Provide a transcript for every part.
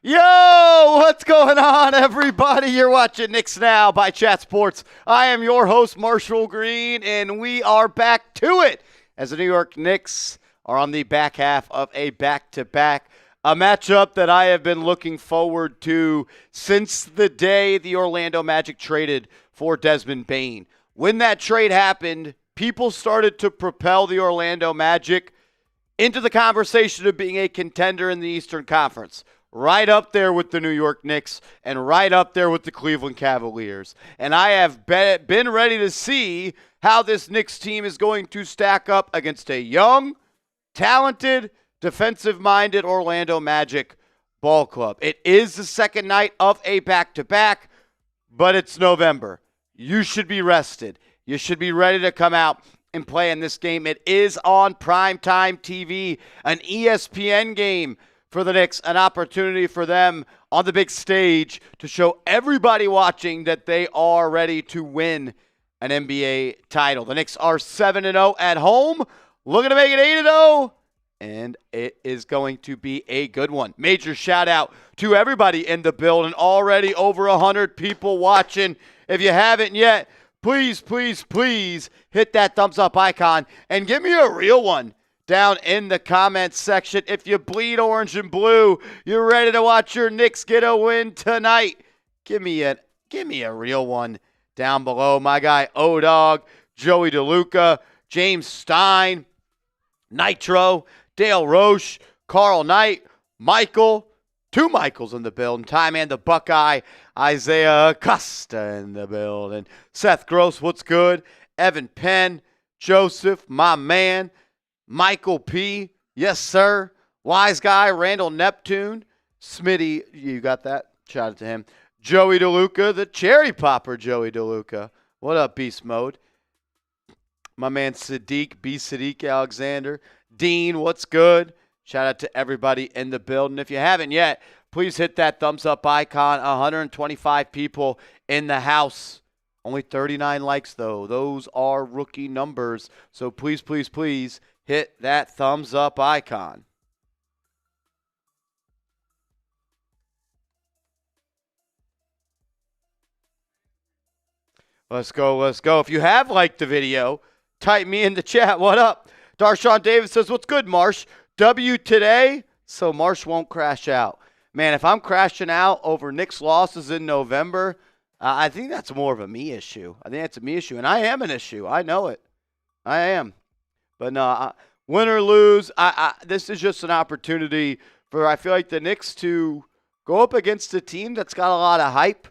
Yo, what's going on, everybody? You're watching Knicks Now by Chat Sports. I am your host, Marshall Green, and we are back to it as the New York Knicks are on the back half of a back-to-back, a matchup that I have been looking forward to since the day the Orlando Magic traded for Desmond Bane. When that trade happened, people started to propel the Orlando Magic into the conversation of being a contender in the Eastern Conference. Right up there with the New York Knicks and right up there with the Cleveland Cavaliers. And I have been ready to see how this Knicks team is going to stack up against a young, talented, defensive-minded Orlando Magic ball club. It is the second night of a back-to-back, but it's November. You should be rested. You should be ready to come out and play in this game. It is on primetime TV, an ESPN game for the Knicks, an opportunity for them on the big stage to show everybody watching that they are ready to win an NBA title. The Knicks are 7-0 at home, looking to make it 8-0, and it is going to be a good one. Major shout out to everybody in the building. Already over 100 people watching. If you haven't yet, please, please, please hit that thumbs up icon and give me a real one down in the comments section. If you bleed orange and blue, you're ready to watch your Knicks get a win tonight. Give me a real one down below. My guy O-Dog, Joey DeLuca, James Stein, Nitro, Dale Roche, Carl Knight, Michael, two Michaels in the building, Ty Man the Buckeye, Isaiah Acosta in the building, Seth Gross, what's good, Evan Penn, Joseph, my man, Michael P., yes, sir. Wise Guy, Randall Neptune, Smitty, you got that? Shout out to him. Joey DeLuca, the cherry popper Joey DeLuca. What up, Beast Mode? My man Sadiq, B. Sadiq Alexander. Dean, what's good? Shout out to everybody in the building. If you haven't yet, please hit that thumbs up icon. 125 people in the house. Only 39 likes, though. Those are rookie numbers. So please, please, please, hit that thumbs up icon. Let's go, let's go. If you have liked the video, type me in the chat. What up? Darshawn Davis says, what's good, Marsh? W today, so Marsh won't crash out. Man, if I'm crashing out over Knicks losses in November, I think that's more of a me issue. I think that's a me issue, and I am an issue. I know it. I am. But no, win or lose, this is just an opportunity for, I feel like, the Knicks to go up against a team that's got a lot of hype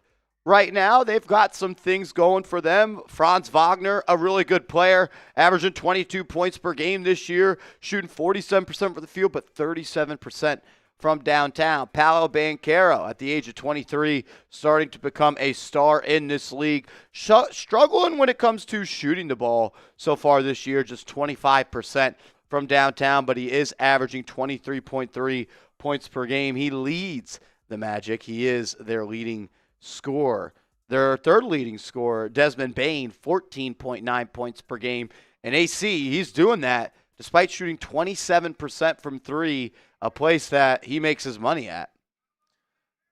right now. They've got some things going for them. Franz Wagner, a really good player, averaging 22 points per game this year, shooting 47% for the field, but 37% from downtown. Paolo Banchero, at the age of 23, starting to become a star in this league. Struggling when it comes to shooting the ball so far this year, just 25% from downtown, but he is averaging 23.3 points per game. He leads the Magic. He is their leading scorer. Their third leading scorer, Desmond Bane, 14.9 points per game. And AC, he's doing that despite shooting 27% from three, a place that he makes his money at.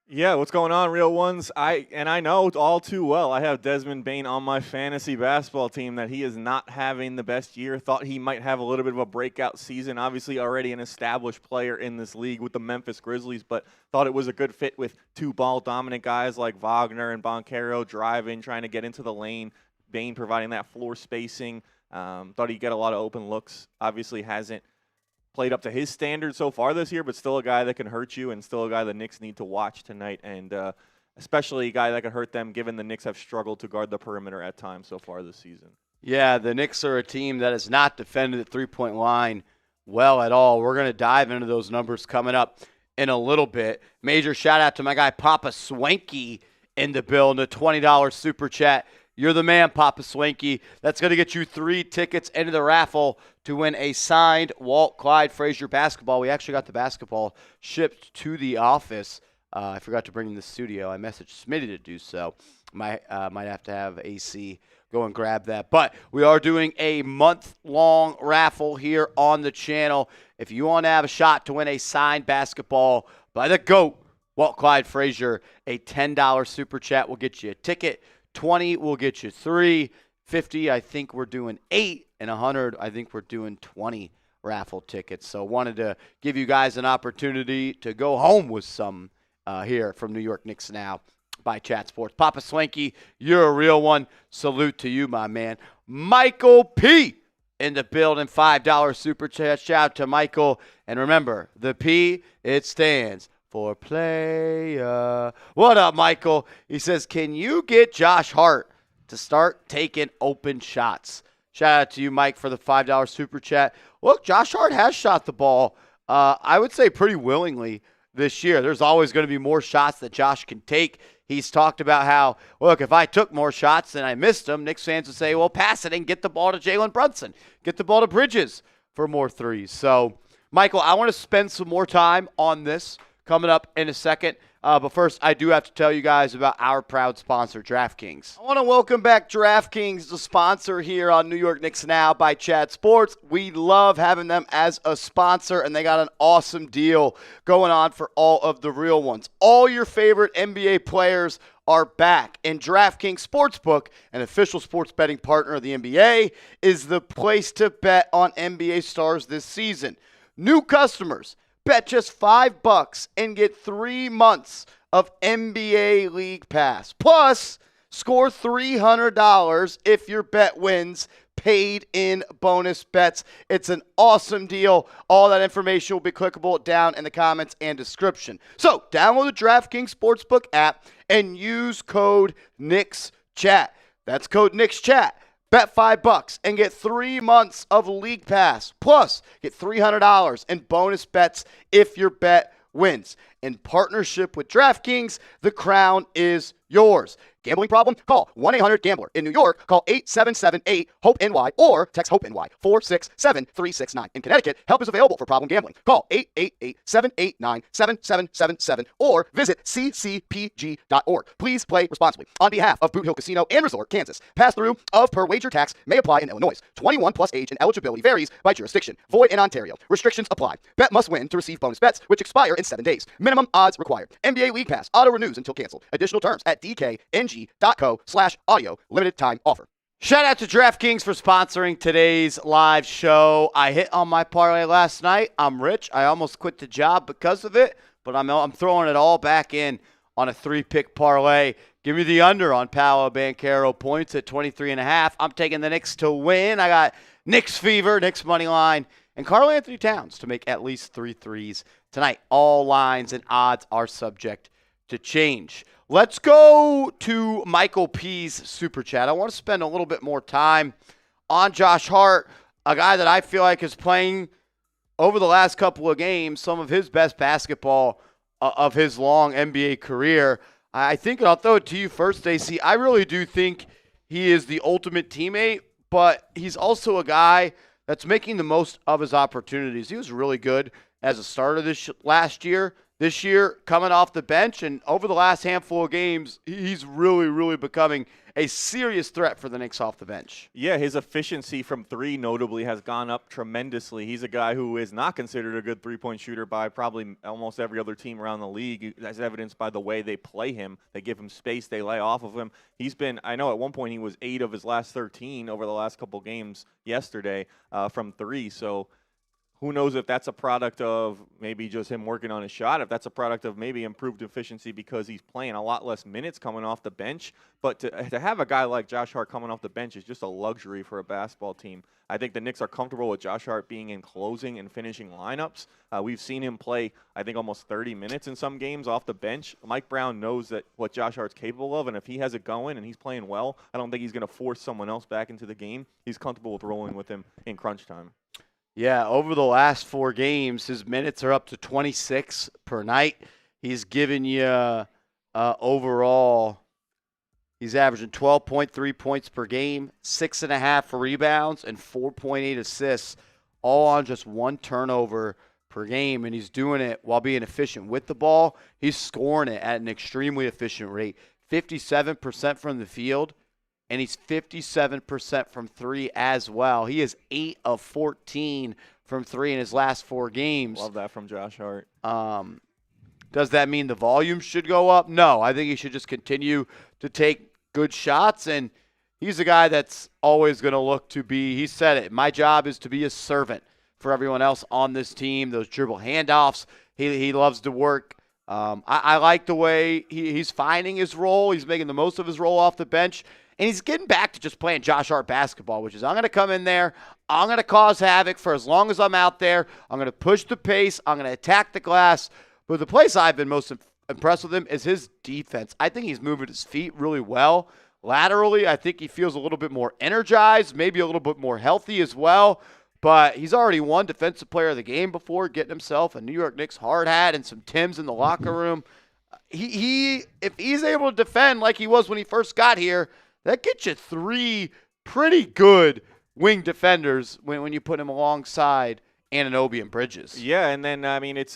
Yeah, what's going on, real ones? I know all too well. I have Desmond, Bane on my fantasy basketball team that he is not having the best year. Thought he might have a little bit of a breakout season. Obviously, already an established player in this league with the Memphis Grizzlies, but thought it was a good fit with two ball dominant guys like Wagner and Banchero driving, trying to get into the lane. Bane providing that floor spacing. Thought he'd get a lot of open looks. Obviously, hasn't played up to his standards so far this year, but still a guy that can hurt you and still a guy the Knicks need to watch tonight, and especially a guy that can hurt them given the Knicks have struggled to guard the perimeter at times so far this season. Yeah, the Knicks are a team that has not defended the three-point line well at all. We're going to dive into those numbers coming up in a little bit. Major shout-out to my guy Papa Swanky in the building, a $20 super chat. You're the man, Papa Swanky. That's going to get you 3 tickets into the raffle to win a signed Walt Clyde Frazier basketball. We actually got the basketball shipped to the office. I forgot to bring in the studio. I messaged Smitty to do so. Might have to have AC go and grab that. But we are doing a month-long raffle here on the channel. If you want to have a shot to win a signed basketball by the GOAT, Walt Clyde Frazier, a $10 super chat will get you a ticket. 20 will get you 3. 50, I think we're doing 8. And 100, I think we're doing 20 raffle tickets. So wanted to give you guys an opportunity to go home with some here from New York Knicks Now by Chat Sports. Papa Swanky, you're a real one. Salute to you, my man. Michael P. in the building, $5 super chat. Shout out to Michael. And remember, the P, it stands for player. What up, Michael? He says, can you get Josh Hart to start taking open shots? Shout out to you, Mike, for the $5 super chat. Look, Josh Hart has shot the ball, I would say, pretty willingly this year. There's always going to be more shots that Josh can take. He's talked about how, look, if I took more shots and I missed them, Knicks fans would say, well, pass it and get the ball to Jalen Brunson. Get the ball to Bridges for more threes. So, Michael, I want to spend some more time on this coming up in a second. But first, I do have to tell you guys about our proud sponsor, DraftKings. I want to welcome back DraftKings, the sponsor here on New York Knicks Now by Chat Sports. We love having them as a sponsor, and they got an awesome deal going on for all of the real ones. All your favorite NBA players are back, and DraftKings Sportsbook, an official sports betting partner of the NBA, is the place to bet on NBA stars this season. New customers, bet just $5 and get 3 months of NBA League Pass. Plus, score $300 if your bet wins, paid in bonus bets. It's an awesome deal. All that information will be clickable down in the comments and description. So, download the DraftKings Sportsbook app and use code KNICKSCHAT. That's code KNICKSCHAT. Bet $5 and get 3 months of League Pass. Plus, get $300 in bonus bets if your bet wins. In partnership with DraftKings, the crown is yours. Gambling problem? Call 1-800-GAMBLER. In New York, call 877-8-HOPE-NY or text HOPE-NY 467-369. In Connecticut, help is available for problem gambling. Call 888-789-7777 or visit ccpg.org. Please play responsibly. On behalf of Boot Hill Casino and Resort, Kansas, pass-through of per wager tax may apply in Illinois. 21 plus age and eligibility varies by jurisdiction. Void in Ontario. Restrictions apply. Bet must win to receive bonus bets, which expire in 7 days. Minimum odds required. NBA League Pass. Auto renews until canceled. Additional terms at dkng.co/audio. Limited time offer. Shout out to DraftKings for sponsoring today's live show. I hit on my parlay last night. I'm rich. I almost quit the job because of it, but I'm throwing it all back in on a 3-pick parlay. Give me the under on Paolo Banchero points at 23.5. I'm taking the Knicks to win. I got Knicks fever, Knicks money line, and Karl-Anthony Towns to make at least 3 threes tonight. All lines and odds are subject to change. Let's go to Michael P's super chat. I want to spend a little bit more time on Josh Hart, a guy that I feel like is playing over the last couple of games some of his best basketball of his long NBA career. I think, and I'll throw it to you first, AC, I really do think he is the ultimate teammate, but he's also a guy that's making the most of his opportunities. He was really good as a starter last year. this year coming off the bench, and over the last handful of games, he's really, really becoming a serious threat for the Knicks off the bench. Yeah, his efficiency from three notably has gone up tremendously. He's a guy who is not considered a good three-point shooter by probably almost every other team around the league, as evidenced by the way they play him. They give him space. They lay off of him. He's been, I know at one point he was 8 of his last 13 over the last couple games yesterday from three. So who knows if that's a product of maybe just him working on his shot, if that's a product of maybe improved efficiency because he's playing a lot less minutes coming off the bench. But to have a guy like Josh Hart coming off the bench is just a luxury for a basketball team. I think the Knicks are comfortable with Josh Hart being in closing and finishing lineups. We've seen him play, I think, almost 30 minutes in some games off the bench. Mike Brown knows that what Josh Hart's capable of, and if he has it going and he's playing well, I don't think he's going to force someone else back into the game. He's comfortable with rolling with him in crunch time. Yeah, over the last 4 games, his minutes are up to 26 per night. He's given you overall, he's averaging 12.3 points per game, 6.5 rebounds, and 4.8 assists, all on just 1 turnover per game. And he's doing it while being efficient with the ball. He's scoring it at an extremely efficient rate, 57% from the field. And he's 57% from 3 as well. He is 8 of 14 from 3 in his last 4 games. Love that from Josh Hart. Does that mean the volume should go up? No. I think he should just continue to take good shots. And he's a guy that's always going to look to be, he said it, my job is to be a servant for everyone else on this team. Those dribble handoffs, he loves to work. I like the way he's finding his role. He's making the most of his role off the bench. And he's getting back to just playing Josh Hart basketball, which is I'm going to come in there, I'm going to cause havoc for as long as I'm out there. I'm going to push the pace. I'm going to attack the glass. But the place I've been most impressed with him is his defense. I think he's moving his feet really well. Laterally, I think he feels a little bit more energized, maybe a little bit more healthy as well. But he's already won Defensive Player of the Game before, getting himself a New York Knicks hard hat and some Timbs in the locker room. If he's able to defend like he was when he first got here, that gets you 3 pretty good wing defenders when you put him alongside Anunoby and Bridges. Yeah, and then, I mean, it's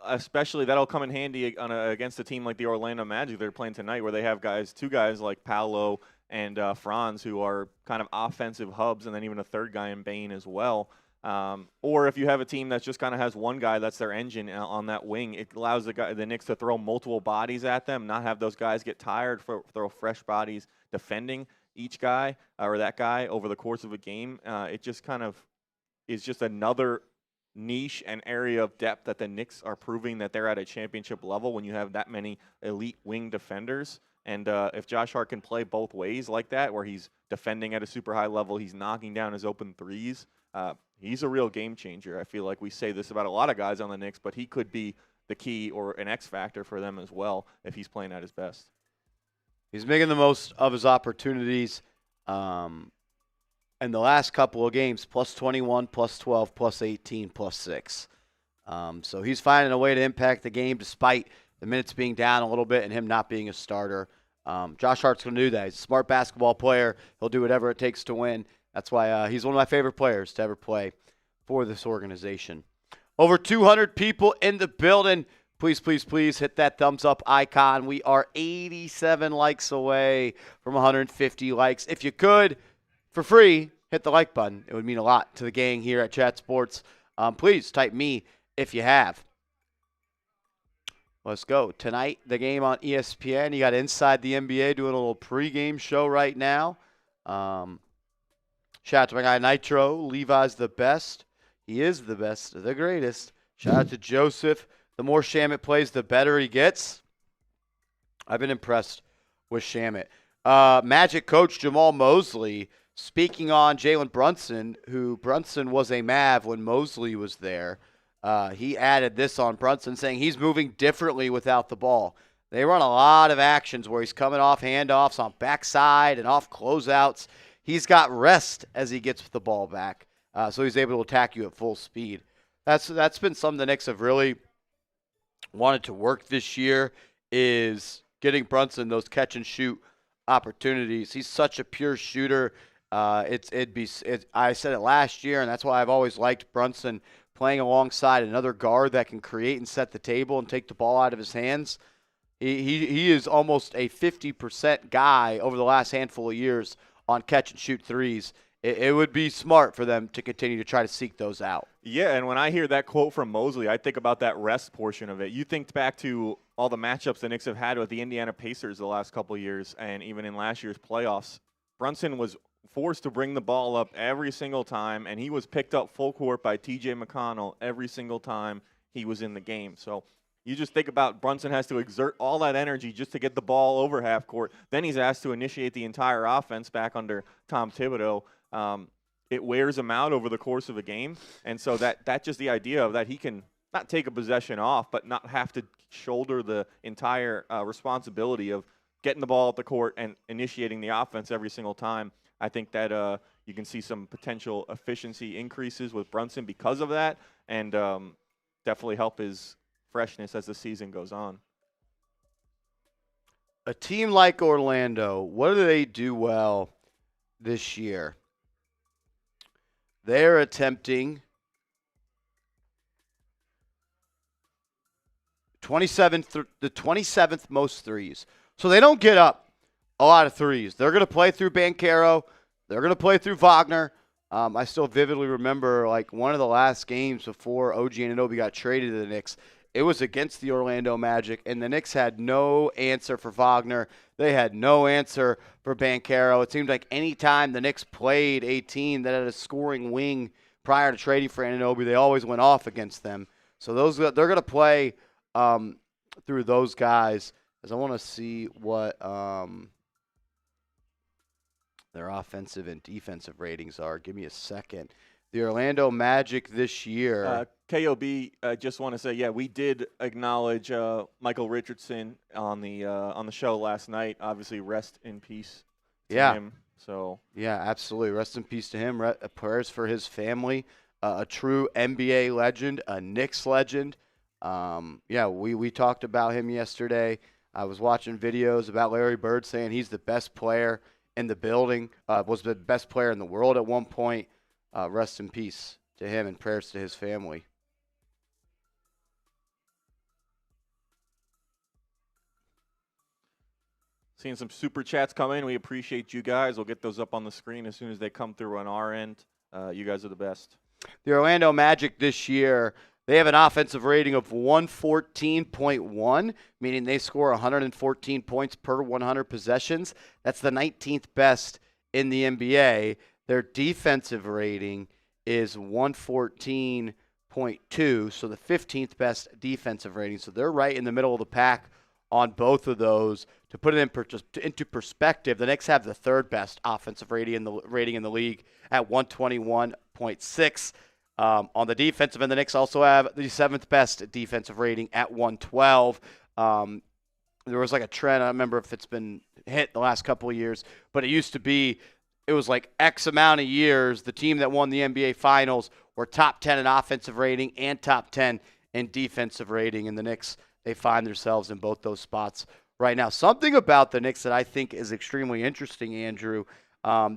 especially that'll come in handy against a team like the Orlando Magic they're playing tonight, where they have 2 guys like Paolo and Franz who are kind of offensive hubs, and then even a third guy in Bane as well. Or if you have a team that just kind of has one guy that's their engine on that wing, it allows the Knicks to throw multiple bodies at them, not have those guys get tired, throw fresh bodies defending each guy or that guy over the course of a game. It just kind of is just another niche and area of depth that the Knicks are proving that they're at a championship level when you have that many elite wing defenders. And if Josh Hart can play both ways like that, where he's defending at a super high level, he's knocking down his open threes, he's a real game changer. I feel like we say this about a lot of guys on the Knicks, but he could be the key or an X factor for them as well if he's playing at his best. He's making the most of his opportunities in the last couple of games, plus 21, plus 12, plus 18, plus 6. So he's finding a way to impact the game despite the minutes being down a little bit and him not being a starter. Josh Hart's going to do that. He's a smart basketball player. He'll do whatever it takes to win. That's why he's one of my favorite players to ever play for this organization. Over 200 people in the building. Please, please, please hit that thumbs up icon. We are 87 likes away from 150 likes. If you could, for free, hit the like button. It would mean a lot to the gang here at Chat Sports. Please type me if you have. Let's go. Tonight, the game on ESPN. You got Inside the NBA doing a little pregame show right now. Shout out to my guy Nitro. Levi's the best. He is the best, the greatest. Shout out to Joseph. The more Shamet plays, the better he gets. I've been impressed with Shamet. Magic coach Jamal Mosley speaking on Jalen Brunson, who Brunson was a Mav when Mosley was there. He added this on Brunson, saying he's moving differently without the ball. They run a lot of actions where he's coming off handoffs on backside and off closeouts. He's got rest as he gets the ball back, so he's able to attack you at full speed. That's been something the Knicks have really wanted to work this year, is getting Brunson those catch and shoot opportunities. He's such a pure shooter. I said it last year, and that's why I've always liked Brunson playing alongside another guard that can create and set the table and take the ball out of his hands. He is almost a 50% guy over the last handful of years on catch and shoot threes. It would be smart for them to continue to try to seek those out. Yeah, and when I hear that quote from Mosley, I think about that rest portion of it. You think back to all the matchups the Knicks have had with the Indiana Pacers the last couple of years, and even in last year's playoffs. Brunson was forced to bring the ball up every single time, and he was picked up full court by T.J. McConnell every single time he was in the game. So you just think about Brunson has to exert all that energy just to get the ball over half court. Then he's asked to initiate the entire offense back under Tom Thibodeau. It wears him out over the course of a game. And so that just the idea of that he can not take a possession off, but not have to shoulder the entire responsibility of getting the ball at the court and initiating the offense every single time. I think that you can see some potential efficiency increases with Brunson because of that, and definitely help his freshness as the season goes on. A team like Orlando, what do they do well this year? They're attempting the 27th most threes. So they don't get up a lot of threes. They're going to play through Banchero. They're going to play through Wagner. I still vividly remember like one of the last games before OG Anunoby got traded to the Knicks. It was against the Orlando Magic, and the Knicks had no answer for Wagner. They had no answer for Banchero. It seemed like any time the Knicks played a team that had a scoring wing prior to trading for Anunoby, they always went off against them. So they're going to play through those guys. As I want to see what their offensive and defensive ratings are. Give me a second. The Orlando Magic this year. KOB, I just want to say, yeah, we did acknowledge Michael Richardson on the show last night. Obviously, rest in peace to him. So yeah, absolutely. Rest in peace to him. Prayers for his family. A true NBA legend, a Knicks legend. We talked about him yesterday. I was watching videos about Larry Bird saying he's the best player in the building, was the best player in the world at one point. Rest in peace to him and prayers to his family. Seeing some super chats come in. We appreciate you guys. We'll get those up on the screen as soon as they come through on our end. You guys are the best. The Orlando Magic this year, they have an offensive rating of 114.1, meaning they score 114 points per 100 possessions. That's the 19th best in the NBA. Their defensive rating is 114.2, so the 15th best defensive rating. So they're right in the middle of the pack on both of those. To put it into perspective, the Knicks have the third best offensive rating in the league at 121.6. On the defensive end, the Knicks also have the seventh best defensive rating at 112. There was like a trend. I don't remember if it's been hit the last couple of years, but it used to be it was like X amount of years, the team that won the NBA Finals were top 10 in offensive rating and top 10 in defensive rating. And the Knicks, they find themselves in both those spots right now. Something about the Knicks that I think is extremely interesting, Andrew,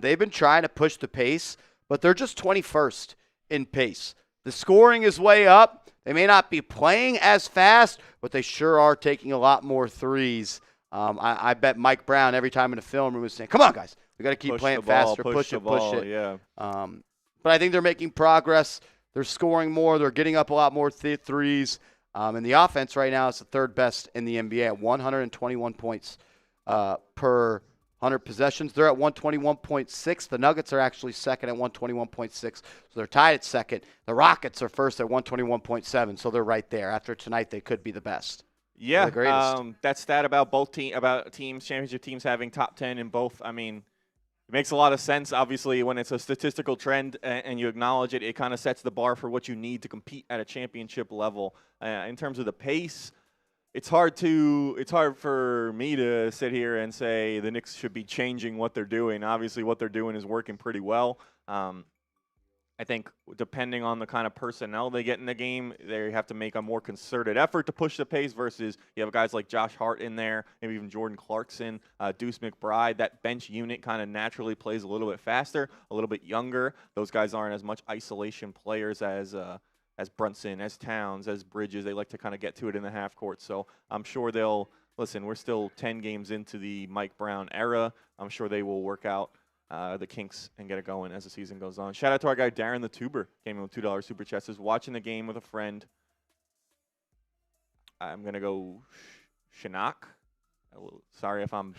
they've been trying to push the pace, but they're just 21st in pace. The scoring is way up. They may not be playing as fast, but they sure are taking a lot more threes. I bet Mike Brown every time in the film room was saying, come on, guys. We got to keep playing faster, push it. Yeah. But I think they're making progress. They're scoring more. They're getting up a lot more threes. And the offense right now is the third best in the NBA at 121 points per 100 possessions. They're at 121.6. The Nuggets are actually second at 121.6. So they're tied at second. The Rockets are first at 121.7. So they're right there. After tonight, they could be the best. Yeah, the greatest. That stat about teams, championship teams having top 10 in both, I mean, it makes a lot of sense. Obviously, when it's a statistical trend and you acknowledge it, it kind of sets the bar for what you need to compete at a championship level. In terms of the pace, it's hard for me to sit here and say the Knicks should be changing what they're doing. Obviously, what they're doing is working pretty well. I think depending on the kind of personnel they get in the game, they have to make a more concerted effort to push the pace versus you have guys like Josh Hart in there, maybe even Jordan Clarkson, Deuce McBride. That bench unit kind of naturally plays a little bit faster, a little bit younger. Those guys aren't as much isolation players as as Brunson, as Towns, as Bridges. They like to kind of get to it in the half court. So I'm sure they'll listen. We're still 10 games into the Mike Brown era. I'm sure they will work out the kinks and get it going as the season goes on. Shout out to our guy Darren the Tuber, came in with $2 super chat. Says watching the game with a friend. I'm gonna go Shinnok. Sorry if I'm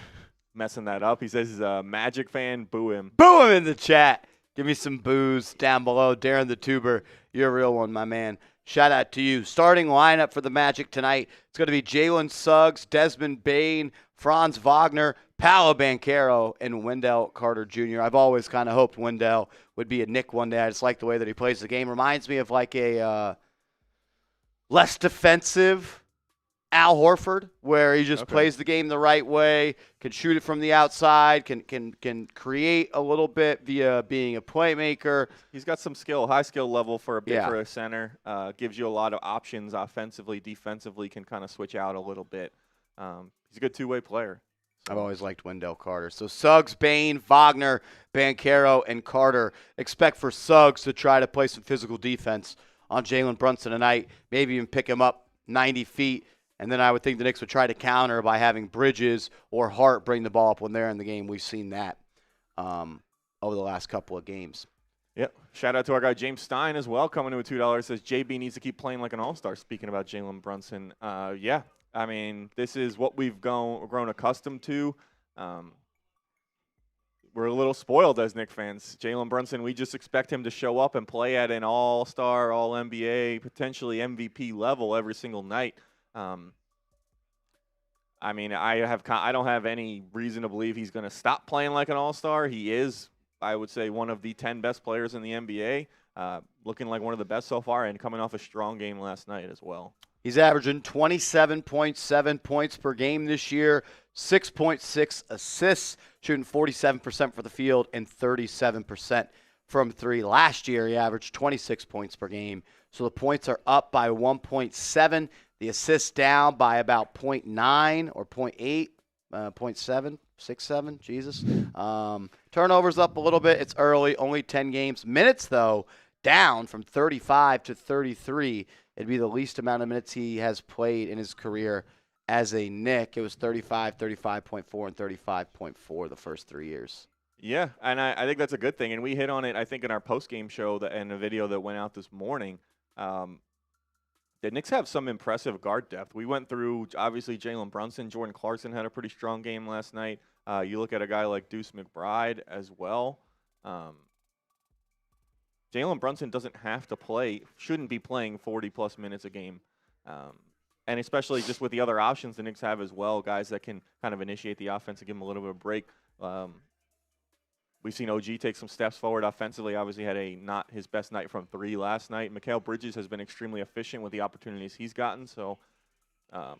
messing that up. He says he's a Magic fan. Boo him. Boo him in the chat. Give me some boos down below. Darren the Tuber, you're a real one, my man. Shout out to you. Starting lineup for the Magic tonight. It's going to be Jalen Suggs, Desmond Bane, Franz Wagner, Paolo Banchero, and Wendell Carter Jr. I've always kind of hoped Wendell would be a Knick one day. I just like the way that he plays the game. Reminds me of like a less defensive Al Horford, where he just plays the game the right way, can shoot it from the outside, can create a little bit via being a playmaker. He's got some skill, high skill level for a center. Gives you a lot of options offensively, defensively, can kind of switch out a little bit. He's a good two-way player. So. I've always liked Wendell Carter. So Suggs, Bane, Wagner, Banchero, and Carter. Expect for Suggs to try to play some physical defense on Jalen Brunson tonight, maybe even pick him up 90 feet. And then I would think the Knicks would try to counter by having Bridges or Hart bring the ball up when they're in the game. We've seen that over the last couple of games. Yep. Shout out to our guy James Stein as well, coming in with $2. Says JB needs to keep playing like an all-star. Speaking about Jalen Brunson, yeah. I mean, this is what we've grown accustomed to. We're a little spoiled as Knicks fans. Jalen Brunson, we just expect him to show up and play at an all-star, all-NBA, potentially MVP level every single night. I mean, I don't have any reason to believe he's going to stop playing like an all-star. He is, I would say, one of the 10 best players in the NBA, looking like one of the best so far, and coming off a strong game last night as well. He's averaging 27.7 points per game this year, 6.6 assists, shooting 47% for the field and 37% from three. Last year, he averaged 26 points per game, so the points are up by 1.7. The assists down by about 0.9 or 0.8, 0.7, 6.7, Jesus. Turnovers up a little bit. It's early, only 10 games. Minutes, though, down from 35 to 33. It'd be the least amount of minutes he has played in his career as a Knick. It was 35, 35.4, and 35.4 the first 3 years. Yeah, and I think that's a good thing. And we hit on it, I think, in our post-game show and a video that went out this morning. The Knicks have some impressive guard depth. We went through, obviously, Jalen Brunson. Jordan Clarkson had a pretty strong game last night. You look at a guy like Deuce McBride as well. Jalen Brunson doesn't have to shouldn't be playing 40-plus minutes a game. And especially just with the other options the Knicks have as well, guys that can kind of initiate the offense and give them a little bit of a break. We've seen OG take some steps forward offensively. Obviously had not his best night from three last night. Mikal Bridges has been extremely efficient with the opportunities he's gotten. So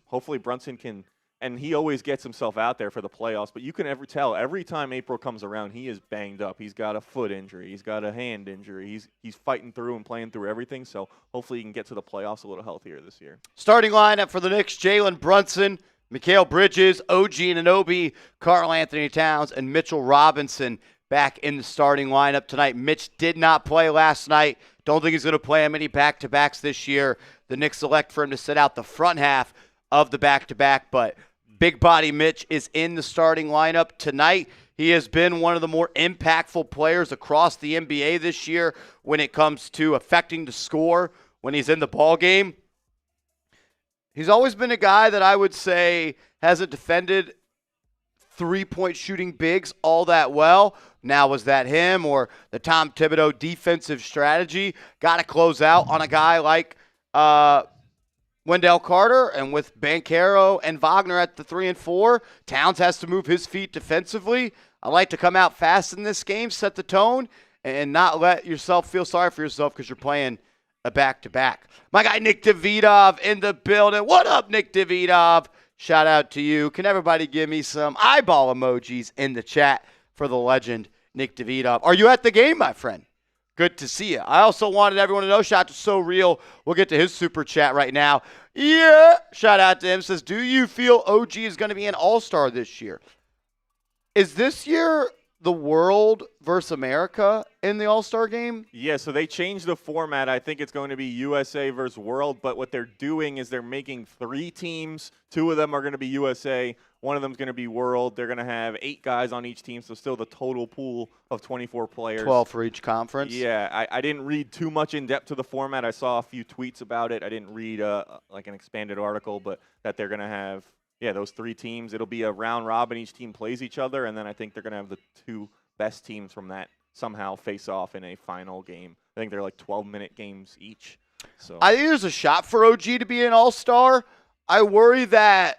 hopefully Brunson can – and he always gets himself out there for the playoffs. But you can tell every time April comes around, he is banged up. He's got a foot injury. He's got a hand injury. He's fighting through and playing through everything. So hopefully he can get to the playoffs a little healthier this year. Starting lineup for the Knicks, Jalen Brunson, Mikal Bridges, OG Anunoby, Karl-Anthony Towns, and Mitchell Robinson back in the starting lineup tonight. Mitch did not play last night. Don't think he's going to play many back-to-backs this year. The Knicks select for him to sit out the front half of the back-to-back, but big body Mitch is in the starting lineup tonight. He has been one of the more impactful players across the NBA this year when it comes to affecting the score when he's in the ball game. He's always been a guy that I would say hasn't defended three-point shooting bigs all that well. Now, was that him or the Tom Thibodeau defensive strategy? Got to close out on a guy like Wendell Carter, and with Banchero and Wagner at the 3 and 4, Towns has to move his feet defensively. I like to come out fast in this game, set the tone, and not let yourself feel sorry for yourself because you're playing a back-to-back. My guy Nick Davidov in the building. What up, Nick Davidov? Shout out to you. Can everybody give me some eyeball emojis in the chat for the legend, Nick Davidov? Are you at the game, my friend? Good to see you. I also wanted everyone to know, shout out to So Real. We'll get to his super chat right now. Yeah, shout out to him. Says, do you feel OG is going to be an all-star this year? Is this year the world versus America in the All-Star game? Yeah, so they changed the format. I think it's going to be USA versus World, but what they're doing is they're making 3 teams. 2 of them are going to be USA. 1 of them is going to be World. They're going to have 8 guys on each team, so still the total pool of 24 players. 12 for each conference? Yeah, I didn't read too much in depth to the format. I saw a few tweets about it. I didn't read like an expanded article, but that they're going to have those 3 teams. It'll be a round robin. Each team plays each other, and then I think they're going to have the 2 best teams from that somehow face off in a final game. I think they're like 12-minute games each. So I think there's a shot for OG to be an all-star. I worry that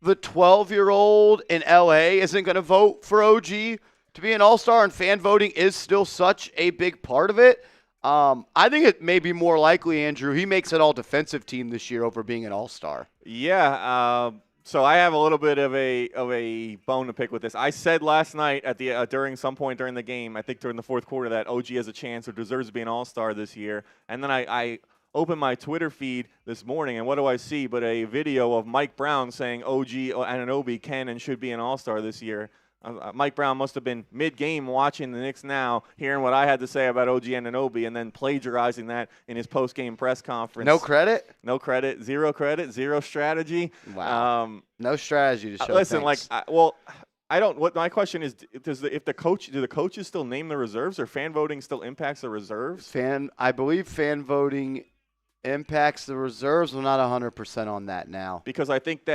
the 12-year-old in LA isn't going to vote for OG to be an all-star, and fan voting is still such a big part of it. I think it may be more likely, Andrew, he makes an all-defensive team this year over being an all-star. Yeah, so I have a little bit of a bone to pick with this. I said last night at the during some point during the game, I think during the fourth quarter, that OG has a chance or deserves to be an all-star this year. And then I opened my Twitter feed this morning, and what do I see but a video of Mike Brown saying OG Anunoby can and should be an all-star this year. Mike Brown must have been mid-game watching the Knicks Now, hearing what I had to say about OG Anunoby, and then plagiarizing that in his post-game press conference. No credit? No credit, zero strategy. Wow. No strategy to show listen, thanks. I don't. What my question is: do the coaches still name the reserves, or fan voting still impacts the reserves? I believe fan voting impacts the reserves. I'm not 100% on that now. Because I think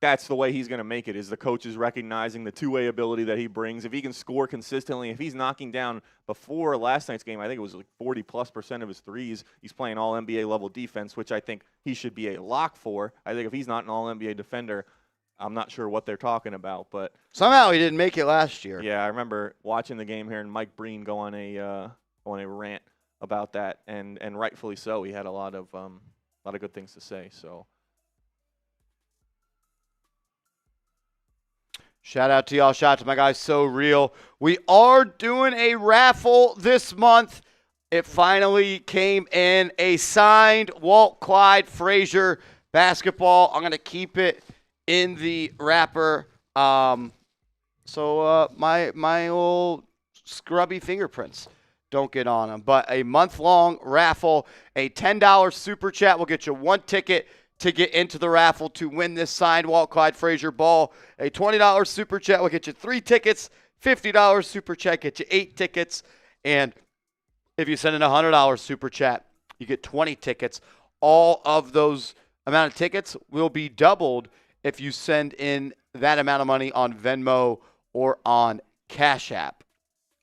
that's the way he's going to make it, is the coaches recognizing the two-way ability that he brings. If he can score consistently, if he's knocking down before last night's game, I think it was like 40+% of his threes, he's playing all NBA level defense, which I think he should be a lock for. I think if he's not an all NBA defender, I'm not sure what they're talking about. But somehow he didn't make it last year. Yeah, I remember watching the game here and Mike Breen go on a rant about that, and rightfully so. He had a lot of good things to say. So. Shout out to y'all. Shout out to my guy, So Real. We are doing a raffle this month. It finally came in. A signed Walt Clyde Frazier basketball. I'm going to keep it in the wrapper. My little scrubby fingerprints don't get on them. But a month-long raffle. A $10 super chat will get you 1 ticket to get into the raffle to win this signed Walt Clyde Frazier ball. A $20 super chat will get you 3 tickets. $50 super chat get you 8 tickets. And if you send in a $100 super chat, you get 20 tickets. All of those amount of tickets will be doubled if you send in that amount of money on Venmo or on Cash App.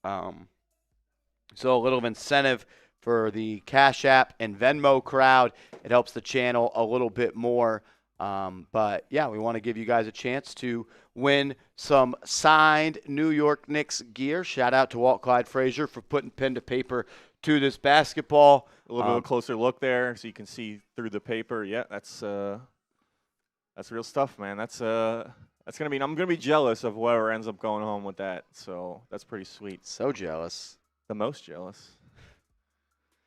So a little incentive for the Cash App and Venmo crowd. It helps the channel a little bit more. But, yeah, we want to give you guys a chance to win some signed New York Knicks gear. Shout out to Walt Clyde Frazier for putting pen to paper to this basketball. A little bit of a closer look there so you can see through the paper. Yeah, that's real stuff, man. That's going to be – I'm going to be jealous of whoever ends up going home with that. So that's pretty sweet. So jealous. The most jealous.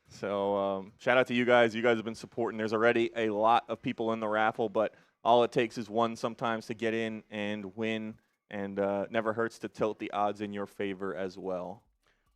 So shout out to you guys. You guys have been supporting. There's already a lot of people in the raffle, but all it takes is one sometimes to get in and win, and never hurts to tilt the odds in your favor as well.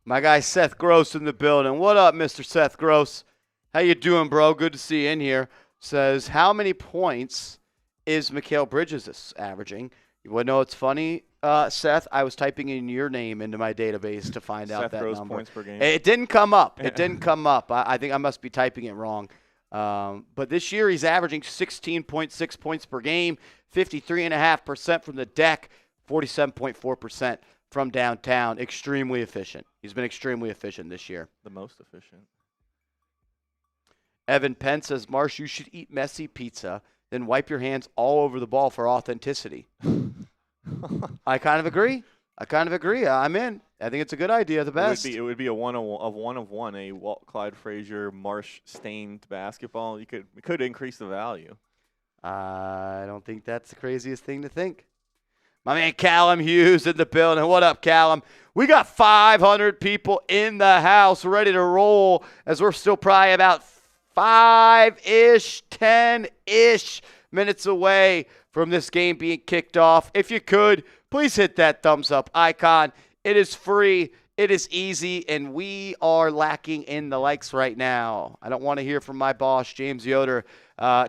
My guy Seth Gross in the building. What up, Mr. Seth Gross? How you doing, bro? Good to see you in here. Says, how many points is Mikal Bridges averaging? You want to know what's funny, Seth? I was typing in your name into my database to find out that number. Points per game. It didn't come up. It didn't come up. I think I must be typing it wrong. But this year he's averaging 16.6 points per game, 53.5% from the deck, 47.4% from downtown. Extremely efficient. He's been extremely efficient this year. The most efficient. Evan Penn says, Marsh, you should eat messy pizza, then wipe your hands all over the ball for authenticity. I kind of agree. I'm in. I think it's a good idea, the best. It would be a one of one, a Walt Clyde Frazier Marsh stained basketball. We could increase the value. I don't think that's the craziest thing to think. My man Callum Hughes in the building. What up, Callum? We got 500 people in the house ready to roll as we're still probably about 5-ish, 10-ish minutes away from this game being kicked off. If you could, please hit that thumbs up icon. It is free. It is easy, and we are lacking in the likes right now. I don't want to hear from my boss, James Yoder,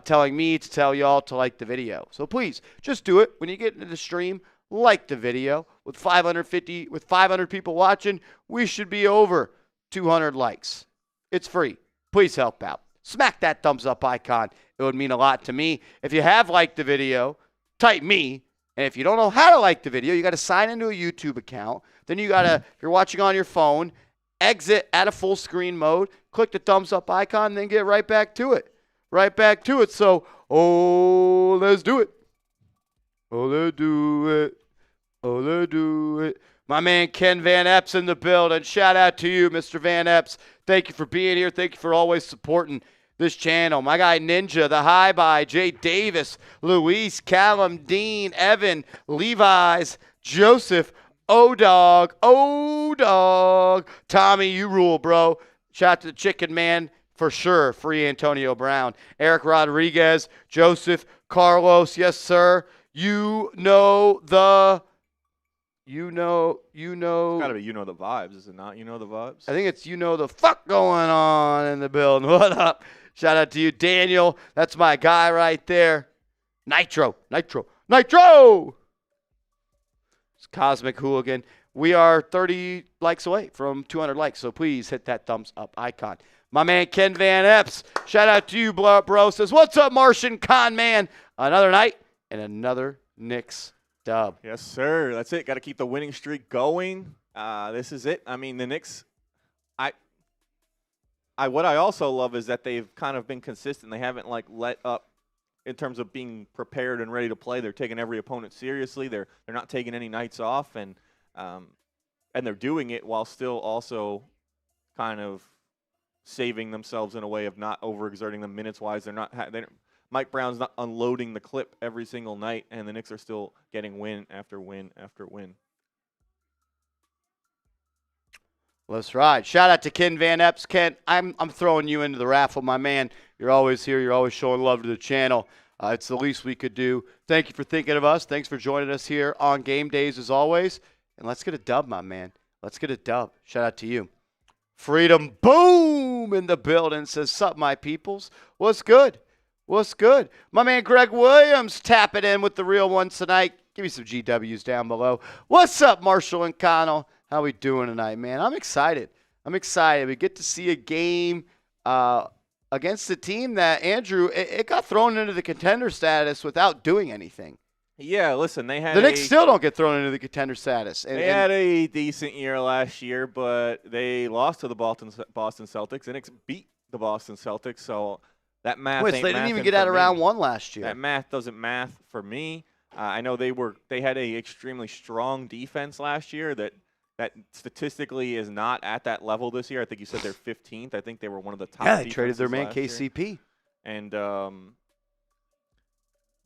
telling me to tell y'all to like the video. So please, just do it. When you get into the stream, like the video. With 500 people watching, we should be over 200 likes. It's free. Please help out. Smack that thumbs up icon. It would mean a lot to me. If you have liked the video, type me. And if you don't know how to like the video, you got to sign into a YouTube account. Then you got to, if you're watching on your phone, exit out of full screen mode, click the thumbs up icon, and then get right back to it. Right back to it. So, let's do it. Let's do it. Let's do it. My man Ken Van Epps in the building. Shout out to you, Mr. Van Epps. Thank you for being here. Thank you for always supporting this channel. My guy Ninja, the High Bye, Jay Davis, Luis, Callum, Dean, Evan, Levi's, Joseph, O-Dog, Tommy, you rule, bro. Shout out to the Chicken Man for sure. Free Antonio Brown. Eric Rodriguez, Joseph, Carlos, yes, sir. You know the It's gotta be the vibes, is it not? You know the vibes? I think it's the fuck going on in the building. What up? Shout out to you, Daniel. That's my guy right there. Nitro. It's Cosmic Hooligan. We are 30 likes away from 200 likes, so please hit that thumbs up icon. My man Ken Van Epps, shout out to you, bro. Says, what's up, Martian Con Man? Another night and another Knicks dub. Yes, sir. That's it. Got to keep the winning streak going. This is it. I mean, the Knicks, what I also love is that they've kind of been consistent. They haven't let up in terms of being prepared and ready to play. They're taking every opponent seriously. They're not taking any nights off, and they're doing it while still also kind of saving themselves in a way of not overexerting them minutes-wise. Mike Brown's not unloading the clip every single night, and the Knicks are still getting win after win after win. Let's ride. Shout out to Ken Van Epps. Ken, I'm throwing you into the raffle, my man. You're always here. You're always showing love to the channel. It's the least we could do. Thank you for thinking of us. Thanks for joining us here on game days as always. And let's get a dub, my man. Let's get a dub. Shout out to you. Freedom Boom in the building says, sup, my peoples. What's good? What's good? My man Greg Williams tapping in with the real one tonight. Give me some GWs down below. What's up, Marshall and Connell? How we doing tonight, man? I'm excited. We get to see a game against a team that, Andrew, it got thrown into the contender status without doing anything. Yeah, listen, the Knicks still don't get thrown into the contender status. They had a decent year last year, but they lost to the Boston Celtics. The Knicks beat the Boston Celtics, so that math ain't they didn't even get out of round one last year. That math doesn't math for me. I know they had a extremely strong defense last year that statistically is not at that level this year. I think you said they're 15th. I think they were one of the top. Yeah, they traded their man KCP. Year. And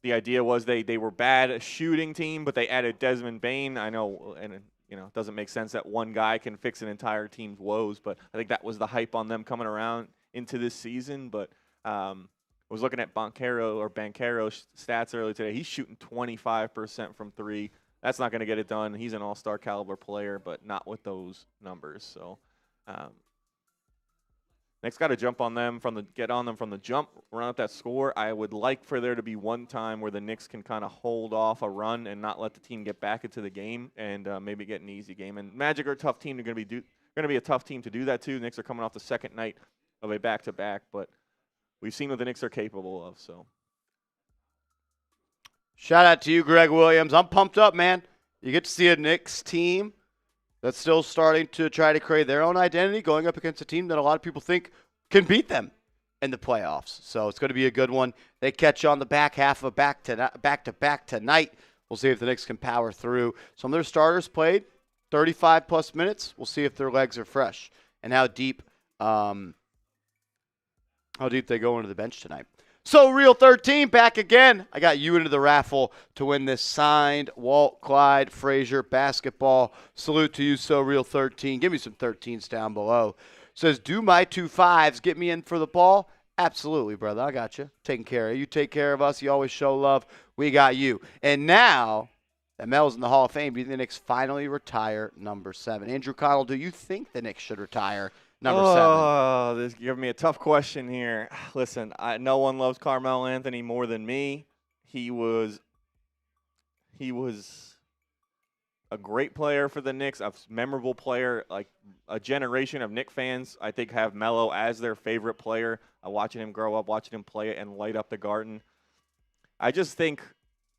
the idea was they were bad at shooting team, but they added Desmond Bane. I know, and it doesn't make sense that one guy can fix an entire team's woes, but I think that was the hype on them coming around into this season. But I was looking at Banchero's stats earlier today. He's shooting 25% from three. That's not going to get it done. He's an all-star caliber player, but not with those numbers. So Knicks got to get on them from the jump, run up that score. I would like for there to be one time where the Knicks can kind of hold off a run and not let the team get back into the game and maybe get an easy game. And Magic are a tough team. They're going to be a tough team to do that too. The Knicks are coming off the second night of a back-to-back, but we've seen what the Knicks are capable of. So. Shout out to you, Greg Williams. I'm pumped up, man. You get to see a Knicks team that's still starting to try to create their own identity, going up against a team that a lot of people think can beat them in the playoffs. So it's going to be a good one. They catch on the back half of back-to-back tonight. We'll see if the Knicks can power through. Some of their starters played 35-plus minutes. We'll see if their legs are fresh and how deep they go into the bench tonight. So, Real 13, back again. I got you into the raffle to win this signed Walt Clyde Frazier basketball. Salute to you, So Real 13. Give me some 13s down below. Says, do my 2 5s get me in for the ball? Absolutely, brother. I got you. Taking care of you. You take care of us. You always show love. We got you. And now that Mel's in the Hall of Fame, do you think the Knicks finally retire number 7? Andrew Connell, do you think the Knicks should retire number 7? Oh, this giving me a tough question here. Listen, no one loves Karl-Anthony more than me. He was a great player for the Knicks, a memorable player. Like a generation of Knicks fans, I think, have Melo as their favorite player. Watching him grow up, watching him play it and light up the Garden. I just think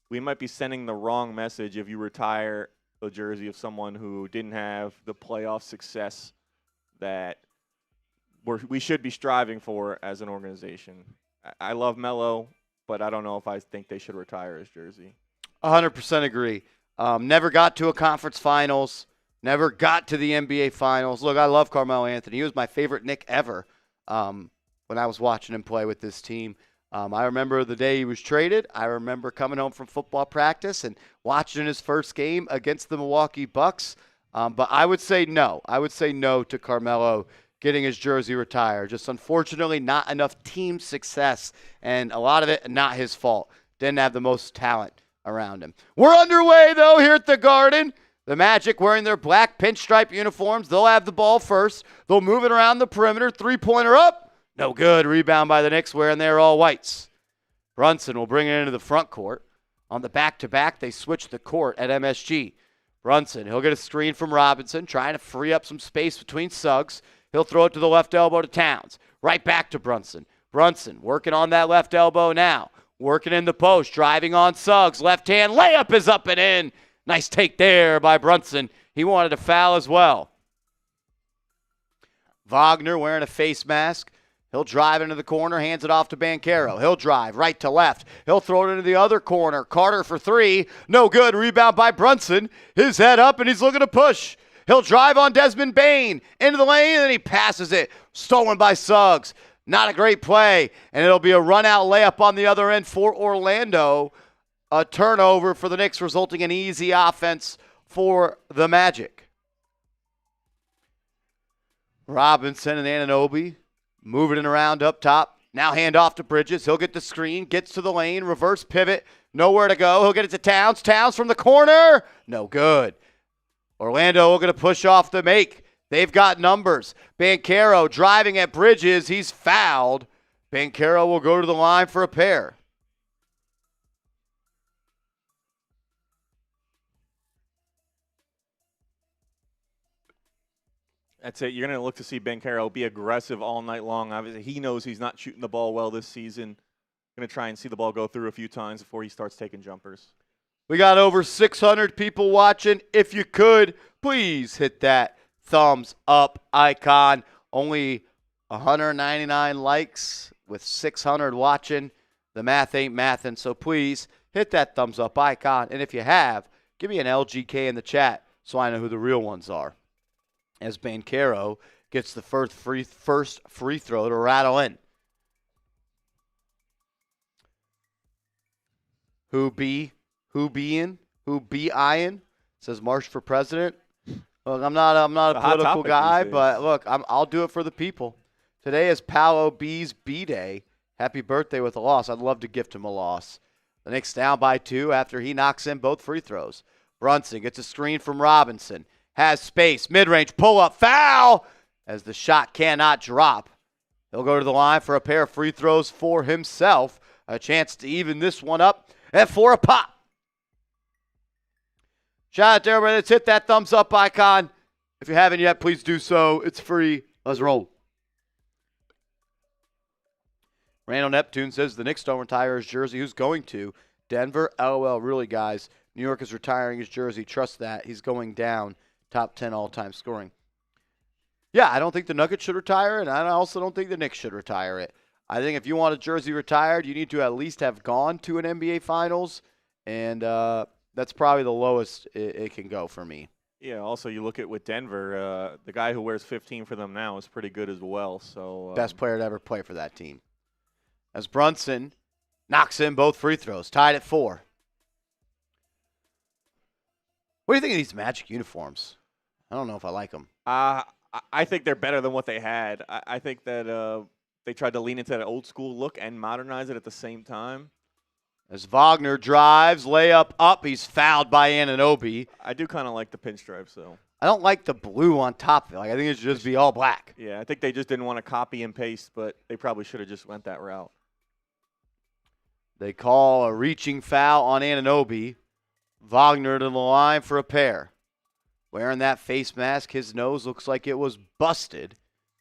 we might be sending the wrong message if you retire the jersey of someone who didn't have the playoff success that we should be striving for as an organization. I love Melo, but I don't know if I think they should retire his jersey. 100% agree. Never got to a conference finals. Never got to the NBA finals. Look, I love Karl-Anthony. He was my favorite Knick ever when I was watching him play with this team. I remember the day he was traded. I remember coming home from football practice and watching his first game against the Milwaukee Bucks. But I would say no. I would say no to Carmelo getting his jersey retired. Just unfortunately not enough team success, and a lot of it not his fault. Didn't have the most talent around him. We're underway, though, here at the Garden. The Magic wearing their black pinstripe uniforms. They'll have the ball first. They'll move it around the perimeter. Three-pointer up. No good. Rebound by the Knicks wearing their all whites. Brunson will bring it into the front court. On the back-to-back, they switch the court at MSG. Brunson, he'll get a screen from Robinson, trying to free up some space between Suggs. He'll throw it to the left elbow to Towns. Right back to Brunson. Brunson working on that left elbow now. Working in the post, driving on Suggs. Left hand layup is up and in. Nice take there by Brunson. He wanted a foul as well. Wagner wearing a face mask. He'll drive into the corner, hands it off to Banchero. He'll drive right to left. He'll throw it into the other corner. Carter for three. No good. Rebound by Brunson. His head up, and he's looking to push. He'll drive on Desmond Bane into the lane, and then he passes it. Stolen by Suggs. Not a great play, and it'll be a run-out layup on the other end for Orlando. A turnover for the Knicks, resulting in easy offense for the Magic. Robinson and Anunoby moving it around up top. Now hand off to Bridges. He'll get the screen, gets to the lane, reverse pivot, nowhere to go. He'll get it to Towns. Towns from the corner. No good. Orlando going to push off the make. They've got numbers. Banchero driving at Bridges. He's fouled. Banchero will go to the line for a pair. That's it. You're going to look to see Banchero be aggressive all night long. Obviously, he knows he's not shooting the ball well this season. Going to try and see the ball go through a few times before he starts taking jumpers. We got over 600 people watching. If you could, please hit that thumbs up icon. Only 199 likes with 600 watching. The math ain't mathin', so please hit that thumbs up icon. And if you have, give me an LGK in the chat so I know who the real ones are. As Banchero gets the first free throw to rattle in. Who be Ian? Says March for president. Look, I'm not a political guy, but look, I'll do it for the people. Today is Paolo B's B-Day. Happy birthday with a loss. I'd love to gift him a loss. The Knicks down by 2 after he knocks in both free throws. Brunson gets a screen from Robinson. Has space. Mid-range pull-up. Foul! As the shot cannot drop. He'll go to the line for a pair of free throws for himself. A chance to even this one up at 4 a pop. Shout out to everybody that's hit that thumbs up icon. If you haven't yet, please do so. It's free. Let's roll. Randall Neptune says the Knicks don't retire his jersey. Who's going to? Denver? LOL. Really, guys. New York is retiring his jersey. Trust that. He's going down. Top 10 all-time scoring. Yeah, I don't think the Nuggets should retire it, and I also don't think the Knicks should retire it. I think if you want a jersey retired, you need to at least have gone to an NBA Finals, and that's probably the lowest it can go for me. Yeah, also you look at with Denver, the guy who wears 15 for them now is pretty good as well. So best player to ever play for that team. As Brunson knocks in both free throws, tied at 4. What do you think of these Magic uniforms? I don't know if I like them. I think they're better than what they had. I think that they tried to lean into that old school look and modernize it at the same time. As Wagner drives, layup up, he's fouled by Anunoby. I do kind of like the pinstripes, though. I don't like the blue on top of it. Like, I think it should just be all black. Yeah, I think they just didn't want to copy and paste, but they probably should have just went that route. They call a reaching foul on Anunoby. Wagner to the line for a pair. Wearing that face mask, his nose looks like it was busted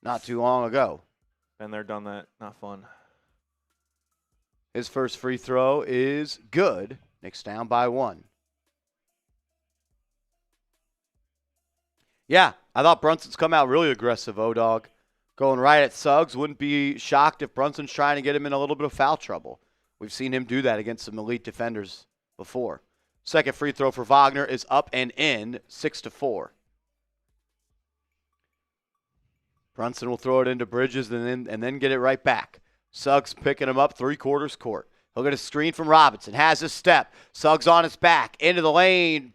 not too long ago. And they're done that. Not fun. His first free throw is good. Knicks down by 1. Yeah, I thought Brunson's come out really aggressive, O-Dog. Going right at Suggs. Wouldn't be shocked if Brunson's trying to get him in a little bit of foul trouble. We've seen him do that against some elite defenders before. Second free throw for Wagner is up and in, 6-4. Brunson will throw it into Bridges and then get it right back. Suggs picking him up 3/4 court. He'll get a screen from Robinson. Has a step. Suggs on his back. Into the lane.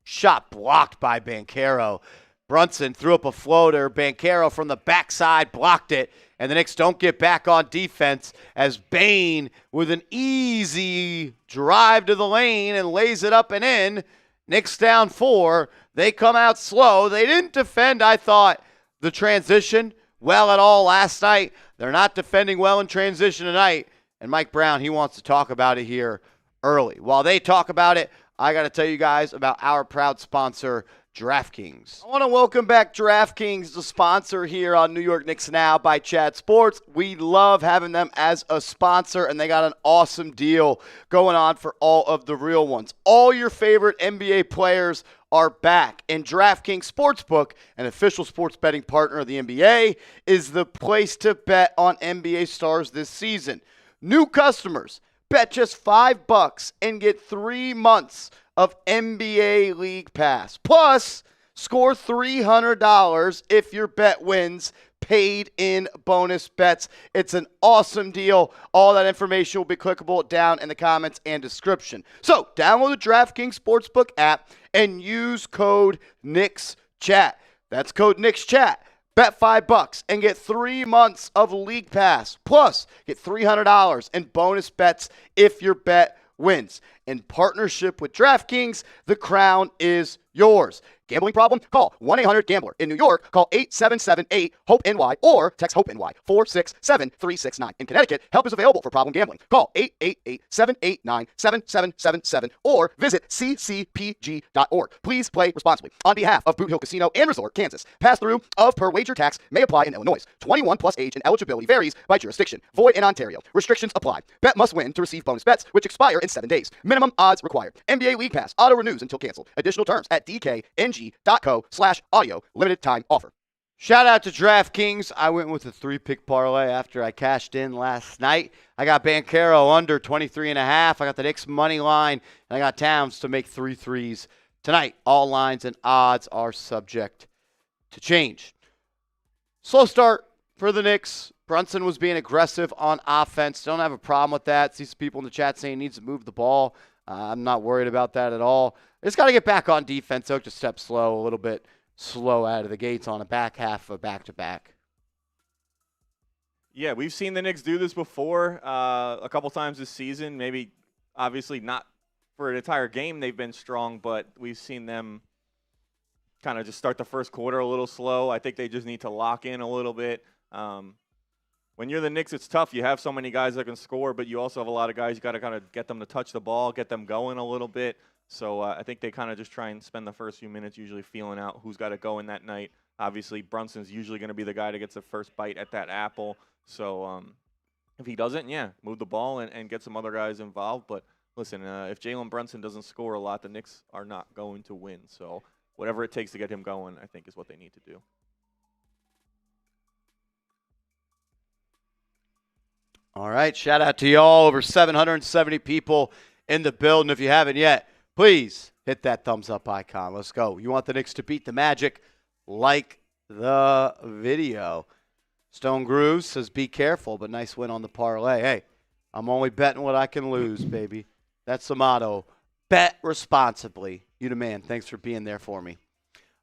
Shot blocked by Banchero. Brunson threw up a floater. Banchero from the backside blocked it. And the Knicks don't get back on defense as Bane with an easy drive to the lane and lays it up and in. Knicks down 4. They come out slow. They didn't defend, I thought, the transition well at all last night. They're not defending well in transition tonight. And Mike Brown, he wants to talk about it here early. While they talk about it, I got to tell you guys about our proud sponsor, DraftKings. I want to welcome back DraftKings, the sponsor here on New York Knicks Now by Chat Sports. We love having them as a sponsor, and they got an awesome deal going on for all of the real ones. All your favorite NBA players are back, and DraftKings Sportsbook, an official sports betting partner of the NBA, is the place to bet on NBA stars this season. New customers, bet just $5 and get 3 months of NBA League Pass. Plus, score $300 if your bet wins, paid in bonus bets. It's an awesome deal. All that information will be clickable down in the comments and description. So, download the DraftKings Sportsbook app and use code KnicksChat. That's code KnicksChat. Bet $5 and get 3 months of League Pass. Plus, get $300 in bonus bets if your bet wins. In partnership with DraftKings, the crown is yours. Gambling problem? Call 1-800-GAMBLER. In New York, call 877-8-HOPE-NY or text HOPE-NY 467-369. In Connecticut, help is available for problem gambling. Call 888-789-7777 or visit ccpg.org. Please play responsibly. On behalf of Boot Hill Casino and Resort, Kansas, pass-through of per wager tax may apply in Illinois. 21 plus age and eligibility varies by jurisdiction. Void in Ontario. Restrictions apply. Bet must win to receive bonus bets, which expire in 7 days. Minimum odds required. NBA League Pass. Auto renews until canceled. Additional terms at dkng.co/audio. Limited time offer. Shout out to DraftKings. I went with a 3-pick parlay after I cashed in last night. I got Banchero under 23.5. I got the Knicks money line, and I got Towns to make 3 threes tonight. All lines and odds are subject to change. Slow start for the Knicks. Brunson was being aggressive on offense. Don't have a problem with that. See some people in the chat saying he needs to move the ball. I'm not worried about that at all. Just got to get back on defense. So just step slow, a little bit slow out of the gates on a back half of a back-to-back. Yeah, we've seen the Knicks do this before a couple times this season. Maybe, obviously, not for an entire game they've been strong, but we've seen them kind of just start the first quarter a little slow. I think they just need to lock in a little bit. When you're the Knicks, it's tough. You have so many guys that can score, but you also have a lot of guys you got to kind of get them to touch the ball, get them going a little bit. So I think they kind of just try and spend the first few minutes usually feeling out who's got to go in that night. Obviously, Brunson's usually going to be the guy that gets the first bite at that apple. So if he doesn't, yeah, move the ball and get some other guys involved. But listen, if Jalen Brunson doesn't score a lot, the Knicks are not going to win. So whatever it takes to get him going, I think is what they need to do. All right, shout out to y'all. Over 770 people in the building. If you haven't yet, please hit that thumbs up icon. Let's go. You want the Knicks to beat the Magic? Like the video. Stone Grooves says, be careful, but nice win on the parlay. Hey, I'm only betting what I can lose, baby. That's the motto. Bet responsibly. You the man. Thanks for being there for me.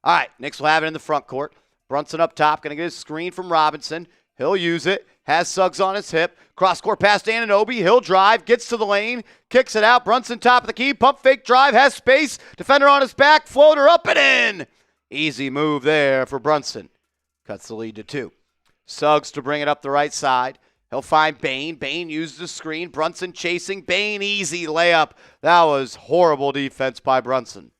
All right, Knicks will have it in the front court. Brunson up top, going to get a screen from Robinson. He'll use it. has Suggs on his hip. Cross-court pass to Anunoby. He'll drive, gets to the lane, kicks it out. Brunson top of the key, pump fake drive, has space. Defender on his back, floater up and in. Easy move there for Brunson. Cuts the lead to 2. Suggs to bring it up the right side. He'll find Bane. Bane uses the screen. Brunson chasing. Bane, easy layup. That was horrible defense by Brunson.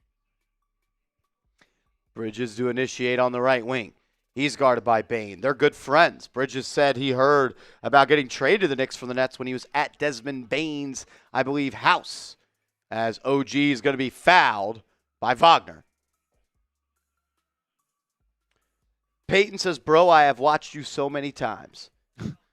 Bridges to initiate on the right wing. He's guarded by Bane. They're good friends. Bridges said he heard about getting traded to the Knicks from the Nets when he was at Desmond Bane's, I believe, house, as OG is going to be fouled by Wagner. Peyton says, bro, I have watched you so many times.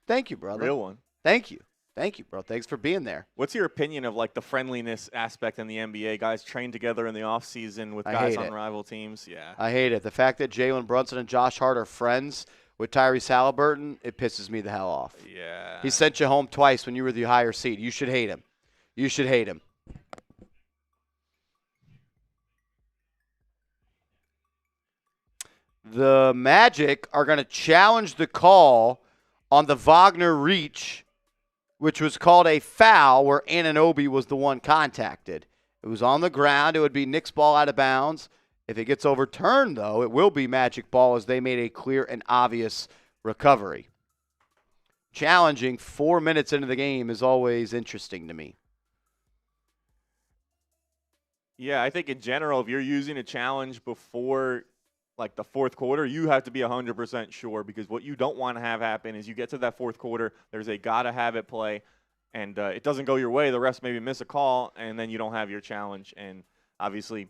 Thank you, brother. Real one. Thank you. Thank you, bro. Thanks for being there. What's your opinion of like the friendliness aspect in the NBA? Guys train together in the offseason with guys on rival teams. Yeah. I hate it. The fact that Jalen Brunson and Josh Hart are friends with Tyrese Halliburton, it pisses me the hell off. Yeah. He sent you home twice when you were the higher seed. You should hate him. You should hate him. The Magic are going to challenge the call on the Wagner reach, which was called a foul where Anunoby was the one contacted. It was on the ground. It would be Knicks ball out of bounds. If it gets overturned, though, it will be Magic ball as they made a clear and obvious recovery. Challenging 4 minutes into the game is always interesting to me. Yeah, I think in general, if you're using a challenge before like the fourth quarter, you have to be 100% sure, because what you don't want to have happen is you get to that fourth quarter, there's a gotta have it play, and it doesn't go your way. The refs maybe miss a call, and then you don't have your challenge. And obviously,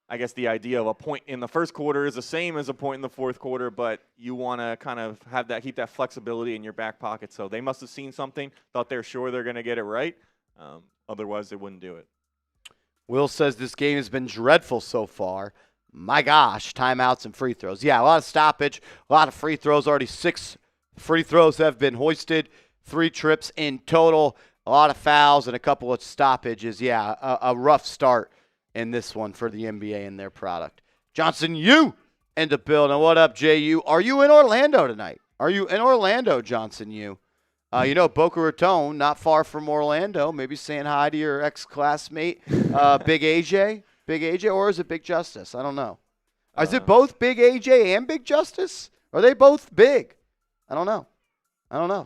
I guess the idea of a point in the first quarter is the same as a point in the fourth quarter, but you want to kind of have that, keep that flexibility in your back pocket. So they must have seen something, thought they're sure they're going to get it right. Otherwise, they wouldn't do it. Will says this game has been dreadful so far. My gosh, timeouts and free throws. Yeah, a lot of stoppage, a lot of free throws. Already 6 free throws have been hoisted, 3 trips in total, a lot of fouls and a couple of stoppages. Yeah, a rough start in this one for the NBA and their product. Johnson, you in the building. What up, JU? Are you in Orlando tonight? Are you in Orlando, Johnson, you? You know, Boca Raton, not far from Orlando. Maybe saying hi to your ex-classmate, Big AJ. Big AJ, or is it Big Justice? I don't know. Is it both Big AJ and Big Justice? Are they both big? I don't know.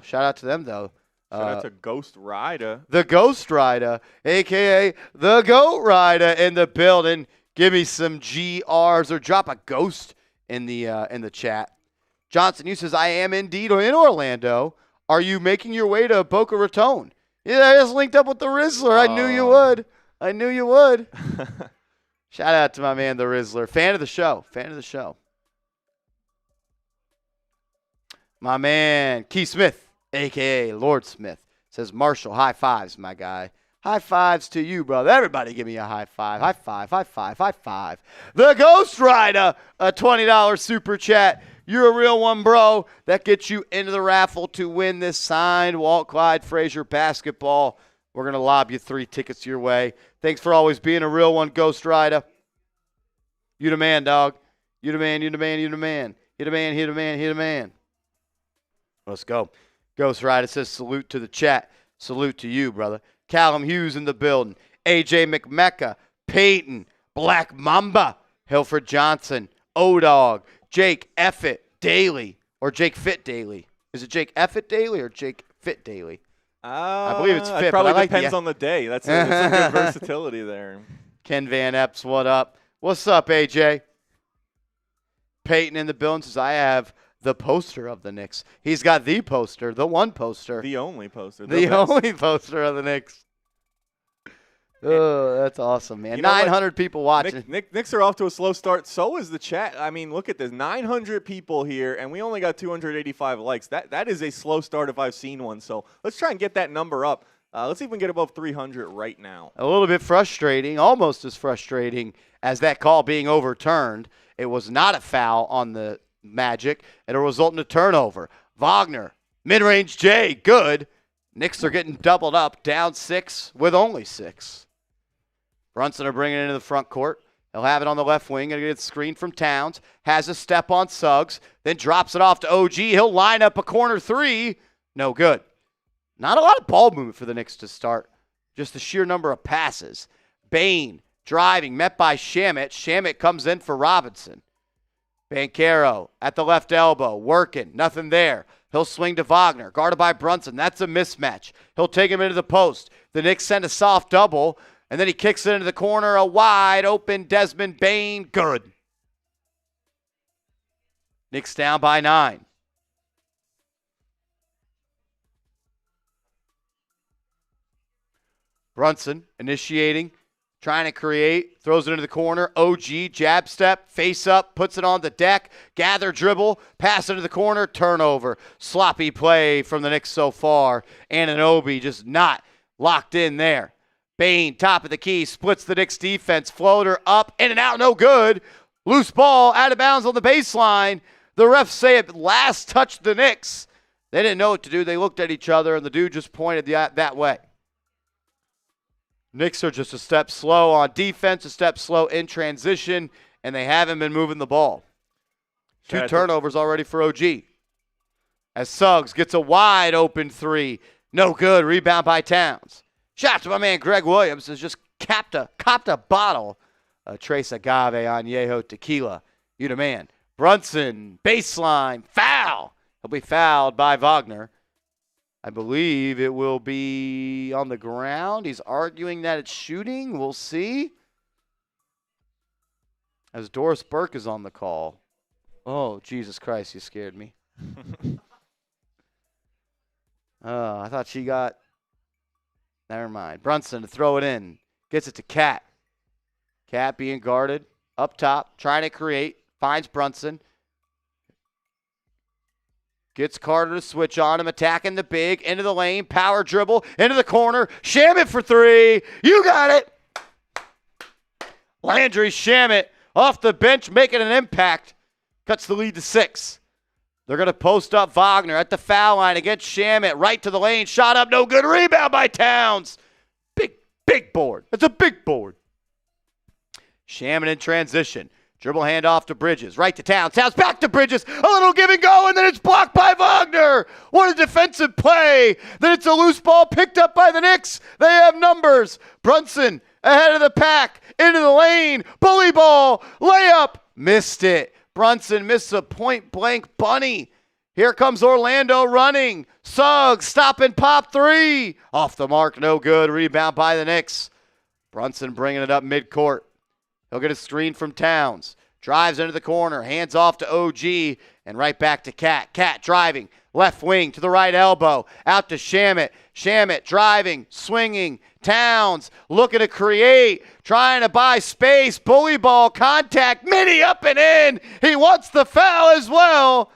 Shout out to them, though. Shout out to Ghost Rider. The Ghost Rider, a.k.a. the Goat Rider in the building. Give me some GRs or drop a ghost in the chat. Johnson, you says, I am indeed in Orlando. Are you making your way to Boca Raton? Yeah, I just linked up with the Rizzler. I knew you would. Shout out to my man, the Rizzler. Fan of the show. My man, Keith Smith, a.k.a. Lord Smith, says, Marshall, high fives, my guy. High fives to you, brother. Everybody give me a high five. High five, high five, high five. The Ghost Rider, a $20 super chat. You're a real one, bro. That gets you into the raffle to win this signed Walt Clyde Frazier basketball. We're going to lob you 3 tickets your way. Thanks for always being a real one, Ghost Rider. You the man, dog. You the man. Let's go. Ghost Rider says, salute to the chat. Salute to you, brother. Callum Hughes in the building. AJ McMecca. Peyton. Black Mamba. Hilford Johnson. O-Dog. Jake Effett Daily. Or Jake Fit Daily. Is it Jake Effett Daily or Jake Fit Daily? I believe it's Fit. It probably like depends on the day. That's some good versatility there. Ken Van Epps, what up? What's up, AJ? Peyton in the building says, I have the poster of the Knicks. He's got the poster, the one poster. The only poster. The only poster of the Knicks. Oh, that's awesome, man. 900 people watching. Knicks are off to a slow start. So is the chat. I mean, look at this. 900 people here, and we only got 285 likes. That is a slow start if I've seen one. So let's try and get that number up. Let's see if we can get above 300 right now. A little bit frustrating, almost as frustrating as that call being overturned. It was not a foul on the Magic. It'll result in a turnover. Wagner, mid-range J, good. Knicks are getting doubled up, down 6 with only 6. Brunson are bringing it into the front court. He'll have it on the left wing and get screened from Towns. Has a step on Suggs, then drops it off to OG. He'll line up a corner three. No good. Not a lot of ball movement for the Knicks to start. Just the sheer number of passes. Bane driving, met by Shamet. Shamet comes in for Robinson. Banchero at the left elbow, working. Nothing there. He'll swing to Wagner, guarded by Brunson. That's a mismatch. He'll take him into the post. The Knicks send a soft double, and then he kicks it into the corner. A wide open Desmond Bane. Good. Knicks down by 9. Brunson initiating, trying to create, throws it into the corner. OG, jab step, face up, puts it on the deck, gather dribble, pass into the corner, turnover. Sloppy play from the Knicks so far. Anunoby just not locked in there. Bane, top of the key, splits the Knicks defense. Floater up, in and out, no good. Loose ball, out of bounds on the baseline. The refs say it last touched the Knicks. They didn't know what to do. They looked at each other, and the dude just pointed that way. Knicks are just a step slow on defense, a step slow in transition, and they haven't been moving the ball. 2 turnovers already for OG. As Suggs gets a wide open three. No good. Rebound by Towns. Shot to my man Greg Williams has just copped a bottle of Trace Agave Añejo tequila. You the man. Brunson, baseline, foul. He'll be fouled by Wagner. I believe it will be on the ground. He's arguing that it's shooting. We'll see. As Doris Burke is on the call. Oh, Jesus Christ, you scared me. Oh, I thought she got... Never mind. Brunson to throw it in. Gets it to Cat. Cat being guarded. Up top. Trying to create. Finds Brunson. Gets Carter to switch on him. Attacking the big. Into the lane. Power dribble. Into the corner. Shamet for 3. You got it. Landry Shamet off the bench making an impact. Cuts the lead to 6. They're going to post up Wagner at the foul line against Shamet. Right to the lane. Shot up. No good. Rebound by Towns. Big board. That's a big board. Shamet in transition. Dribble handoff to Bridges. Right to Towns. Towns back to Bridges. A little give and go, and then it's blocked by Wagner. What a defensive play. Then it's a loose ball picked up by the Knicks. They have numbers. Brunson ahead of the pack. Into the lane. Bully ball. Layup. Missed it. Brunson missed a point-blank bunny. Here comes Orlando running. Suggs, stop and pop 3. Off the mark, no good. Rebound by the Knicks. Brunson bringing it up midcourt. He'll get a screen from Towns. Drives into the corner. Hands off to OG. And right back to Cat. Cat driving. Left wing to the right elbow. Out to Shamet. Shamet driving. Swinging. Towns looking to create. Trying to buy space. Bully ball. Contact. Mini up and in. He wants the foul as well.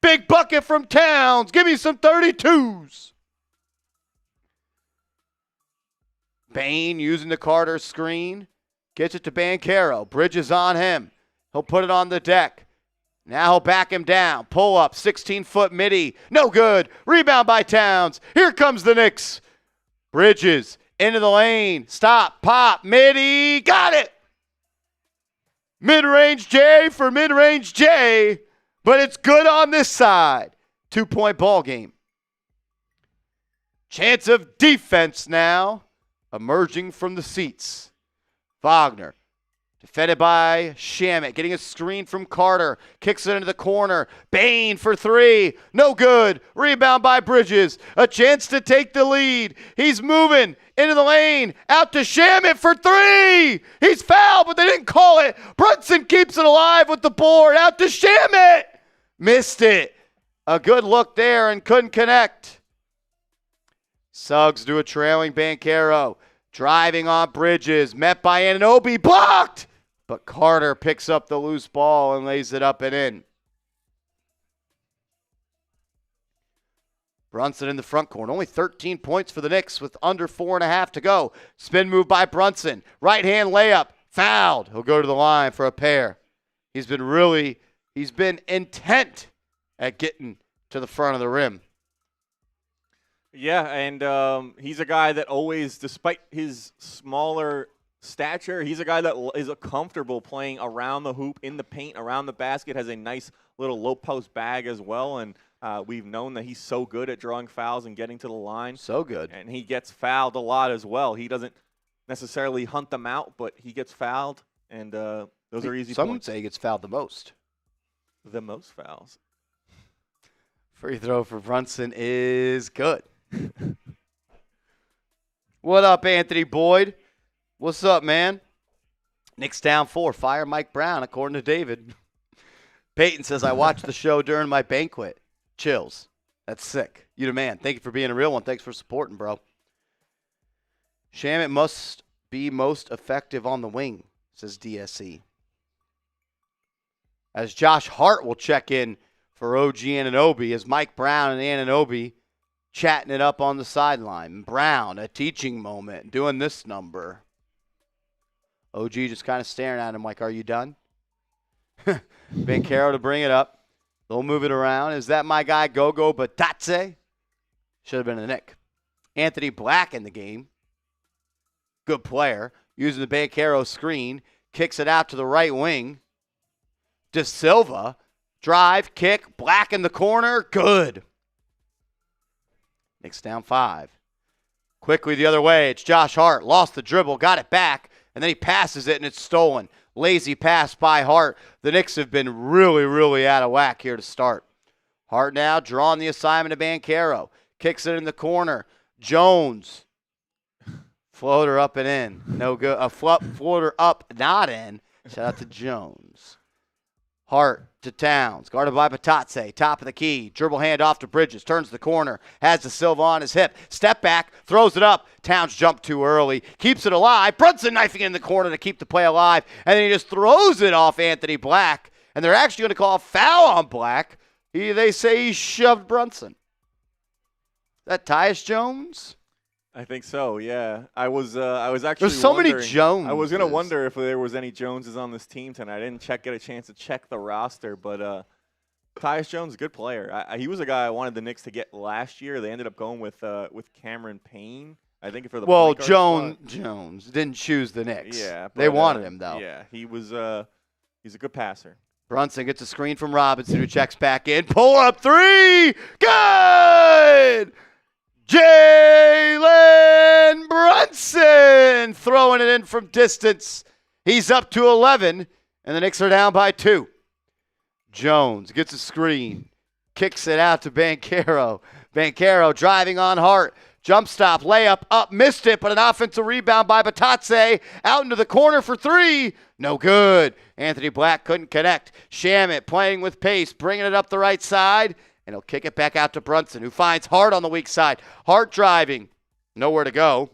Big bucket from Towns. Give me some 32s. Bane using the Carter screen. Gets it to Banchero. Bridges on him. He'll put it on the deck. Now he'll back him down. Pull up. 16-foot midi. No good. Rebound by Towns. Here comes the Knicks. Bridges into the lane. Stop. Pop. Midi. Got it. Mid-range J for mid-range J. But it's good on this side. 2-point ball game. Chance of defense now. Emerging from the seats. Wagner, defended by Shamet, getting a screen from Carter, kicks it into the corner. Bane for 3, no good. Rebound by Bridges, a chance to take the lead. He's moving into the lane, out to Shamet for 3. He's fouled, but they didn't call it. Brunson keeps it alive with the board, out to Shamet. Missed it. A good look there and couldn't connect. Suggs to a trailing Banchero. Driving on Bridges, met by Anunoby, blocked! But Carter picks up the loose ball and lays it up and in. Brunson in the front corner, only 13 points for the Knicks with under 4.5 to go. Spin move by Brunson, right-hand layup, fouled. He'll go to the line for a pair. He's been intent at getting to the front of the rim. Yeah, and he's a guy that always, despite his smaller stature. He's a guy that is comfortable playing around the hoop, in the paint, around the basket, has a nice little low post bag as well. And we've known that he's so good at drawing fouls and getting to the line. So good. And he gets fouled a lot as well. He doesn't necessarily hunt them out, but he gets fouled, and those are easy Some points. would say he gets fouled the most. The most fouls. Free throw for Brunson is good. What up, Anthony Boyd? What's up, man? Knicks down 4. Fire Mike Brown, according to David. Peyton says, I watched the show during my banquet. Chills. That's sick. You the man. Thank you for being a real one. Thanks for supporting, bro. Shamet must be most effective on the wing, says DSE. As Josh Hart will check in for OG Anunoby, as Mike Brown and Anunoby chatting it up on the sideline. Brown, a teaching moment, doing this number. OG just kind of staring at him like, are you done? Banchero to bring it up. They'll move it around. Is that my guy, Gogo Batatse? Should have been a Nick. Anthony Black in the game. Good player. Using the Banchero screen. Kicks it out to the right wing. De Silva. Drive, kick. Black in the corner. Good. Knicks down 5. Quickly the other way. It's Josh Hart. Lost the dribble. Got it back. And then he passes it, and it's stolen. Lazy pass by Hart. The Knicks have been really, really out of whack here to start. Hart now drawing the assignment to Banchero. Kicks it in the corner. Jones. Floater up and in. No good. A floater up, not in. Shout out to Jones. Hart to Towns. Guarded by Batatse. Top of the key. Dribble hand off to Bridges. Turns the corner. Has the Silva on his hip. Step back. Throws it up. Towns jumped too early. Keeps it alive. Brunson knifing in the corner to keep the play alive. And then he just throws it off Anthony Black. And they're actually going to call a foul on Black. They say he shoved Brunson. Is that Tyus Jones? I think so, yeah. I was actually There's so many wondering- Joneses. I was going to wonder if there was any Joneses on this team tonight. I didn't get a chance to check the roster, but Tyus Jones is a good player. He was a guy I wanted the Knicks to get last year. They ended up going with Cameron Payne, I think, for the point guard spot. Jones didn't choose the Knicks. Yeah, they wanted him though. Yeah, he's a good passer. Brunson gets a screen from Robinson, who checks back in. Pull up 3. Good! Jalen Brunson throwing it in from distance. He's up to 11, and the Knicks are down by 2. Jones gets a screen, kicks it out to Banchero. Banchero driving on Hart. Jump stop, layup, up, missed it, but an offensive rebound by Batatse. Out into the corner for 3. No good. Anthony Black couldn't connect. Shamet playing with pace, bringing it up the right side. And he'll kick it back out to Brunson, who finds Hart on the weak side. Hart driving. Nowhere to go.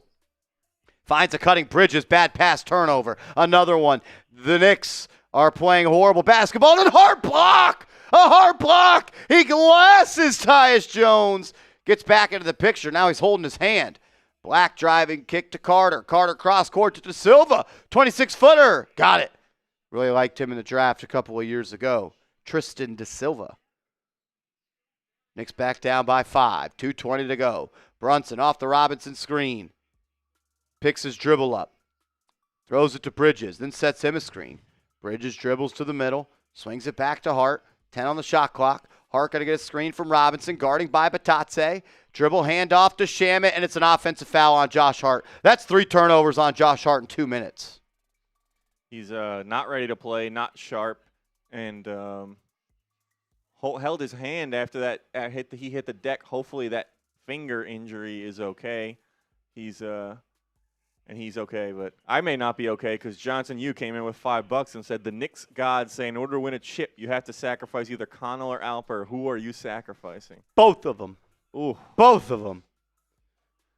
Finds a cutting Bridges. Bad pass turnover. Another one. The Knicks are playing horrible basketball. And Hart block! A Hart block! He glasses Tyus Jones. Gets back into the picture. Now he's holding his hand. Black driving. Kick to Carter. Carter cross court to De Silva. 26-footer. Got it. Really liked him in the draft a couple of years ago. Tristan De Silva. Knicks back down by 5. 2:20 to go. Brunson off the Robinson screen. Picks his dribble up. Throws it to Bridges. Then sets him a screen. Bridges dribbles to the middle. Swings it back to Hart. 10 on the shot clock. Hart going to get a screen from Robinson. Guarding by Batatse. Dribble handoff to Shamet. And it's an offensive foul on Josh Hart. That's 3 turnovers on Josh Hart in 2 minutes. He's not ready to play, not sharp, and held his hand after that. He hit the deck. Hopefully that finger injury is okay. He's okay, but I may not be okay because Johnson, you came in with $5 and said the Knicks gods say in order to win a chip, you have to sacrifice either Connell or Alper. Who are you sacrificing? Both of them. Ooh, both of them.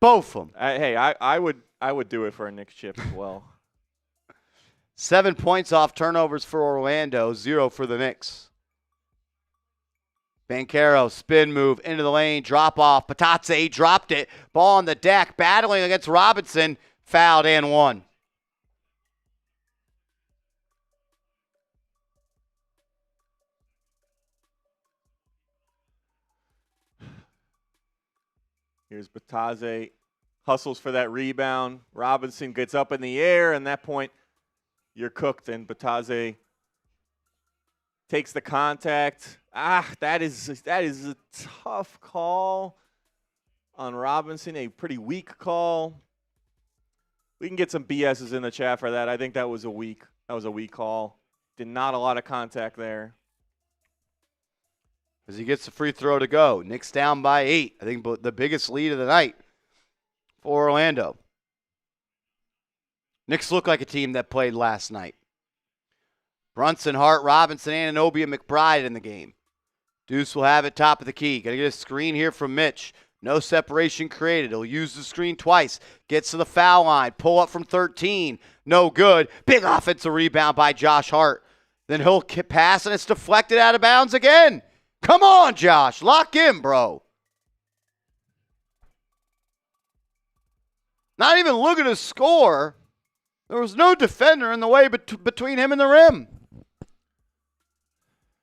Both of them. Hey, I would do it for a Knicks chip as well. 7 points off turnovers for Orlando, 0 for the Knicks. Banchero, spin move into the lane, drop off. Batatse dropped it. Ball on the deck, battling against Robinson. Fouled and 1. Here's Batatse hustles for that rebound. Robinson gets up in the air, and at that point, you're cooked, and Bataze takes the contact. That is a tough call on Robinson, a pretty weak call. We can get some BSs in the chat for that. I think that was a weak call. Did not a lot of contact there. As he gets the free throw to go. Knicks down by 8. I think the biggest lead of the night for Orlando. Knicks look like a team that played last night. Brunson, Hart, Robinson, Anunoby, and McBride in the game. Deuce will have it top of the key. Got to get a screen here from Mitch. No separation created. He'll use the screen twice. Gets to the foul line. Pull up from 13. No good. Big offensive rebound by Josh Hart. Then he'll pass, and it's deflected out of bounds again. Come on, Josh. Lock in, bro. Not even looking to score. There was no defender in the way between him and the rim.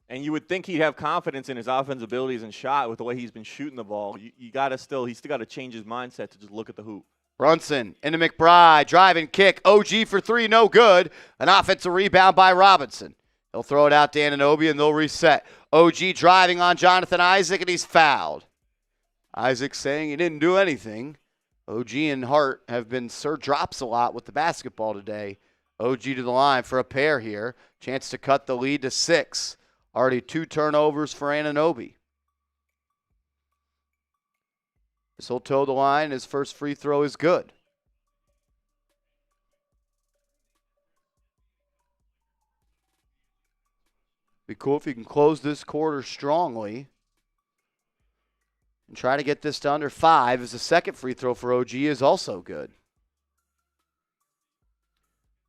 And you would think he'd have confidence in his offensive abilities and shot with the way he's been shooting the ball. He's still got to change his mindset to just look at the hoop. Brunson into McBride. Drive and kick. OG for 3. No good. An offensive rebound by Robinson. He'll throw it out to Anunoby, and they'll reset. OG driving on Jonathan Isaac, and he's fouled. Isaac saying he didn't do anything. OG and Hart have been Sir Drops a lot with the basketball today. OG to the line for a pair here. Chance to cut the lead to 6. Already 2 turnovers for Anunoby. This will toe the line. His first free throw is good. Be cool if you can close this quarter strongly and try to get this to under 5, as the second free throw for OG is also good.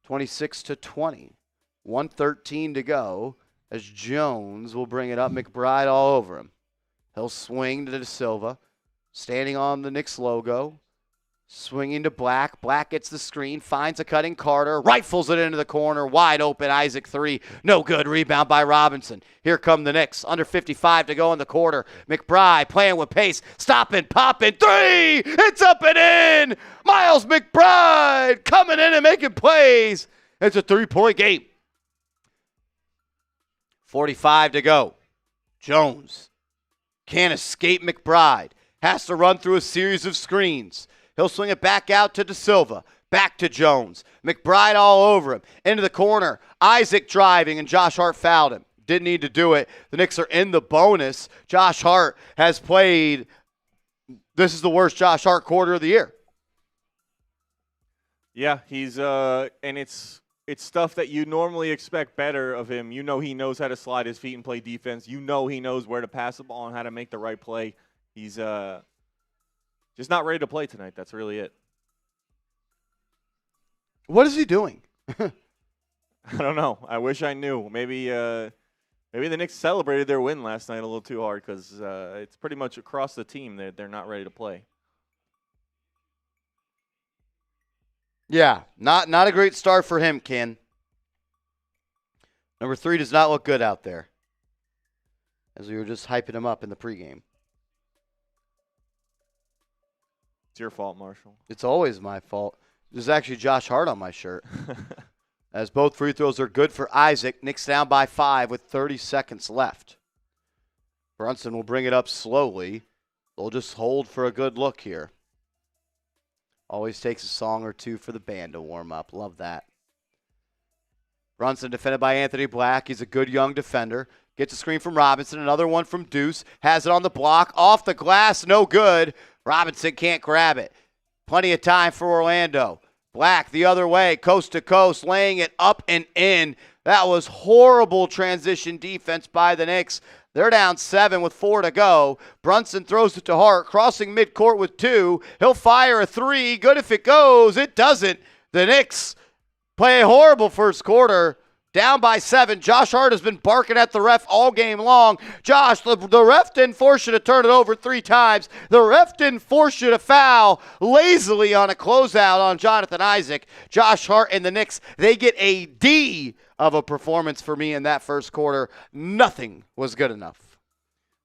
26-20. 1:13 to go as Jones will bring it up. McBride all over him. He'll swing to De Silva, standing on the Knicks logo. Swinging to Black. Black gets the screen, finds a cutting Carter, rifles it into the corner, wide open, Isaac 3. No good, rebound by Robinson. Here come the Knicks, under 55 to go in the quarter. McBride playing with pace, stopping, popping, 3! It's up and in! Miles McBride coming in and making plays. It's a 3-point game. 45 to go. Jones can't escape McBride. Has to run through a series of screens. He'll swing it back out to De Silva. Back to Jones. McBride all over him. Into the corner. Isaac driving, and Josh Hart fouled him. Didn't need to do it. The Knicks are in the bonus. Josh Hart has played. This is the worst Josh Hart quarter of the year. Yeah, he's and it's stuff that you normally expect better of him. You know he knows how to slide his feet and play defense. You know he knows where to pass the ball and how to make the right play. He's just not ready to play tonight. That's really it. What is he doing? I don't know. I wish I knew. Maybe the Knicks celebrated their win last night a little too hard, because it's pretty much across the team that they're not ready to play. Yeah, not a great start for him, Ken. Number 3 does not look good out there, as we were just hyping him up in the pregame. It's your fault, Marshall. It's always my fault. There's actually Josh Hart on my shirt. As both free throws are good for Isaac. Knicks down by 5 with 30 seconds left. Brunson will bring it up slowly. They'll just hold for a good look here. Always takes a song or two for the band to warm up. Love that. Brunson defended by Anthony Black. He's a good young defender. Gets a screen from Robinson. Another one from Deuce. Has it on the block. Off the glass. No good. Robinson can't grab it. Plenty of time for Orlando. Black the other way. Coast to coast. Laying it up and in. That was horrible transition defense by the Knicks. They're down 7 with 4 to go. Brunson throws it to Hart. Crossing midcourt with 2. He'll fire a 3. Good if it goes. It doesn't. The Knicks play a horrible first quarter. Down by 7. Josh Hart has been barking at the ref all game long. Josh, the ref didn't force you to turn it over 3 times. The ref didn't force you to foul lazily on a closeout on Jonathan Isaac. Josh Hart and the Knicks, they get a D of a performance for me in that first quarter. Nothing was good enough.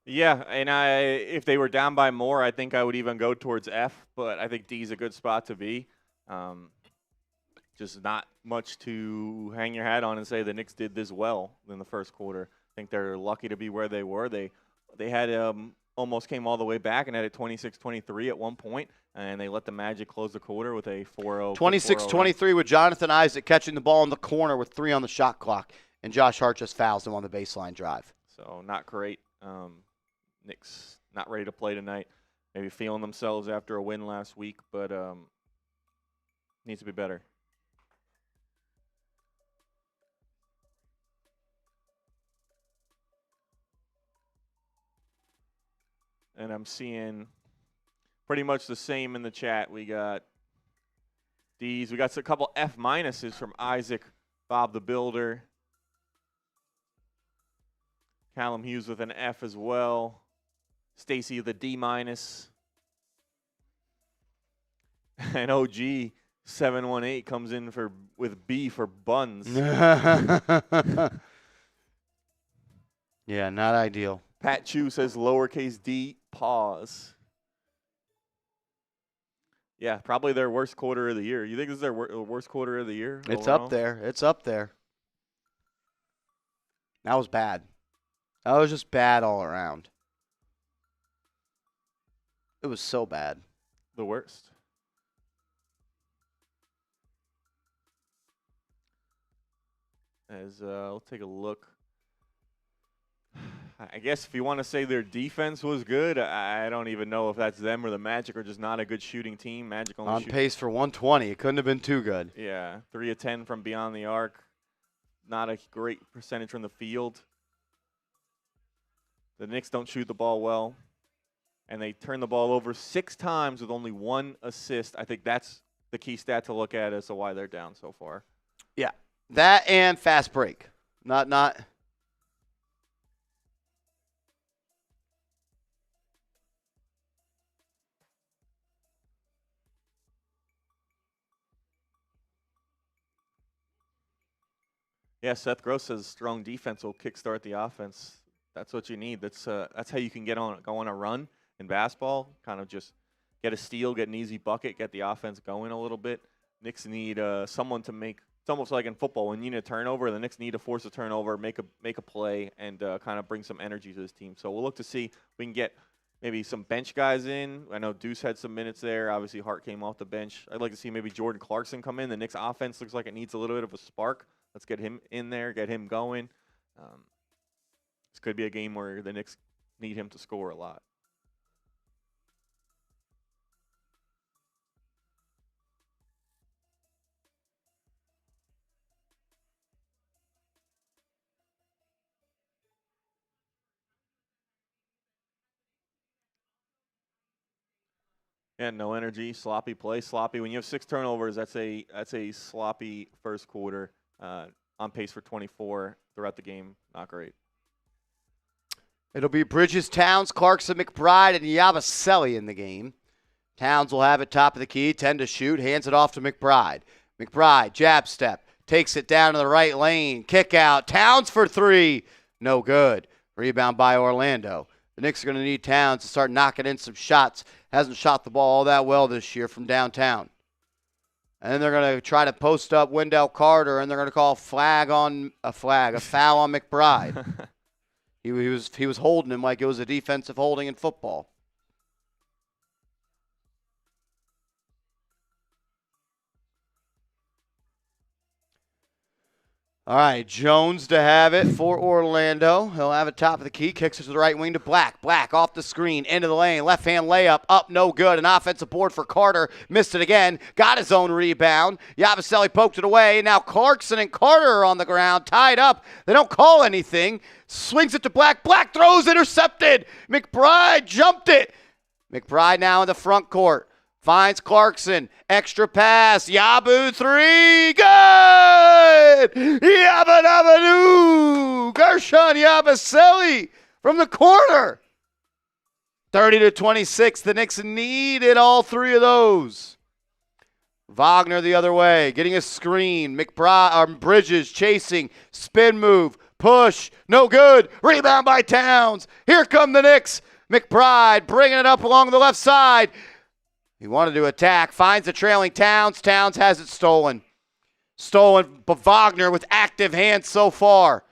Yeah, and if they were down by more, I think I would even go towards F, but I think D is a good spot to be. Just not much to hang your hat on and say the Knicks did this well in the first quarter. I think they're lucky to be where they were. They had almost came all the way back and had it 26-23 at one point, and they let the Magic close the quarter with a 4-0. 26-23 with Jonathan Isaac catching the ball in the corner with 3 on the shot clock, and Josh Hart just fouls him on the baseline drive. So not great. Knicks not ready to play tonight. Maybe feeling themselves after a win last week, but needs to be better. And I'm seeing pretty much the same in the chat. We got D's. We got a couple F minuses from Isaac, Bob the Builder. Callum Hughes with an F as well. Stacy with a D minus. And OG 718 comes in with B for buns. Yeah, not ideal. Pat Chu says lowercase d, pause. Yeah, probably their worst quarter of the year. You think this is their worst quarter of the year? It's overall? up there. It's up there. That was bad. That was just bad all around. It was so bad. The worst. As we'll take a look. I guess if you want to say their defense was good, I don't even know if that's them or the Magic are just not a good shooting team. Magic only on pace for 120. It couldn't have been too good. Yeah, 3 of 10 from beyond the arc. Not a great percentage from the field. The Knicks don't shoot the ball well, and they turn the ball over 6 times with only 1 assist. I think that's the key stat to look at as to why they're down so far. Yeah, that and fast break. Not. Yeah, Seth Gross says strong defense will kickstart the offense. That's what you need. That's how you can go on a run in basketball. Kind of just get a steal, get an easy bucket, get the offense going a little bit. Knicks need someone to make. It's almost like in football when you need a turnover. The Knicks need to force a turnover, make a play, and kind of bring some energy to this team. So we'll look to see if we can get maybe some bench guys in. I know Deuce had some minutes there. Obviously, Hart came off the bench. I'd like to see maybe Jordan Clarkson come in. The Knicks offense looks like it needs a little bit of a spark. Let's get him in there, get him going. This could be a game where the Knicks need him to score a lot. Yeah, no energy, sloppy play, sloppy. When you have 6 turnovers, that's a sloppy first quarter. On pace for 24 throughout the game, not great. It'll be Bridges, Towns, Clarkson, McBride, and Yabusele in the game. Towns will have it top of the key, 10 to shoot, hands it off to McBride. McBride, jab step, takes it down to the right lane, kick out. Towns for 3, no good. Rebound by Orlando. The Knicks are going to need Towns to start knocking in some shots. Hasn't shot the ball all that well this year from downtown. And then they're going to try to post up Wendell Carter, and they're going to call a foul on McBride. he was holding him like it was a defensive holding in football. All right, Jones to have it for Orlando. He'll have it top of the key. Kicks it to the right wing to Black. Black off the screen, into the lane. Left-hand layup, up, no good. An offensive board for Carter. Missed it again. Got his own rebound. Yabusele poked it away. Now Clarkson and Carter are on the ground, tied up. They don't call anything. Swings it to Black. Black throws, intercepted. McBride jumped it. McBride now in the front court. Finds Clarkson. Extra pass. Yabu 3. Good! Yabba-dabba-doo! Gershon Yabusele from the corner. 30-26. The Knicks needed all 3 of those. Wagner the other way. Getting a screen. Bridges chasing. Spin move. Push. No good. Rebound by Towns. Here come the Knicks. McBride bringing it up along the left side. He wanted to attack. Finds the trailing Towns. Towns has it stolen. Stolen, but Wagner with active hands so far.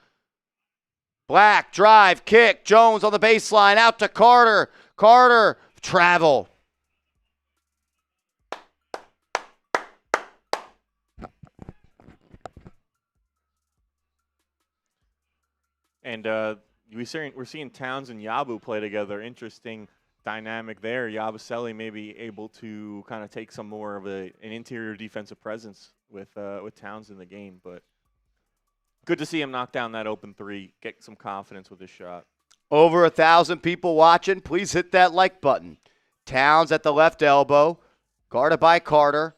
Black, drive, kick. Jones on the baseline. Out to Carter. Carter, travel. And we're seeing Towns and Yabu play together. Interesting dynamic there. Yabusele may be able to kind of take some more of an interior defensive presence with Towns in the game. But good to see him knock down that open three, get some confidence with his shot. Over 1,000 people watching. Please hit that like button. Towns at the left elbow. Guarded by Carter.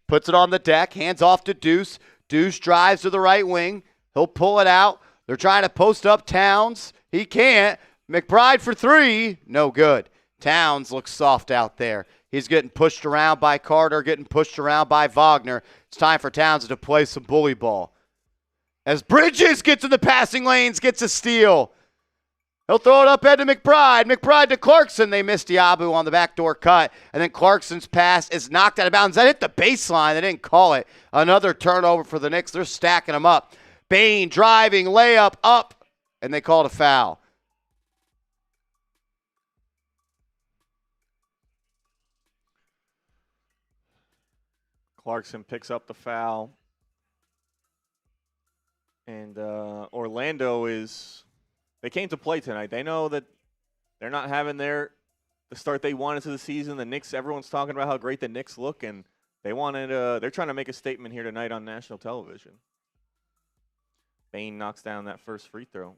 Puts it on the deck. Hands off to Deuce. Deuce drives to the right wing. He'll pull it out. They're trying to post up Towns. He can't. McBride for three. No good. Towns looks soft out there. He's getting pushed around by Carter, getting pushed around by Wagner. It's time for Towns to play some bully ball. As Bridges gets in the passing lanes, gets a steal. He'll throw it up head to McBride. McBride to Clarkson. They missed Yabu on the backdoor cut. And then Clarkson's pass is knocked out of bounds. That hit the baseline. They didn't call it. Another turnover for the Knicks. They're stacking them up. Bane driving, layup up, and they called a foul. Clarkson picks up the foul. And Orlando they came to play tonight. They know that they're not having the start they wanted to the season. The Knicks, everyone's talking about how great the Knicks look, and they're trying to make a statement here tonight on national television. Bane knocks down that first free throw.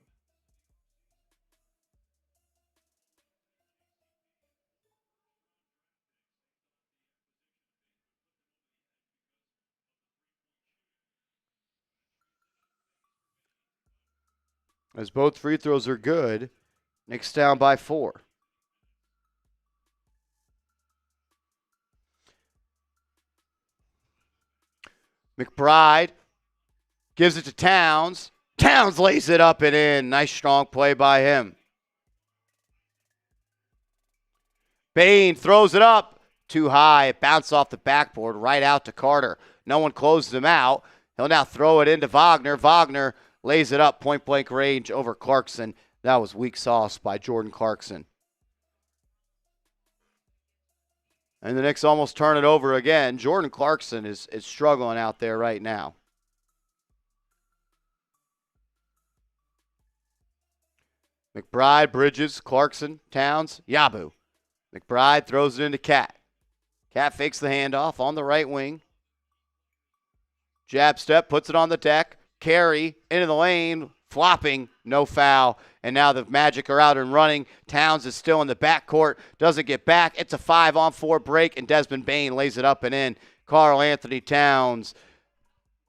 As both free throws are good, Knicks down by 4. McBride gives it to Towns. Towns lays it up and in. Nice strong play by him. Bane throws it up. Too high. It bounced off the backboard right out to Carter. No one closes him out. He'll now throw it into Wagner. Wagner lays it up point-blank range over Clarkson. That was weak sauce by Jordan Clarkson. And the Knicks almost turn it over again. Jordan Clarkson is struggling out there right now. McBride, Bridges, Clarkson, Towns, Yabu. McBride throws it into Cat. Cat fakes the handoff on the right wing. Jab step, puts it on the deck. Carry into the lane, flopping, no foul. And now the Magic are out and running. Towns is still in the backcourt, doesn't get back. It's a 5-on-4 break, and Desmond Bane lays it up and in. Karl-Anthony Towns,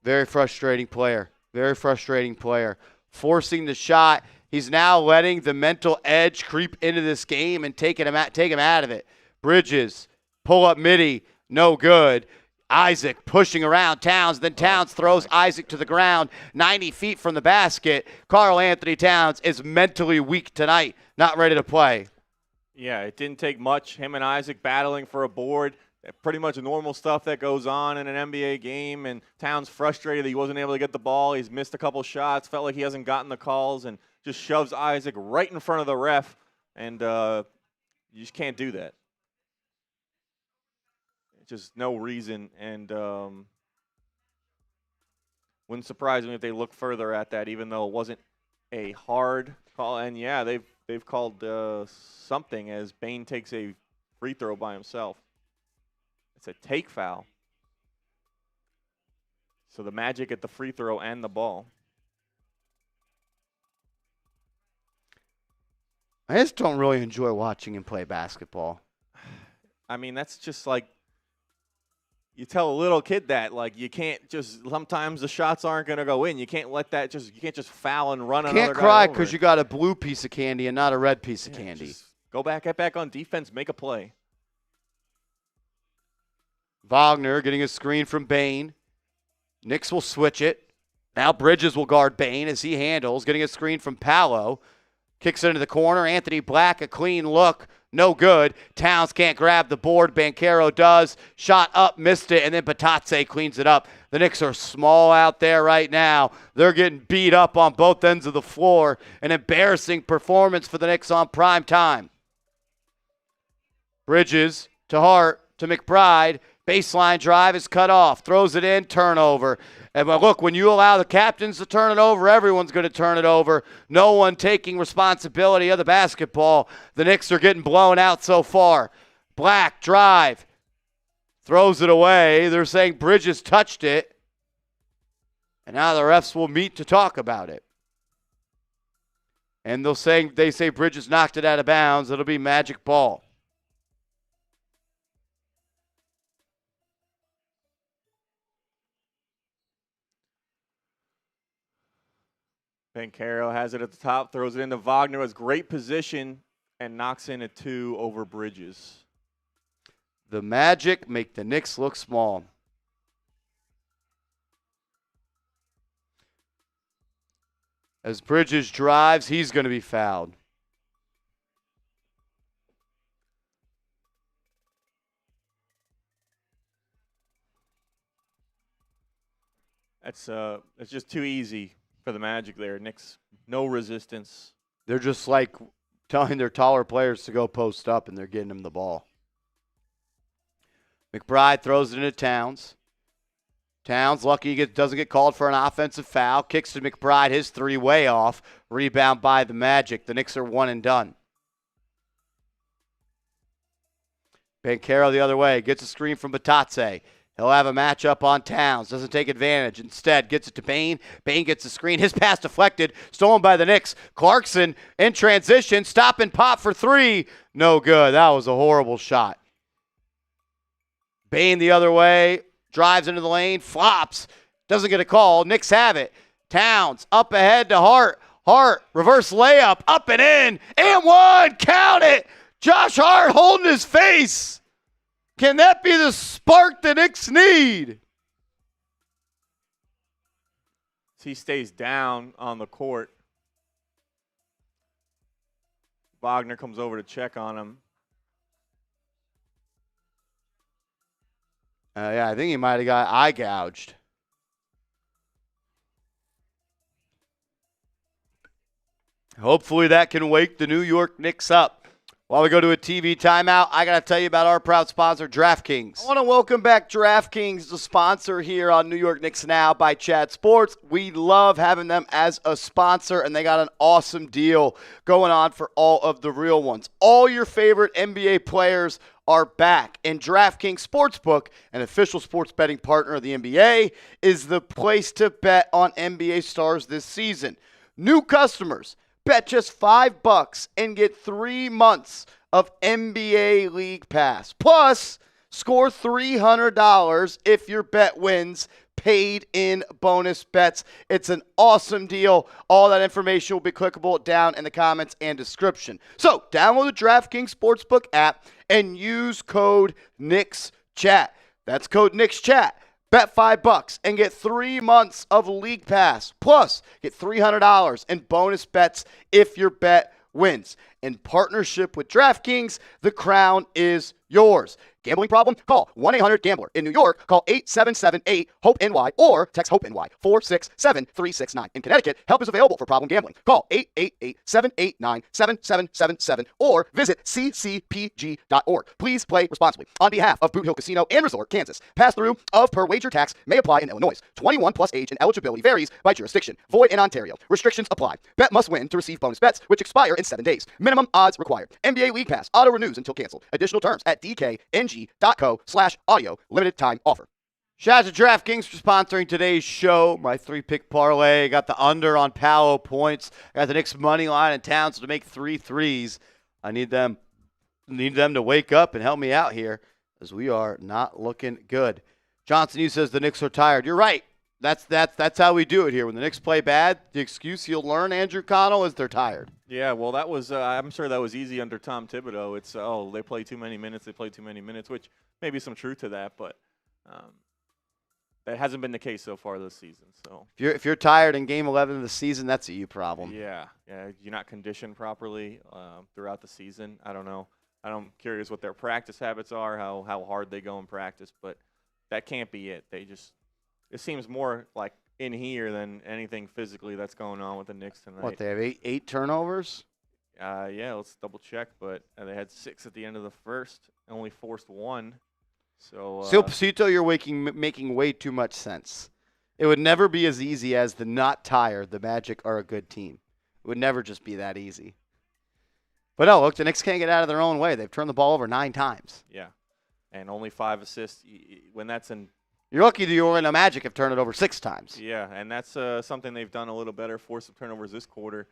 very frustrating player. Very frustrating player. Forcing the shot. He's now letting the mental edge creep into this game and take him out of it. Bridges, pull up midi, no good. Isaac pushing around Towns. Then Towns throws Isaac to the ground 90 feet from the basket. Karl-Anthony Towns is mentally weak tonight, not ready to play. Yeah, it didn't take much. Him and Isaac battling for a board. Pretty much normal stuff that goes on in an NBA game. And Towns frustrated that he wasn't able to get the ball. He's missed a couple shots. Felt like he hasn't gotten the calls and just shoves Isaac right in front of the ref. And you just can't do that. Just no reason, and wouldn't surprise me if they look further at that, even though it wasn't a hard call. And yeah, they've called something as Bane takes a free throw by himself. It's a take foul. So the Magic at the free throw and the ball. I just don't really enjoy watching him play basketball. I mean, that's just like. You tell a little kid that, like, you can't just, sometimes the shots aren't going to go in. You can't let that you can't just foul and run another guy over. Can't cry because you got a blue piece of candy and not a red piece of candy. Just get back on defense, make a play. Wagner getting a screen from Bane. Knicks will switch it. Now Bridges will guard Bane as he handles, getting a screen from Paolo. Kicks it into the corner. Anthony Black, a clean look. No good. Towns can't grab the board. Banchero does. Shot up, missed it, and then Patatse cleans it up. The Knicks are small out there right now. They're getting beat up on both ends of the floor. An embarrassing performance for the Knicks on prime time. Bridges to Hart to McBride. Baseline drive is cut off. Throws it in. Turnover. And look, when you allow the captains to turn it over, everyone's going to turn it over. No one taking responsibility of the basketball. The Knicks are getting blown out so far. Black drive. Throws it away. They're saying Bridges touched it. And now the refs will meet to talk about it. And they say Bridges knocked it out of bounds. It'll be magic ball. Banchero has it at the top, throws it into Wagner, has great position, and knocks in a 2 over Bridges. The Magic make the Knicks look small. As Bridges drives, he's going to be fouled. It's just too easy for the Magic there. Knicks, no resistance. They're just like telling their taller players to go post up, and they're getting them the ball. McBride throws it into Towns. Towns, lucky he doesn't get called for an offensive foul. Kicks to McBride, his 3 way off. Rebound by the Magic. The Knicks are one and done. Banchero the other way. Gets a screen from Patatse. He'll have a matchup on Towns. Doesn't take advantage. Instead, gets it to Bane. Bane gets the screen. His pass deflected. Stolen by the Knicks. Clarkson in transition. Stop and pop for 3. No good. That was a horrible shot. Bane the other way. Drives into the lane. Flops. Doesn't get a call. Knicks have it. Towns up ahead to Hart. Hart, reverse layup. Up and in. And 1. Count it. Josh Hart holding his face. Can that be the spark the Knicks need? He stays down on the court. Wagner comes over to check on him. Yeah, I think he might have got eye gouged. Hopefully that can wake the New York Knicks up. While we go to a TV timeout, I got to tell you about our proud sponsor, DraftKings. I want to welcome back DraftKings, the sponsor here on New York Knicks Now by Chat Sports. We love having them as a sponsor, and they got an awesome deal going on for all of the real ones. All your favorite NBA players are back, and DraftKings Sportsbook, an official sports betting partner of the NBA, is the place to bet on NBA stars this season. New customers, bet just $5 and get 3 months of NBA League Pass. Plus, score $300 if your bet wins, paid in bonus bets. It's an awesome deal. All that information will be clickable down in the comments and description. So, download the DraftKings Sportsbook app and use code KnicksChat. That's code KnicksChat. Bet $5 and get 3 months of League Pass. Plus, get $300 in bonus bets if your bet wins. In partnership with DraftKings, the crown is yours. Gambling problem? Call 1-800-GAMBLER. In New York, call 877-8-HOPE-NY or text HOPE-NY 467-369. In Connecticut, help is available for problem gambling. Call 888-789-7777 or visit ccpg.org. Please play responsibly. On behalf of Boot Hill Casino and Resort, Kansas, pass-through of per wager tax may apply in Illinois. 21 plus age and eligibility varies by jurisdiction. Void in Ontario. Restrictions apply. Bet must win to receive bonus bets, which expire in 7 days. Minimum odds required. NBA League Pass. Auto renews until canceled. Additional terms at dkng.co/audio. Limited time offer. Shout out to DraftKings for sponsoring today's show. My 3-pick parlay. Got the under on Paolo points. Got the Knicks money line in Towns to make 3 threes. I need them to wake up and help me out here, as we are not looking good. Johnson, you says the Knicks are tired. You're right. That's how we do it here. When the Knicks play bad, the excuse you'll learn, Andrew Connell, is they're tired. Yeah, well, that was I'm sure that was easy under Tom Thibodeau. It's they play too many minutes, which may be some truth to that, but that hasn't been the case so far this season. So If you're tired in Game 11 of the season, that's a you problem. yeah, you're not conditioned properly throughout the season. I don't know. I'm curious what their practice habits are, how hard they go in practice, but that can't be it. It seems more like in here than anything physically that's going on with the Knicks tonight. What, they have eight turnovers? Yeah, let's double check, but they had 6 at the end of the first, only forced 1. So Silpacito, you're making way too much sense. It would never be as easy as the not tired. The Magic are a good team. It would never just be that easy. But no, look, the Knicks can't get out of their own way. They've turned the ball over 9 times. Yeah, and only 5 assists. When that's in, you're lucky the Orlando Magic have turned it over 6 times. Yeah, and that's something they've done a little better. Forced some turnovers this quarter.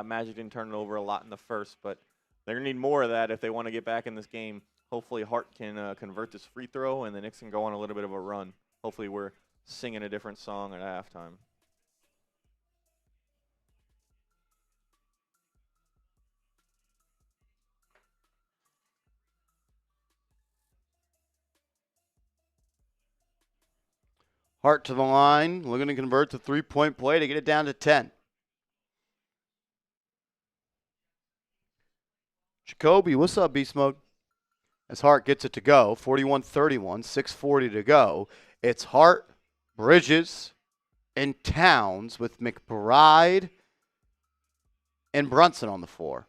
Magic didn't turn it over a lot in the first, but they're going to need more of that if they want to get back in this game. Hopefully Hart can convert this free throw, and the Knicks can go on a little bit of a run. Hopefully we're singing a different song at halftime. Hart to the line, looking to convert the three-point play to get it down to 10. Jacoby, what's up, Beast Mode? As Hart gets it to go, 41-31, 6:40 to go. It's Hart, Bridges, and Towns with McBride and Brunson on the floor.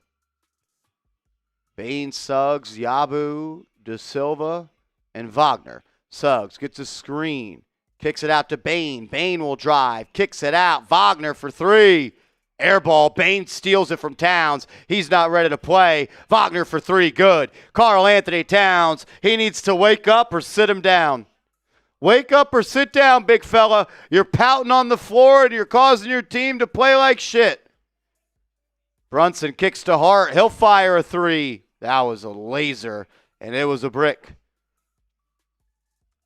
Bane, Suggs, Yabu, De Silva, and Wagner. Suggs gets a screen, kicks it out to Bane. Bane will drive, kicks it out. Wagner for 3. Air ball. Bane steals it from Towns. He's not ready to play. Wagner for 3. Good. Karl-Anthony Towns. He needs to wake up or sit him down. Wake up or sit down, big fella. You're pouting on the floor and you're causing your team to play like shit. Brunson kicks to Hart. He'll fire a 3. That was a laser, and it was a brick.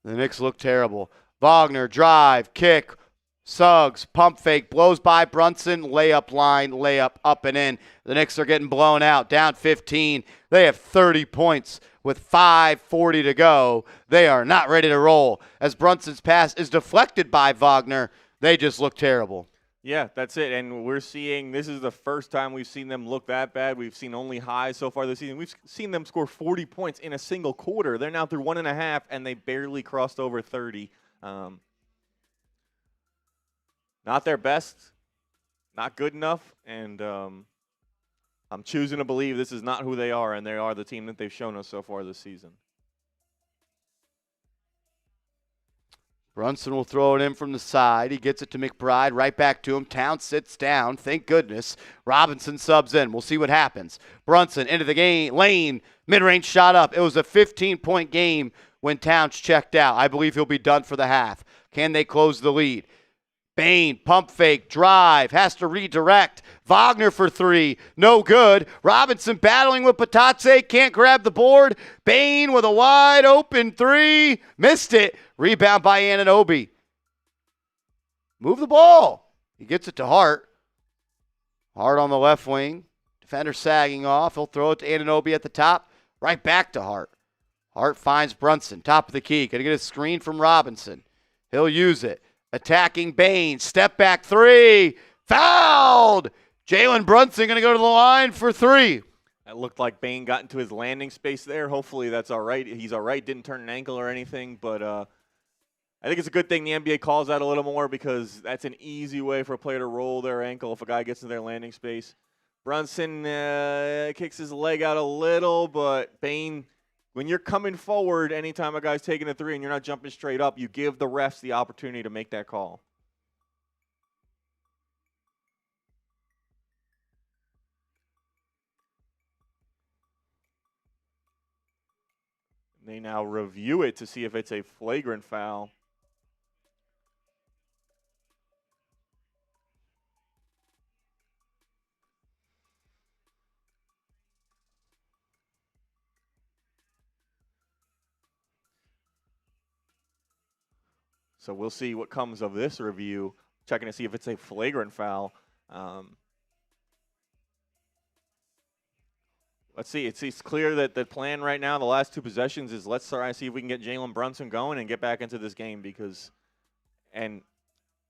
The Knicks look terrible. Wagner, drive, kick. Suggs, pump fake, blows by Brunson, layup line, layup up and in. The Knicks are getting blown out, down 15. They have 30 points with 5:40 to go. They are not ready to roll. As Brunson's pass is deflected by Wagner, they just look terrible. Yeah, that's it. And we're seeing, this is the first time we've seen them look that bad. We've seen only highs so far this season. We've seen them score 40 points in a single quarter. They're now through 1.5, and they barely crossed over 30. Not their best, not good enough, and I'm choosing to believe this is not who they are, and they are the team that they've shown us so far this season. Brunson will throw it in from the side. He gets it to McBride, right back to him. Towns sits down. Thank goodness. Robinson subs in. We'll see what happens. Brunson into the game lane. Mid-range shot up. It was a 15-point game when Towns checked out. I believe he'll be done for the half. Can they close the lead? Bane, pump fake, drive, has to redirect. Wagner for 3, no good. Robinson battling with Patatse, can't grab the board. Bane with a wide open 3, missed it. Rebound by Anunoby. Move the ball. He gets it to Hart. Hart on the left wing. Defender sagging off. He'll throw it to Anunoby at the top. Right back to Hart. Hart finds Brunson, top of the key. Going to get a screen from Robinson. He'll use it. Attacking Bane. Step back 3. Fouled. Jalen Brunson going to go to the line for 3. It looked like Bane got into his landing space there. Hopefully that's all right. He's all right. Didn't turn an ankle or anything. But I think it's a good thing the NBA calls that a little more because that's an easy way for a player to roll their ankle if a guy gets in their landing space. Brunson kicks his leg out a little, but Bane, when you're coming forward, anytime a guy's taking a 3 and you're not jumping straight up, you give the refs the opportunity to make that call. They now review it to see if it's a flagrant foul. So we'll see what comes of this review, checking to see if it's a flagrant foul. Let's see. It's clear that the plan right now, the last 2 possessions, is let's try to see if we can get Jalen Brunson going and get back into this game because And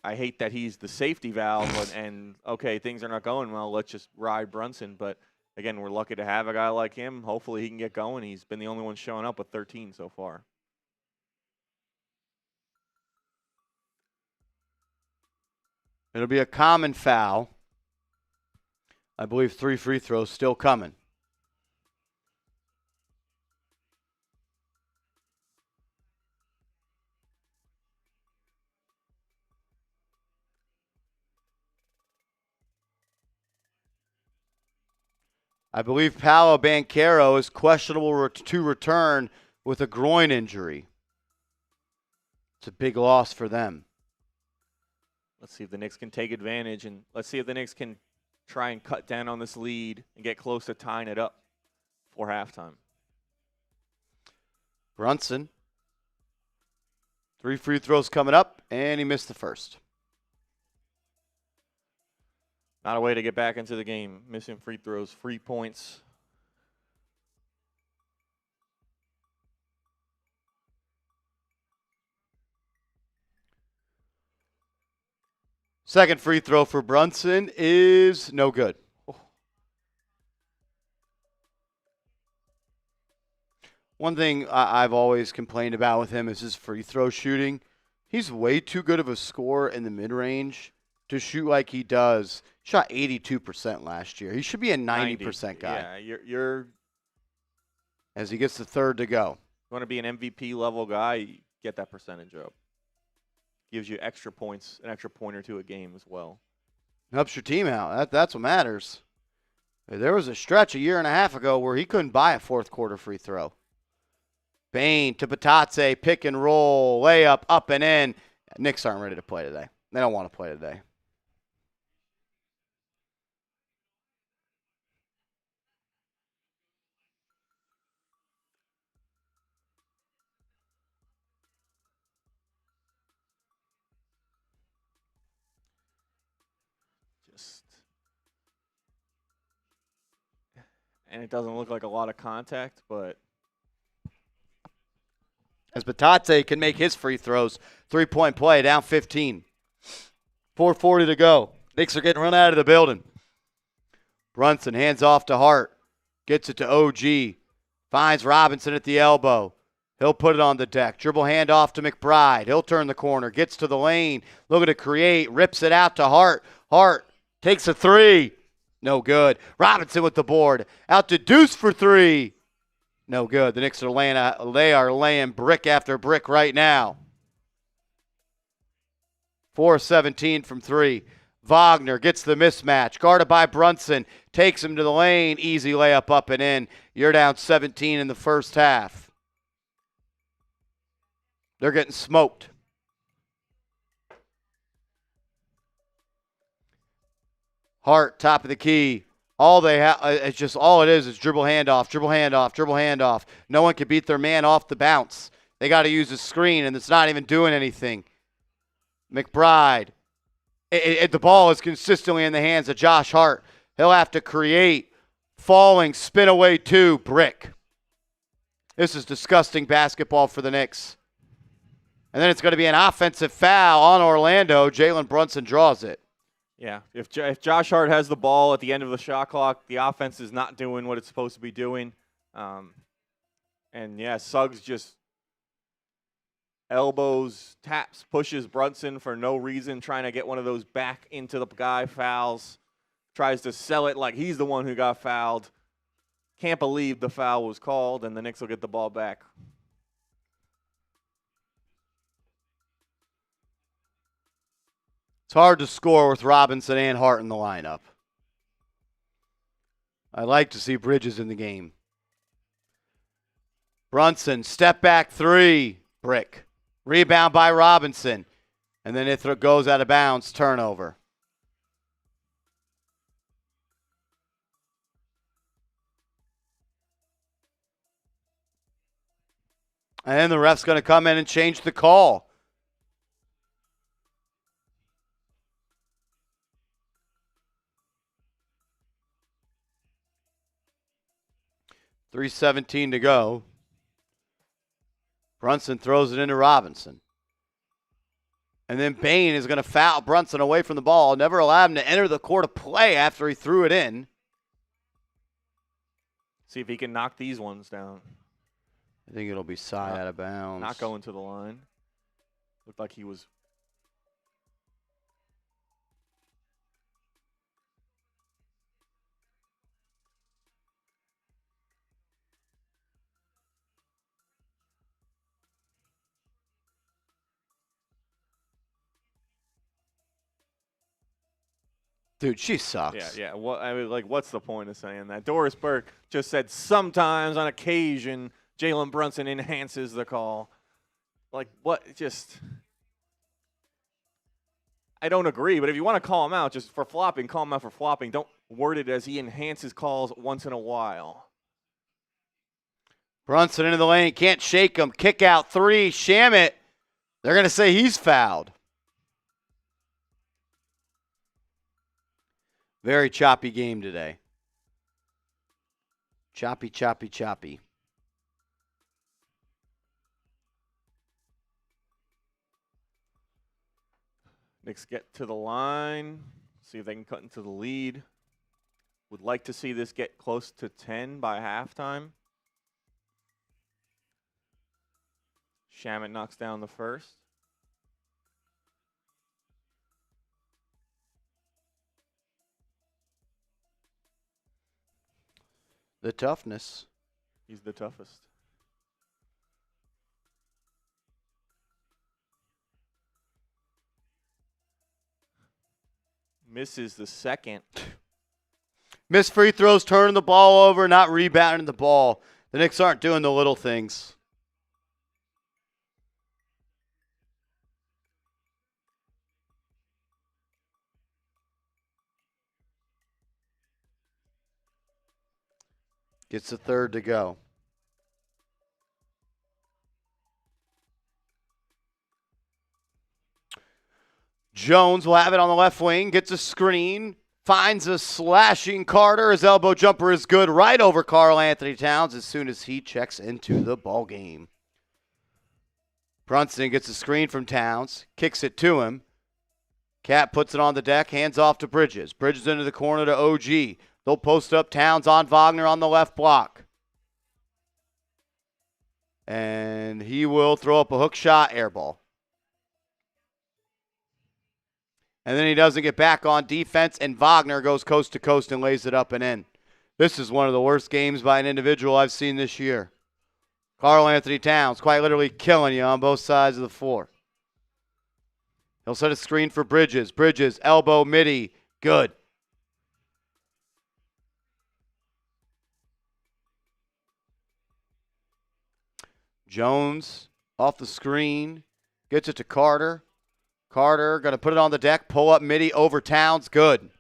I hate that he's the safety valve and okay, things are not going well. Let's just ride Brunson. But again, we're lucky to have a guy like him. Hopefully he can get going. He's been the only one showing up with 13 so far. It'll be a common foul. I believe 3 free throws still coming. I believe Paolo Banchero is questionable to return with a groin injury. It's a big loss for them. Let's see if the Knicks can take advantage, and let's see if the Knicks can try and cut down on this lead and get close to tying it up for halftime. Brunson. 3 free throws coming up, and he missed the first. Not a way to get back into the game. Missing free throws, free points. Second free throw for Brunson is no good. One thing I've always complained about with him is his free throw shooting. He's way too good of a scorer in the mid-range to shoot like he does. Shot 82% last year. He should be a 90% guy. Yeah, you're as he gets the third to go. You want to be an MVP level guy, get that percentage up. Gives you extra points, an extra point or two a game as well. Helps your team out. That's what matters. There was a stretch a year and a half ago where he couldn't buy a fourth quarter free throw. Bane to Batatse, pick and roll, layup, up and in. Knicks aren't ready to play today. They don't want to play today. And it doesn't look like a lot of contact, but as Batate can make his free throws, 3-point play, down 15. 4:40 to go. Knicks are getting run out of the building. Brunson hands off to Hart. Gets it to OG. Finds Robinson at the elbow. He'll put it on the deck. Dribble hand off to McBride. He'll turn the corner. Gets to the lane. Looking to create. Rips it out to Hart. Hart takes a three. No good. Robinson with the board. Out to Deuce for three. No good. The Knicks are laying brick after brick right now. 4-17 from three. Wagner gets the mismatch. Guarded by Brunson. Takes him to the lane. Easy layup up and in. You're down 17 in the first half. They're getting smoked. Hart, top of the key. All they have, it's just all it is dribble handoff, dribble handoff, dribble handoff. No one can beat their man off the bounce. They got to use a screen, and it's not even doing anything. McBride. The ball is consistently in the hands of Josh Hart. He'll have to create. Falling, spin away two, brick. This is disgusting basketball for the Knicks. And then it's going to be an offensive foul on Orlando. Jalen Brunson draws it. Yeah, if Josh Hart has the ball at the end of the shot clock, the offense is not doing what it's supposed to be doing. And, yeah, Suggs just elbows, taps, pushes Brunson for no reason, trying to get one of those back into the guy fouls. Tries to sell it like he's the one who got fouled. Can't believe the foul was called, and the Knicks will get the ball back. It's hard to score with Robinson and Hart in the lineup. I like to see Bridges in the game. Brunson, step back three, brick. Rebound by Robinson. And then it goes out of bounds, turnover. And then the ref's going to come in and change the call. .317 to go. Brunson throws it into Robinson. And then Bane is going to foul Brunson away from the ball, never allow him to enter the court of play after he threw it in. See if he can knock these ones down. I think it'll be side out of bounds. Not going to the line. Looked like he was. Dude, she sucks. Yeah. What's the point of saying that? Doris Burke just said sometimes, on occasion, Jalen Brunson enhances the call. Like, what? Just, I don't agree. But if you want to call him out just for flopping, call him out for flopping. Don't word it as he enhances calls once in a while. Brunson into the lane, can't shake him. Kick out three, sham it. They're going to say he's fouled. Very choppy game today. Choppy, choppy, choppy. Knicks get to the line, see if they can cut into the lead. Would like to see this get close to 10 by halftime. Shamet knocks down the first. The toughness. He's the toughest. Misses the second. Missed free throws, turning the ball over, not rebounding the ball. The Knicks aren't doing the little things. Gets the third to go. Jones will have it on the left wing, gets a screen, finds a slashing Carter. His elbow jumper is good right over Karl-Anthony Towns as soon as he checks into the ball game. Brunson gets a screen from Towns, kicks it to him. Cat puts it on the deck, hands off to Bridges. Bridges into the corner to OG. They'll post up Towns on Wagner on the left block. And he will throw up a hook shot, air ball. And then he doesn't get back on defense, and Wagner goes coast to coast and lays it up and in. This is one of the worst games by an individual I've seen this year. Karl-Anthony Towns quite literally killing you on both sides of the floor. He'll set a screen for Bridges. Bridges, elbow, midi, good. Jones off the screen, gets it to Carter. Carter going to put it on the deck, pull up midi over Towns, good.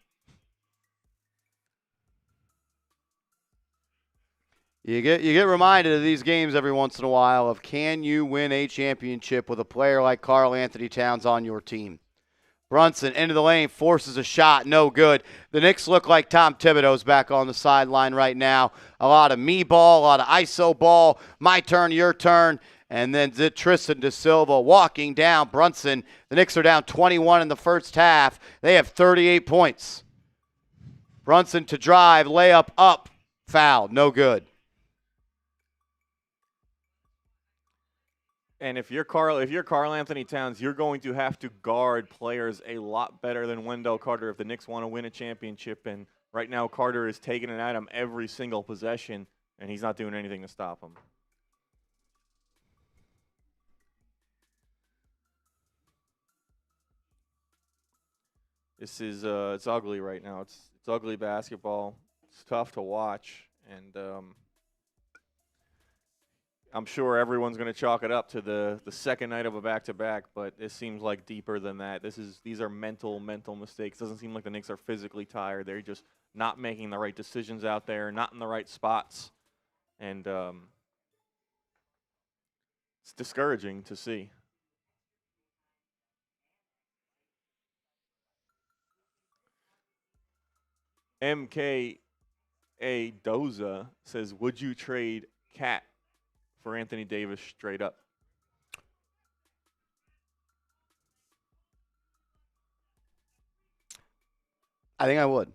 You get reminded of these games every once in a while of can you win a championship with a player like Karl-Anthony Towns on your team. Brunson into the lane, forces a shot, no good. The Knicks look like Tom Thibodeau's back on the sideline right now. A lot of me ball, a lot of ISO ball, my turn, your turn. And then Tristan De Silva walking down Brunson. The Knicks are down 21 in the first half. They have 38 points. Brunson to drive, layup up, foul, no good. And if you're Karl-Anthony Towns, you're going to have to guard players a lot better than Wendell Carter if the Knicks want to win a championship. And right now, Carter is taking it at him every single possession, and he's not doing anything to stop him. This is it's ugly right now. It's ugly basketball. It's tough to watch, and I'm sure everyone's going to chalk it up to the second night of a back-to-back, but it seems like deeper than that. These are mental mistakes. It doesn't seem like the Knicks are physically tired. They're just not making the right decisions out there, not in the right spots, and it's discouraging to see. MKA Doza says, would you trade Cat for Anthony Davis straight up? I think I would.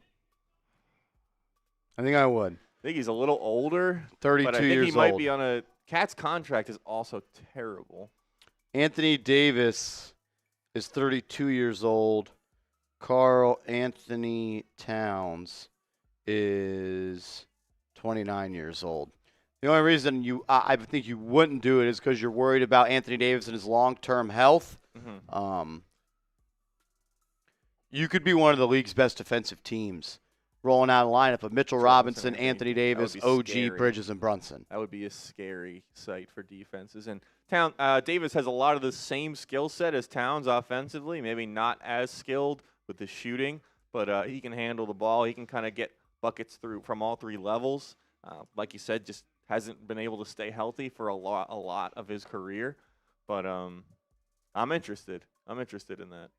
I think he's a little older. 32 but I think years he might old. be on a Cat's contract is also terrible. Anthony Davis is 32 years old. Karl-Anthony Towns is 29 years old. The only reason I think you wouldn't do it is because you're worried about Anthony Davis and his long-term health. Mm-hmm. You could be one of the league's best defensive teams, rolling out a lineup of Mitchell Robinson, Anthony Davis, OG, scary. Bridges, and Brunson. That would be a scary sight for defenses. And Davis has a lot of the same skill set as Towns offensively, maybe not as skilled with the shooting, but he can handle the ball. He can kind of get buckets through from all three levels. Like you said, just hasn't been able to stay healthy for a lot of his career. But I'm interested. I'm interested in that.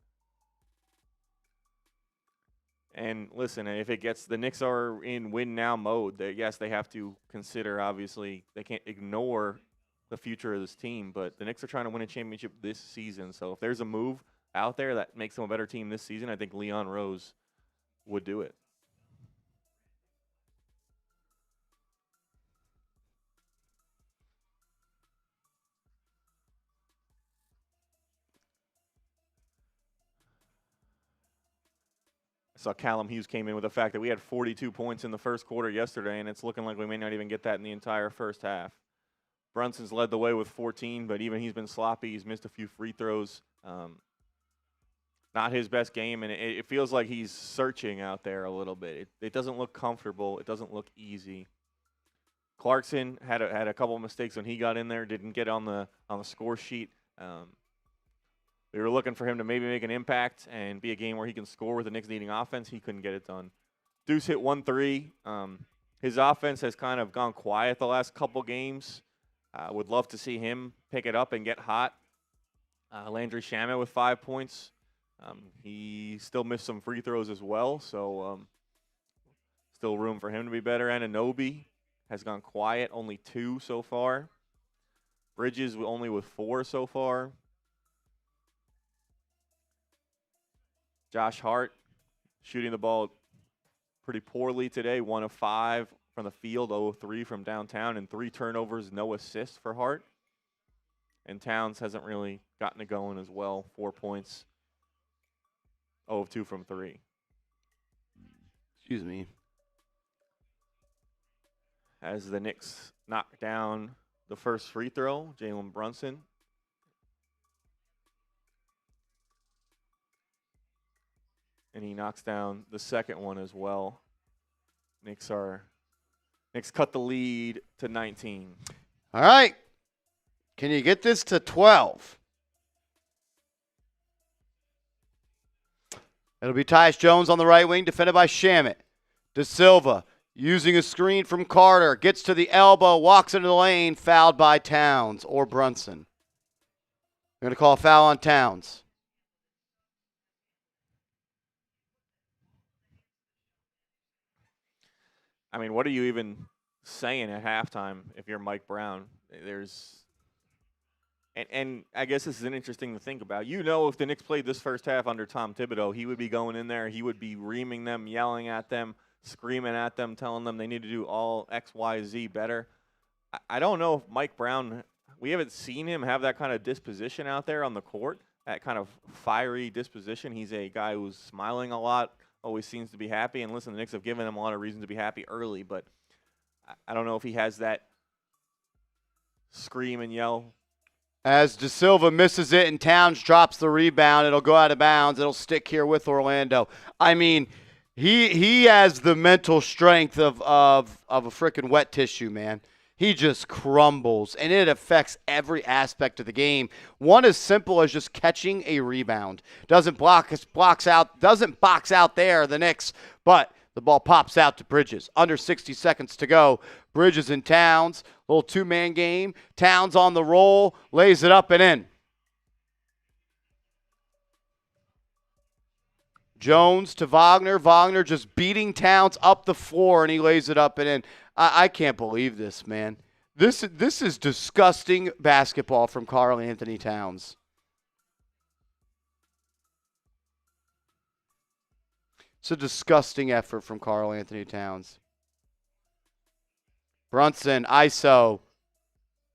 And listen, if it gets the Knicks are in win now mode, yes, they have to consider, obviously, they can't ignore the future of this team, but the Knicks are trying to win a championship this season. So if there's a move out there that makes them a better team this season, I think Leon Rose would do it. I saw Callum Hughes came in with the fact that we had 42 points in the first quarter yesterday, and it's looking like we may not even get that in the entire first half. Brunson's led the way with 14, but even he's been sloppy. He's missed a few free throws. Not his best game, and it feels like he's searching out there a little bit. It doesn't look comfortable. It doesn't look easy. Clarkson had a couple of mistakes when he got in there. Didn't get on the score sheet. We were looking for him to maybe make an impact and be a game where he can score with the Knicks needing offense. He couldn't get it done. Deuce hit 1 3. His offense has kind of gone quiet the last couple games. Would love to see him pick it up and get hot. Landry Shamet with 5 points. He still missed some free throws as well, so still room for him to be better. Anunoby has gone quiet, only 2 so far. Bridges only with 4 so far. Josh Hart shooting the ball pretty poorly today, 1 of 5 from the field, 0 of 3 from downtown, and 3 turnovers, no assists for Hart. And Towns hasn't really gotten it going as well, 4 points, 0 of 2 from 3. Excuse me. As the Knicks knock down the first free throw, Jalen Brunson. And he knocks down the second one as well. Knicks cut the lead to 19. All right. Can you get this to 12? It'll be Tyus Jones on the right wing, defended by Shamet. De Silva using a screen from Carter. Gets to the elbow, walks into the lane, fouled by Towns or Brunson. They're going to call a foul on Towns. I mean, what are you even saying at halftime if you're Mike Brown? And I guess this is an interesting to think about. You know, if the Knicks played this first half under Tom Thibodeau, he would be going in there, he would be reaming them, yelling at them, screaming at them, telling them they need to do all X, Y, Z better. I don't know if Mike Brown, we haven't seen him have that kind of disposition out there on the court, that kind of fiery disposition. He's a guy who's smiling a lot, always seems to be happy. And listen, the Knicks have given him a lot of reason to be happy early, but I don't know if he has that scream and yell. As De Silva misses it and Towns drops the rebound, it'll go out of bounds. It'll stick here with Orlando. I mean, he has the mental strength of a freaking wet tissue, man. He just crumbles, and it affects every aspect of the game. One as simple as just catching a rebound. Doesn't box out there, the Knicks, but the ball pops out to Bridges. Under 60 seconds to go. Bridges and Towns, little two-man game. Towns on the roll, lays it up and in. Jones to Wagner. Wagner just beating Towns up the floor, and he lays it up and in. I can't believe this, man. This is disgusting basketball from Karl-Anthony Towns. It's a disgusting effort from Karl-Anthony Towns. Brunson, ISO,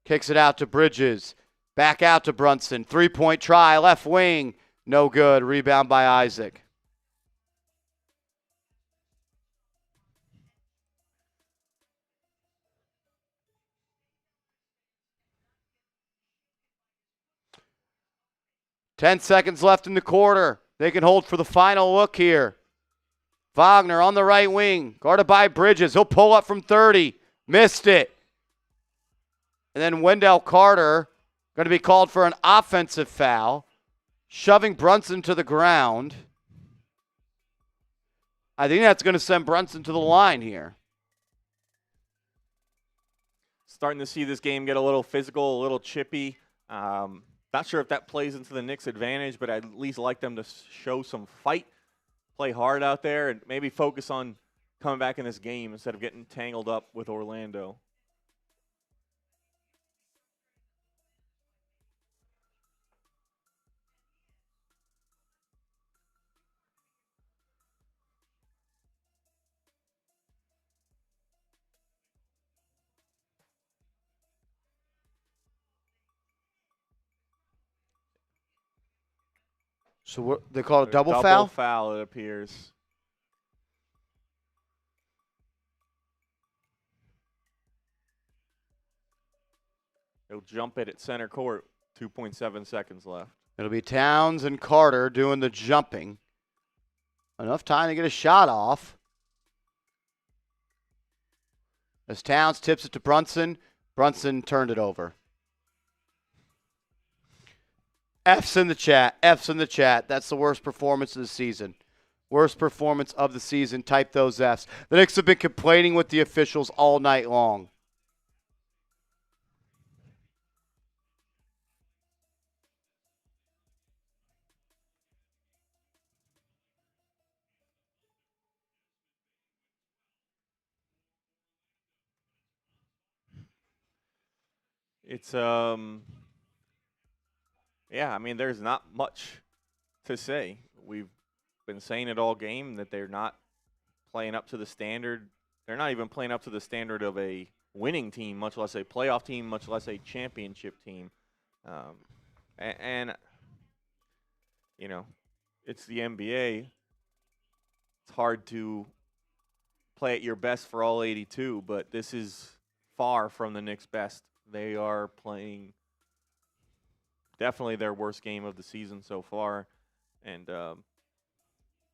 kicks it out to Bridges. Back out to Brunson. 3-point try, left wing. No good. Rebound by Isaac. Ten seconds left in the quarter. They can hold for the final look here. Wagner on the right wing, guarded by Bridges. He'll pull up from 30. Missed it. And then Wendell Carter going to be called for an offensive foul, shoving Brunson to the ground. I think that's going to send Brunson to the line here. Starting to see this game get a little physical, a little chippy. Not sure if that plays into the Knicks' advantage, but I'd at least like them to show some fight, play hard out there, and maybe focus on coming back in this game instead of getting tangled up with Orlando. So what, they call it a double foul? Double foul, it appears. He'll jump it at center court. 2.7 seconds left. It'll be Towns and Carter doing the jumping. Enough time to get a shot off. As Towns tips it to Brunson, Brunson turned it over. F's in the chat. F's in the chat. That's the worst performance of the season. Worst performance of the season. Type those F's. The Knicks have been complaining with the officials all night long. It's yeah, I mean, there's not much to say. We've been saying it all game that they're not playing up to the standard. They're not even playing up to the standard of a winning team, much less a playoff team, much less a championship team. And you know, it's the NBA. It's hard to play at your best for all 82, but this is far from the Knicks' best. They are playing definitely their worst game of the season so far, and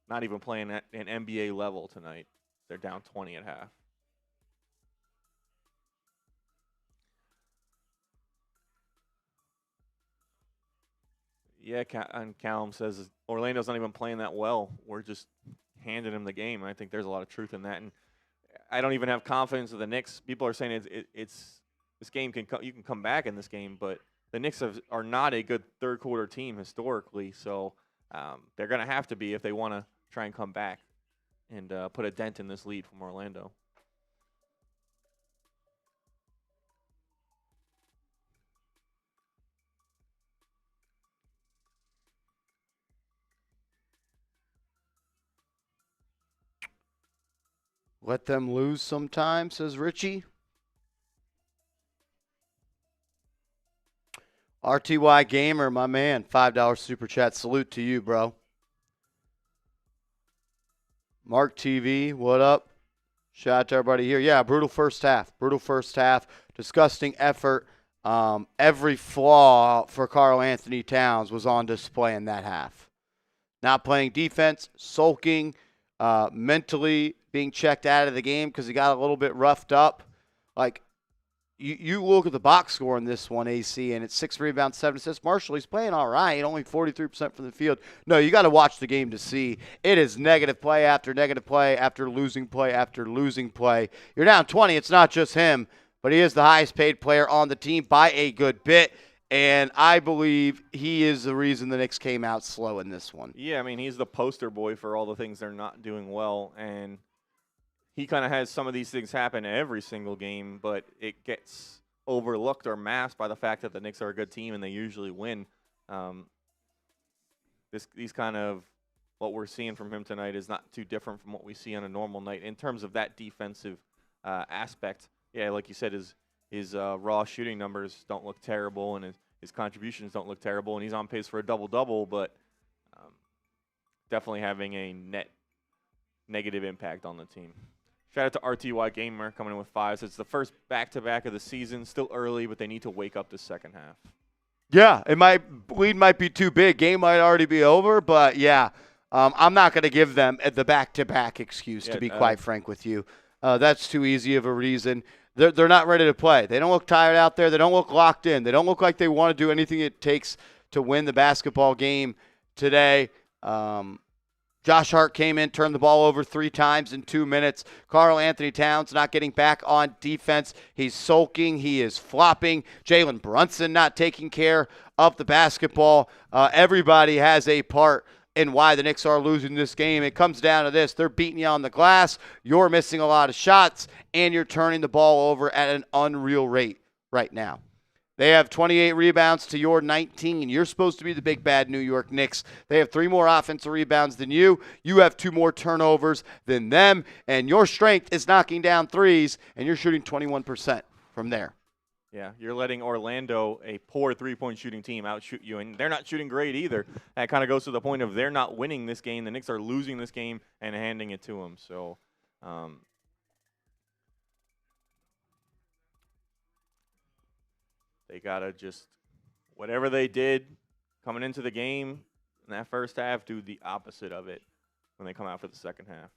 not even playing at an NBA level tonight. They're down 20 at half. Yeah, and Callum says Orlando's not even playing that well. We're just handing them the game. I think there's a lot of truth in that, and I don't even have confidence in the Knicks. People are saying it's this game you can come back in this game, but the Knicks are not a good third quarter team historically, so they're going to have to be if they want to try and come back and put a dent in this lead from Orlando. Let them lose sometime, says Richie. RTY Gamer, my man, $5 super chat. Salute to you, bro. Mark TV, what up? Shout out to everybody here. Yeah, brutal first half. Brutal first half. Disgusting effort. Every flaw for Karl-Anthony Towns was on display in that half. Not playing defense, sulking, mentally being checked out of the game because he got a little bit roughed up. Like, you look at the box score in this one, AC, and it's 6 rebounds, 7 assists. Marshall, he's playing all right, only 43% from the field. No, you got to watch the game to see. It is negative play after losing play after losing play. You're down 20. It's not just him, but he is the highest paid player on the team by a good bit, and I believe he is the reason the Knicks came out slow in this one. Yeah, I mean, he's the poster boy for all the things they're not doing well, and he kind of has some of these things happen every single game, but it gets overlooked or masked by the fact that the Knicks are a good team and they usually win. These kind of what we're seeing from him tonight is not too different from what we see on a normal night in terms of that defensive aspect. Yeah, like you said, his raw shooting numbers don't look terrible, and his contributions don't look terrible, and he's on pace for a double-double, but definitely having a net negative impact on the team. Shout out to RTY Gamer coming in with 5. So it's the first back-to-back of the season. Still early, but they need to wake up the second half. Yeah, lead might be too big. Game might already be over, but yeah, I'm not going to give them the back-to-back excuse, to be quite frank with you. That's too easy of a reason. They're not ready to play. They don't look tired out there. They don't look locked in. They don't look like they want to do anything it takes to win the basketball game today. Josh Hart came in, turned the ball over 3 times in 2 minutes. Karl-Anthony Towns not getting back on defense. He's sulking. He is flopping. Jalen Brunson not taking care of the basketball. Everybody has a part in why the Knicks are losing this game. It comes down to this. They're beating you on the glass. You're missing a lot of shots, and you're turning the ball over at an unreal rate right now. They have 28 rebounds to your 19. You're supposed to be the big bad New York Knicks. They have 3 more offensive rebounds than you. You have 2 more turnovers than them. And your strength is knocking down threes, and you're shooting 21% from there. Yeah, you're letting Orlando, a poor three-point shooting team, outshoot you. And they're not shooting great either. That kind of goes to the point of they're not winning this game. The Knicks are losing this game and handing it to them. So, they got to just, whatever they did coming into the game in that first half, do the opposite of it when they come out for the second half.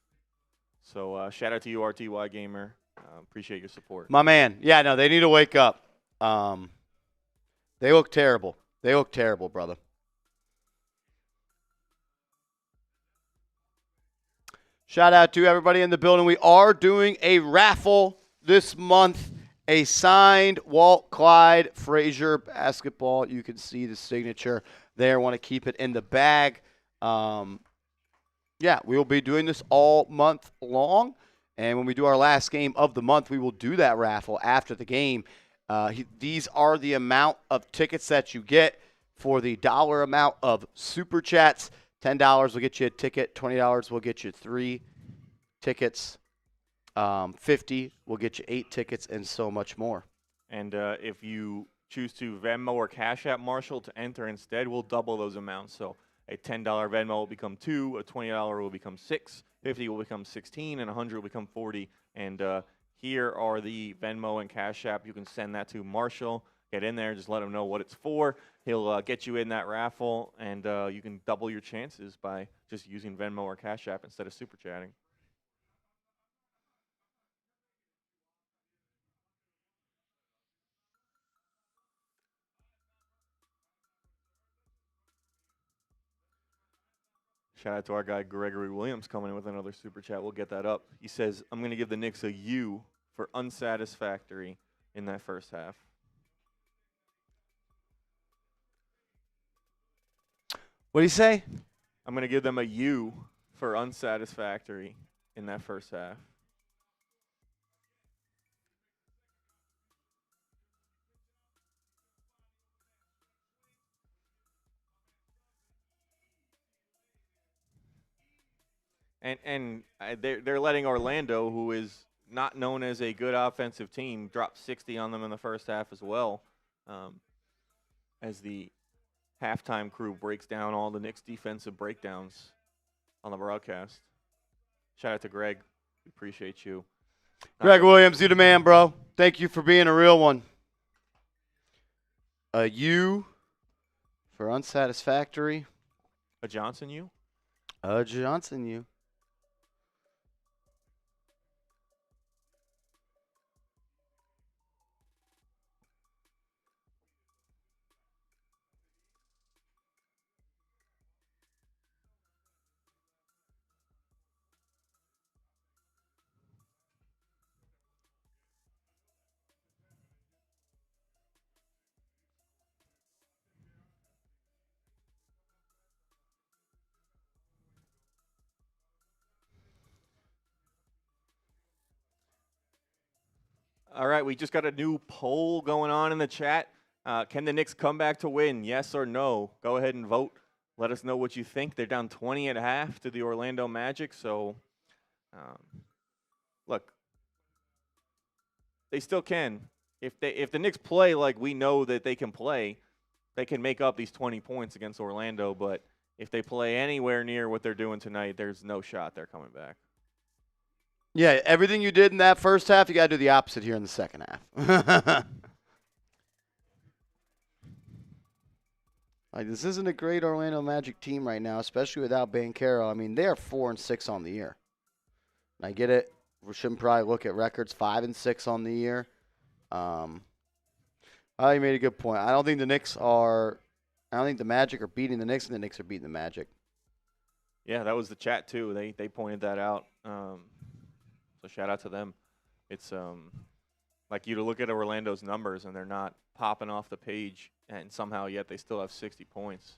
So shout out to you, RTY Gamer. Appreciate your support. My man. Yeah, no, they need to wake up. They look terrible. They look terrible, brother. Shout out to everybody in the building. We are doing a raffle this month. A signed Walt Clyde Frazier basketball. You can see the signature there. Want to keep it in the bag. Yeah, we will be doing this all month long. And when we do our last game of the month, we will do that raffle after the game. These are the amount of tickets that you get for the dollar amount of Super Chats. $10 will get you a ticket. $20 will get you 3 tickets. 50 will get you 8 tickets and so much more. And if you choose to Venmo or Cash App Marshall to enter instead, we'll double those amounts. So a $10 Venmo will become 2, a $20 will become 6, 50 will become 16, and 100 will become 40. And here are the Venmo and Cash App. You can send that to Marshall. Get in there, just let him know what it's for. He'll get you in that raffle, and you can double your chances by just using Venmo or Cash App instead of super chatting. Shout out to our guy Gregory Williams coming in with another super chat. We'll get that up. He says, I'm going to give the Knicks a U for unsatisfactory in that first half. What do you say? I'm going to give them a U for unsatisfactory in that first half. And they're letting Orlando, who is not known as a good offensive team, drop 60 on them in the first half as well, as the halftime crew breaks down all the Knicks' defensive breakdowns on the broadcast. Shout out to Greg. We appreciate you. Greg Williams, you the man, bro. Thank you for being a real one. A U for unsatisfactory. A Johnson U? A Johnson U. All right, we just got a new poll going on in the chat. Can the Knicks come back to win? Yes or no? Go ahead and vote. Let us know what you think. They're down 20 at half to the Orlando Magic. So, look, they still can. If the Knicks play like we know that they can play, they can make up these 20 points against Orlando. But if they play anywhere near what they're doing tonight, there's no shot they're coming back. Yeah, everything you did in that first half, you got to do the opposite here in the second half. Like, this isn't a great Orlando Magic team right now, especially without Banchero. I mean, they are 4-6 on the year. And I get it. We shouldn't probably look at records. 5-6 on the year. I think you made a good point. I don't think the Magic are beating the Knicks, and the Knicks are beating the Magic. Yeah, that was the chat too. They pointed that out. So shout out to them. It's like you to look at Orlando's numbers, and they're not popping off the page, and somehow yet they still have 60 points.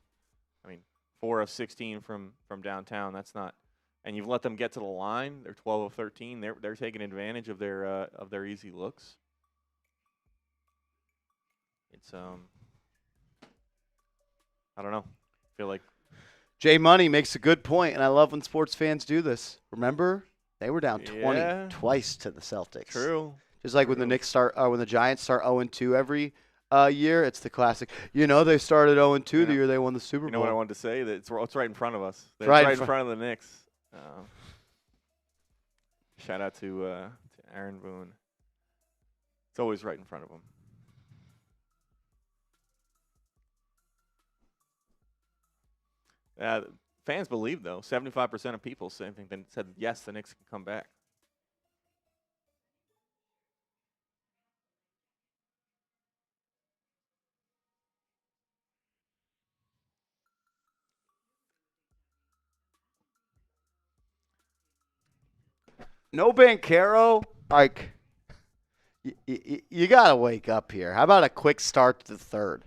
I mean, 4 of 16 from downtown. That's not. And you've let them get to the line. They're 12 of 13. They're taking advantage of their easy looks. It's I don't know. I feel like Jay Money makes a good point, and I love when sports fans do this. Remember, they were down 20 twice to the Celtics. True. Just like when the Knicks when the Giants start 0-2 every year, it's the classic. You know, they started 0-2 the year they won the Super Bowl. You know what I wanted to say? That it's right in front of us. It's right in front of the Knicks. Shout out to Aaron Boone. It's always right in front of him. Fans believe, though. 75% of people said yes, the Knicks can come back. No Banchero, like, you got to wake up here. How about a quick start to the third?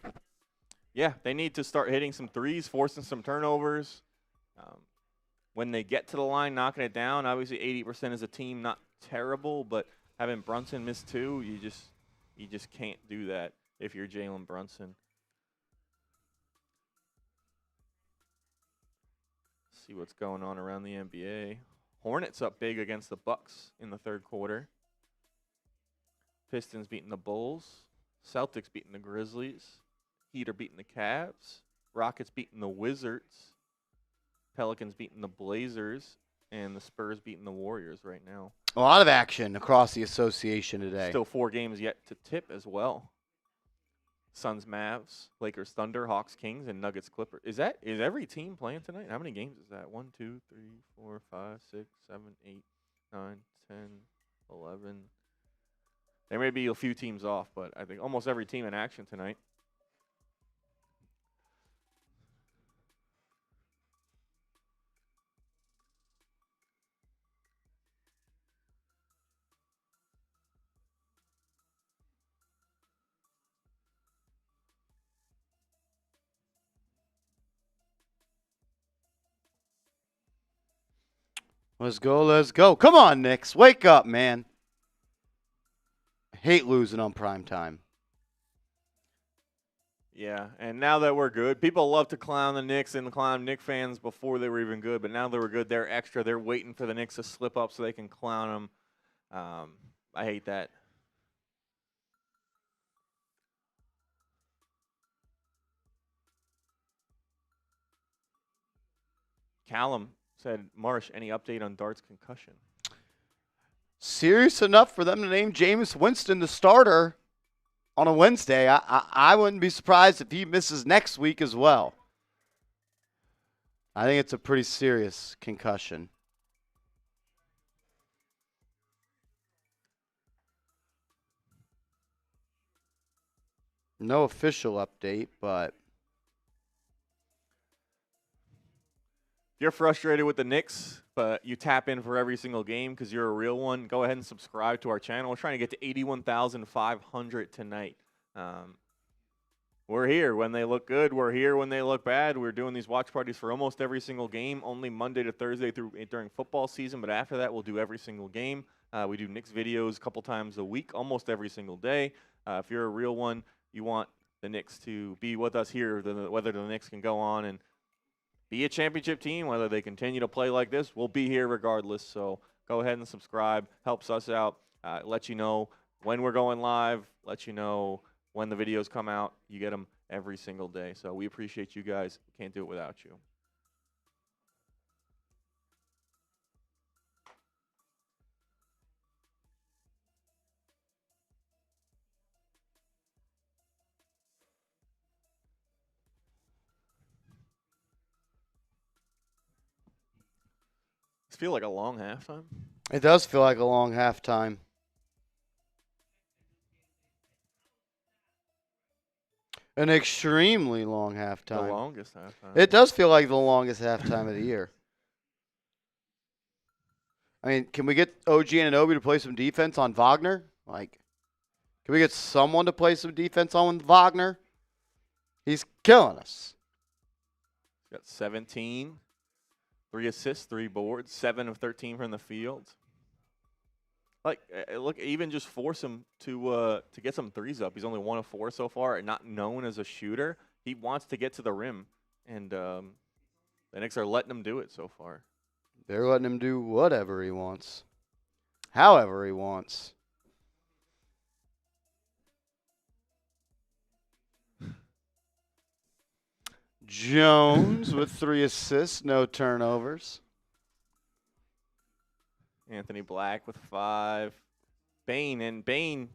Yeah, they need to start hitting some threes, forcing some turnovers. When they get to the line, knocking it down. Obviously, 80% as a team, not terrible, but having Brunson miss 2, you just can't do that if you're Jalen Brunson. See what's going on around the NBA. Hornets up big against the Bucks in the third quarter. Pistons beating the Bulls. Celtics beating the Grizzlies. Heat are beating the Cavs. Rockets beating the Wizards. Pelicans beating the Blazers. And the Spurs beating the Warriors right now. A lot of action across the association today. Still 4 games yet to tip as well. Suns, Mavs, Lakers, Thunder, Hawks, Kings, and Nuggets, Clippers. Is every team playing tonight? How many games is that? 1, 2, 3, 4, 5, 6, 7, 8, 9, 10, 11. There may be a few teams off, but I think almost every team in action tonight. Let's go, let's go. Come on, Knicks. Wake up, man. I hate losing on prime time. Yeah, and now that we're good, people love to clown the Knicks and clown Knicks fans before they were even good, but now that we're good, they're extra. They're waiting for the Knicks to slip up so they can clown them. I hate that. Callum said, Marsh, any update on Dart's concussion? Serious enough for them to name Jameis Winston the starter on a Wednesday. I wouldn't be surprised if he misses next week as well. I think it's a pretty serious concussion. No official update, but If you're frustrated with the Knicks, but you tap in for every single game because you're a real one, go ahead and subscribe to our channel. We're trying to get to 81,500 tonight. We're here when they look good. We're here when they look bad. We're doing these watch parties for almost every single game, only Monday to Thursday during football season. But after that, we'll do every single game. We do Knicks videos a couple times a week, almost every single day. If you're a real one, you want the Knicks to be with us here, whether the Knicks can go on and be a championship team, whether they continue to play like this, we'll be here regardless. So go ahead and subscribe. Helps us out. Let you know when we're going live. Let you know when the videos come out. You get them every single day. So we appreciate you guys. Can't do it without you. Does it feel like a long halftime? It does feel like a long halftime. An extremely long halftime. The longest halftime. It does feel like the longest halftime of the year. I mean, can we get OG Anunoby to play some defense on Wagner? Like, can we get someone to play some defense on Wagner? He's killing us. Got 17, 3 assists, 3 boards, 7 of 13 from the field. Like, look, even just force him to get some threes up. He's only 1 of 4 so far, and not known as a shooter. He wants to get to the rim, and the Knicks are letting him do it so far. They're letting him do whatever he wants, however he wants. Jones with 3 assists, no turnovers. Anthony Black with 5. Bane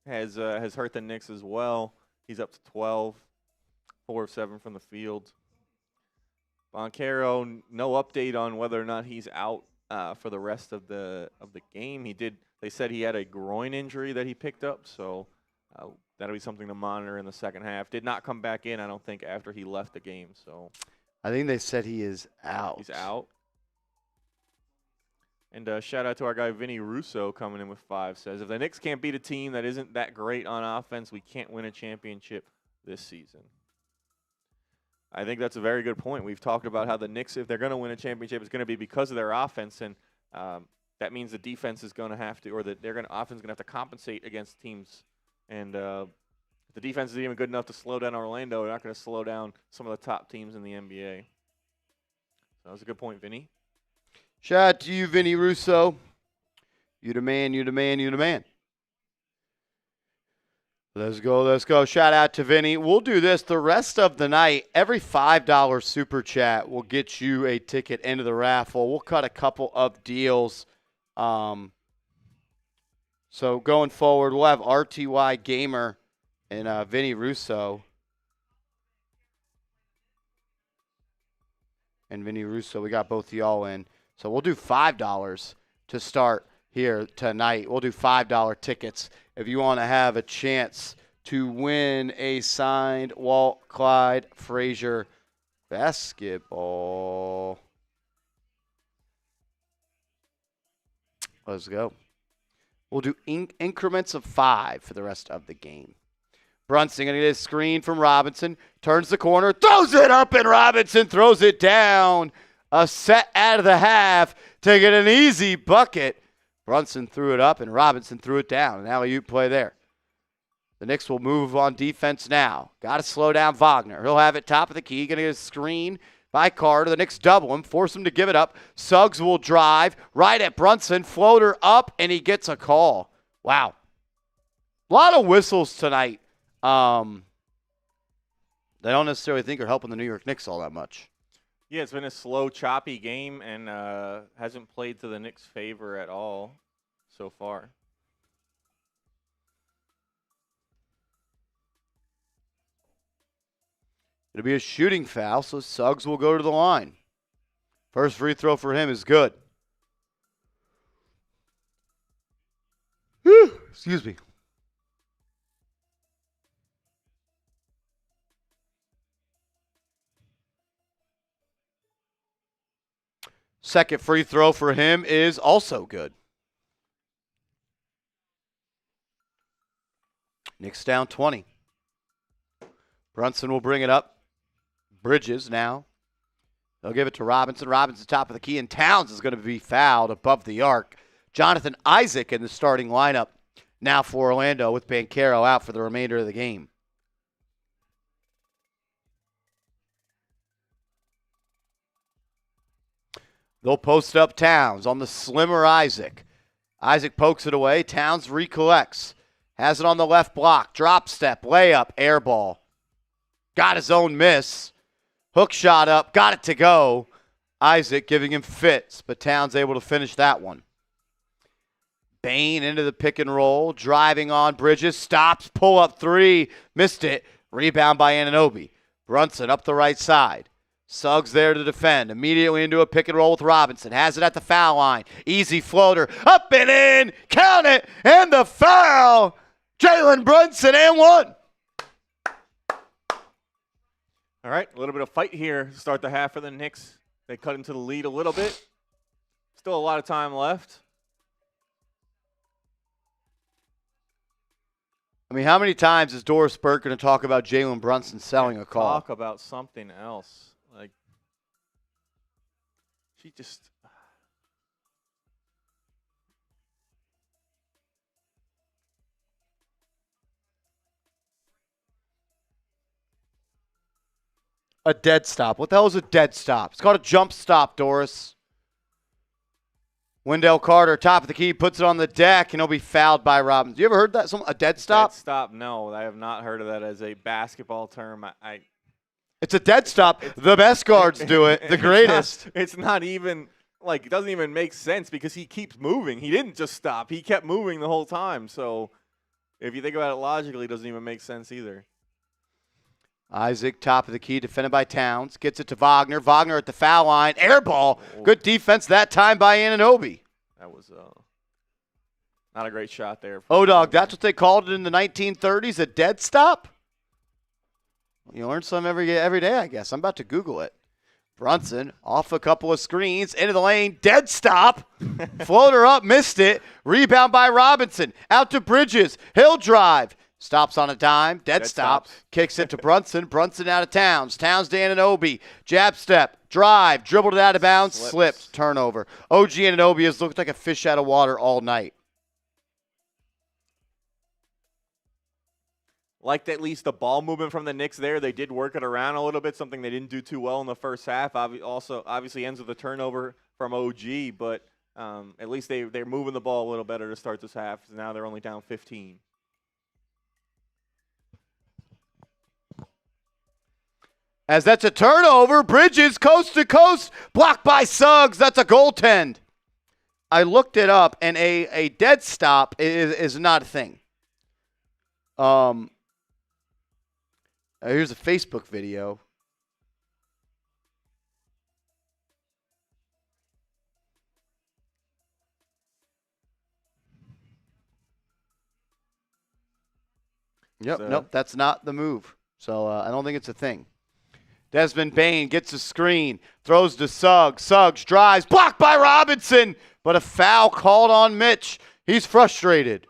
has hurt the Knicks as well. He's up to 12, 4 of 7 from the field. Banchero, no update on whether or not he's out for the rest of the game. They said he had a groin injury that he picked up, so that'll be something to monitor in the second half. Did not come back in, I don't think, after he left the game. So I think they said he is out. He's out. And shout out to our guy Vinny Russo coming in with 5. Says, if the Knicks can't beat a team that isn't that great on offense, we can't win a championship this season. I think that's a very good point. We've talked about how the Knicks, if they're going to win a championship, it's going to be because of their offense, and that means the defense is going to have to, or that offense is going to have to compensate against teams. And if the defense is even good enough to slow down Orlando, they're not going to slow down some of the top teams in the NBA. So that was a good point, Vinny. Shout out to you, Vinny Russo. You the man, you the man, you the man. Let's go, let's go. Shout out to Vinny. We'll do this the rest of the night. Every $5 super chat will get you a ticket into the raffle. We'll cut a couple of deals. So going forward, we'll have RTY Gamer and Vinny Russo. And Vinny Russo, we got both of y'all in. So we'll do $5 to start here tonight. We'll do $5 tickets if you want to have a chance to win a signed Walt Clyde Frazier basketball. Let's go. We'll do increments of 5 for the rest of the game. Brunson going to get a screen from Robinson. Turns the corner. Throws it up, and Robinson throws it down. A set out of the half to get an easy bucket. Brunson threw it up, and Robinson threw it down. An alley-oop play there. The Knicks will move on defense now. Got to slow down Wagner. He'll have it top of the key. Going to get a screen by Carter. The Knicks double him, force him to give it up. Suggs will drive right at Brunson. Floater up, and he gets a call. Wow. A lot of whistles tonight. They don't necessarily think are helping the New York Knicks all that much. Yeah, it's been a slow, choppy game and hasn't played to the Knicks' favor at all so far. It'll be a shooting foul, so Suggs will go to the line. First free throw for him is good. Whew, excuse me. Second free throw for him is also good. Knicks down 20. Brunson will bring it up. Bridges now. They'll give it to Robinson. Robinson top of the key, and Towns is going to be fouled above the arc. Jonathan Isaac in the starting lineup now for Orlando with Banchero out for the remainder of the game. They'll post up Towns on the slimmer Isaac. Isaac pokes it away. Towns recollects. Has it on the left block. Drop step, layup, air ball. Got his own miss. Hook shot up, got it to go. Isaac giving him fits, but Towns able to finish that one. Bane into the pick and roll, driving on Bridges, stops, pull up three, missed it. Rebound by Anunoby. Brunson up the right side. Suggs there to defend. Immediately into a pick and roll with Robinson. Has it at the foul line. Easy floater. Up and in. Count it. And the foul. Jalen Brunson and one. All right, a little bit of fight here to start the half for the Knicks. They cut into the lead a little bit. Still a lot of time left. I mean, how many times is Doris Burke going to talk about Jalen Brunson selling a call? Talk about something else. Like, she just... A dead stop. What the hell is a dead stop? It's called a jump stop, Doris. Wendell Carter, top of the key, puts it on the deck, and he'll be fouled by Robinson. You ever heard that? A dead stop? Dead stop, no. I have not heard of that as a basketball term. It's a dead stop. The best guards do it. The greatest. It's not even, like, it doesn't even make sense because he keeps moving. He didn't just stop. He kept moving the whole time. So if you think about it logically, it doesn't even make sense either. Isaac, top of the key, defended by Towns. Gets it to Wagner. Wagner at the foul line. Air ball. Good defense that time by Anunoby. That was not a great shot there. O-Dog, that's what they called it in the 1930s, a dead stop? You learn something every day, I guess. I'm about to Google it. Brunson off a couple of screens, into the lane, dead stop. Floater up, missed it. Rebound by Robinson. Out to Bridges. He'll drive. Stops on a dime. Dead stop. Stops. Kicks it to Brunson. Brunson out of Towns. Towns to Anunoby. Jab step. Drive. Dribbled it out of bounds. Slipped. Turnover. OG Anunoby has looked like a fish out of water all night. Liked at least the ball movement from the Knicks there. They did work it around a little bit, something they didn't do too well in the first half. Also, obviously ends with a turnover from OG, but at least they're moving the ball a little better to start this half. Now they're only down 15. As that's a turnover, Bridges coast to coast, blocked by Suggs. That's a goaltend. I looked it up, and a dead stop is not a thing. Here's a Facebook video. Yep, nope, that's not the move. So I don't think it's a thing. Desmond Bane gets a screen, throws to Suggs. Suggs drives, blocked by Robinson, but a foul called on Mitch. He's frustrated.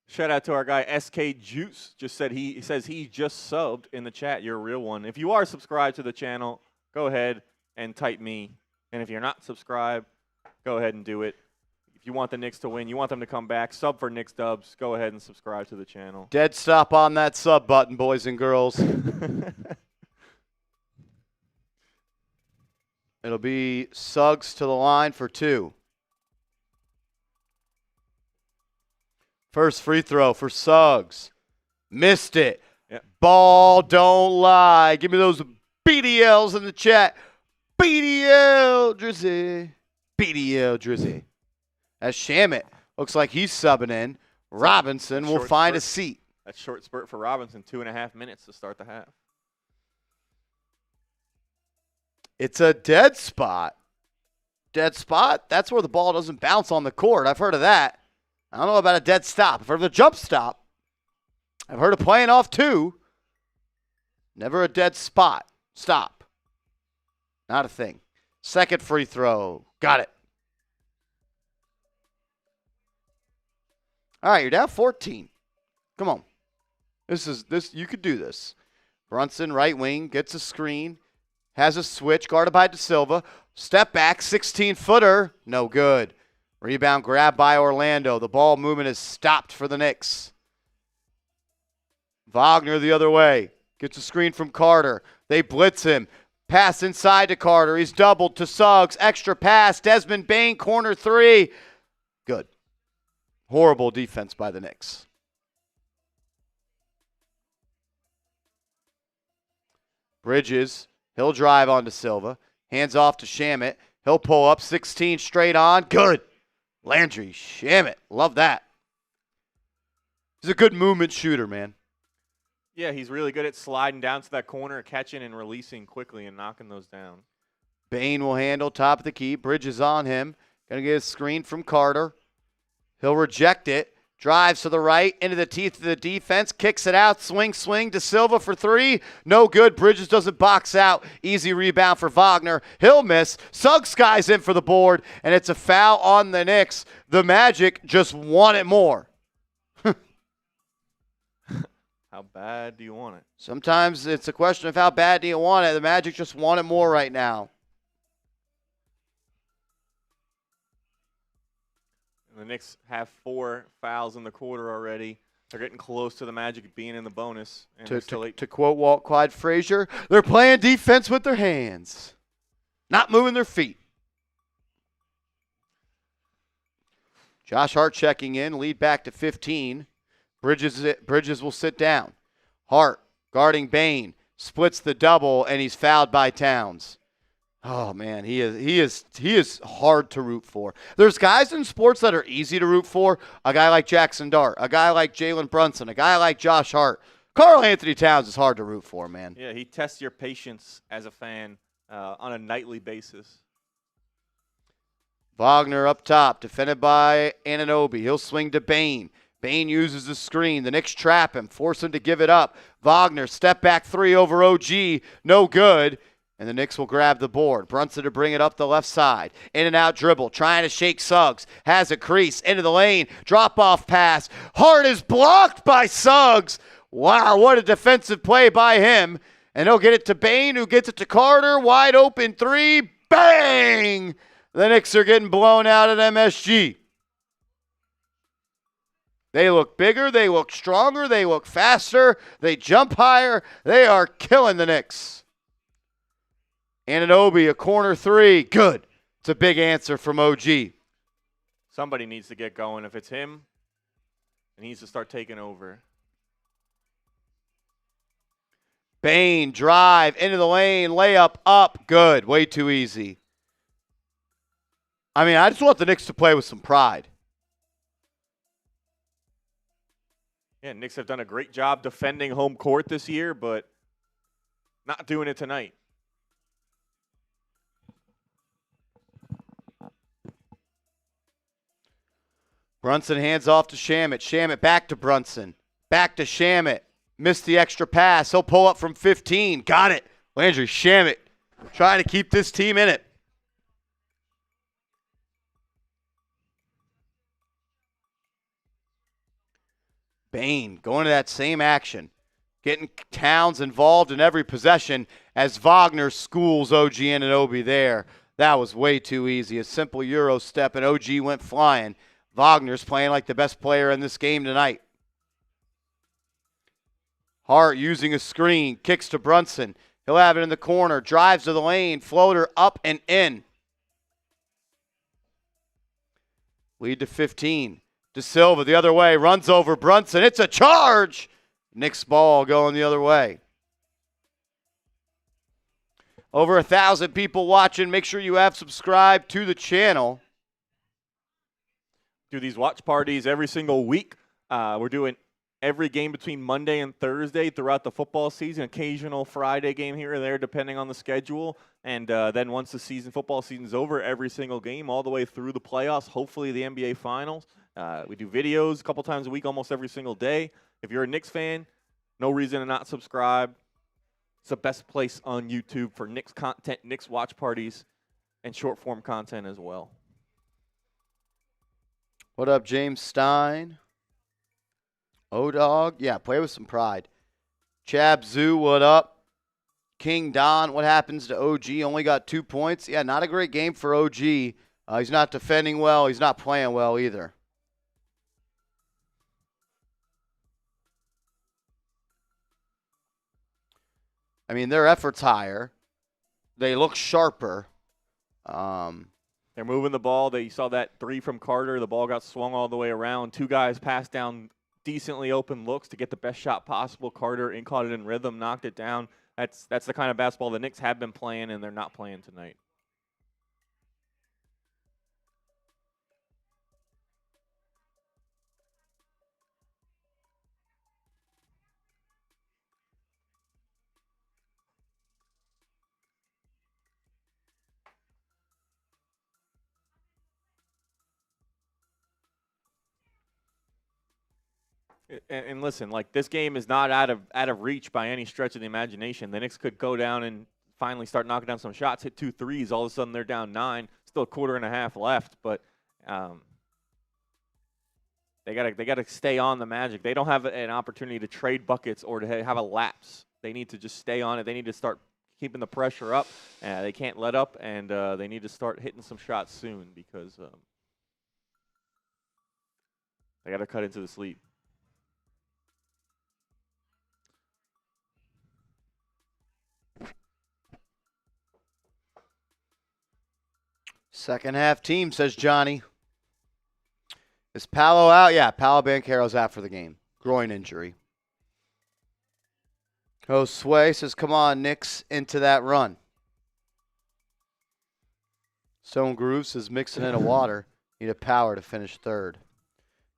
Shout out to our guy SK Juice. He says he just subbed in the chat. You're a real one. If you are subscribed to the channel, go ahead and type me. And if you're not subscribed, go ahead and do it. If you want the Knicks to win, you want them to come back, sub for Knicks dubs, go ahead and subscribe to the channel. Dead stop on that sub button, boys and girls. It'll be Suggs to the line for two. First free throw for Suggs. Missed it. Yep. Ball don't lie. Give me those BDLs in the chat. BDL Drizzy. BDL Drizzy. As Shamit looks like he's subbing in. Robinson will find a seat. That short spurt for Robinson, 2.5 minutes to start the half. It's a dead spot. Dead spot? That's where the ball doesn't bounce on the court. I've heard of that. I don't know about a dead stop. I've heard of a jump stop. I've heard of playing off two. Never a dead spot. Stop. Not a thing. Second free throw. Got it. All right, you're down 14. Come on. This. You could do this. Brunson, right wing, gets a screen. Has a switch, guarded by De Silva. Step back, 16-footer. No good. Rebound grab by Orlando. The ball movement is stopped for the Knicks. Wagner the other way. Gets a screen from Carter. They blitz him. Pass inside to Carter. He's doubled to Suggs. Extra pass. Desmond Bane, corner three. Good. Horrible defense by the Knicks. Bridges. He'll drive on to Silva. Hands off to Shamet. He'll pull up 16 straight on. Good. Landry, Shamet. Love that. He's a good movement shooter, man. Yeah, he's really good at sliding down to that corner, catching and releasing quickly and knocking those down. Bane will handle top of the key. Bridges on him. Going to get a screen from Carter. He'll reject it. Drives to the right, into the teeth of the defense. Kicks it out. Swing to Silva for three. No good. Bridges doesn't box out. Easy rebound for Wagner. He'll miss. Suggs skies in for the board, and it's a foul on the Knicks. The Magic just want it more. How bad do you want it? Sometimes it's a question of how bad do you want it. The Magic just want it more right now. And the Knicks have 4 fouls in the quarter already. They're getting close to the Magic being in the bonus. And To quote Walt Clyde Frazier, they're playing defense with their hands, not moving their feet. Josh Hart checking in, lead back to 15. Bridges will sit down. Hart guarding Bane, splits the double, and he's fouled by Towns. Oh man, he is hard to root for. There's guys in sports that are easy to root for. A guy like Jackson Dart, a guy like Jalen Brunson, a guy like Josh Hart. Karl-Anthony Towns is hard to root for, man. Yeah, he tests your patience as a fan on a nightly basis. Wagner up top, defended by Anunoby. He'll swing to Bane. Bane uses the screen. The Knicks trap him, force him to give it up. Wagner, step back three over OG, no good. And the Knicks will grab the board. Brunson to bring it up the left side. In and out dribble, trying to shake Suggs. Has a crease, into the lane. Drop-off pass. Hart is blocked by Suggs. Wow, what a defensive play by him. And he'll get it to Bane, who gets it to Carter. Wide open three. Bang! The Knicks are getting blown out at MSG. They look bigger, they look stronger, they look faster, they jump higher. They are killing the Knicks. Anunoby, a corner three. Good. It's a big answer from OG. Somebody needs to get going. If it's him, he needs to start taking over. Bane, drive, into the lane, layup, up. Good. Way too easy. I mean, I just want the Knicks to play with some pride. Yeah, Knicks have done a great job defending home court this year, but not doing it tonight. Brunson hands off to Shamet. Shamet back to Brunson. Back to Shamet. Missed the extra pass. He'll pull up from 15. Got it. Landry Shamet trying to keep this team in it. Bane going to that same action. Getting Towns involved in every possession as Wagner schools OG Anunoby there. That was way too easy. A simple Euro step and OG went flying. Wagner's playing like the best player in this game tonight. Hart using a screen. Kicks to Brunson. He'll have it in the corner. Drives to the lane. Floater up and in. Lead to 15. De Silva the other way, runs over Brunson. It's a charge. Knicks ball going the other way. Over 1,000 people watching. Make sure you have subscribed to the channel. Do these watch parties every single week. We're doing every game between Monday and Thursday throughout the football season. Occasional Friday game here or there, depending on the schedule. And then once the football season's over, every single game all the way through the playoffs, hopefully the NBA Finals. We do videos a couple times a week, almost every single day. If you're a Knicks fan, no reason to not subscribe. It's the best place on YouTube for Knicks content, Knicks watch parties, and short-form content as well. What up, James Stein? O-Dog? Yeah, play with some pride. Chab Zoo, what up? King Don, what happens to OG? Only got 2 points. Yeah, not a great game for OG. He's not defending well. He's not playing well either. I mean, their effort's higher. They look sharper. They're moving the ball. You saw that 3 from Carter. The ball got swung all the way around. 2 guys passed down decently open looks to get the best shot possible. Carter caught it in rhythm, knocked it down. That's the kind of basketball the Knicks have been playing, and they're not playing tonight. And listen, like, this game is not out of reach by any stretch of the imagination. The Knicks could go down and finally start knocking down some shots, hit 2 threes. All of a sudden, they're down 9. Still a quarter and a half left, but they gotta stay on the Magic. They don't have an opportunity to trade buckets or to have a lapse. They need to just stay on it. They need to start keeping the pressure up. They can't let up, and they need to start hitting some shots soon because they got to cut into the sleep. Second half team, says Johnny. Is Paolo out? Yeah, Paolo Banchero's out for the game. Groin injury. Josue says, come on, Knicks, into that run. Stone Groove says, mixing in a water. Need a power to finish third.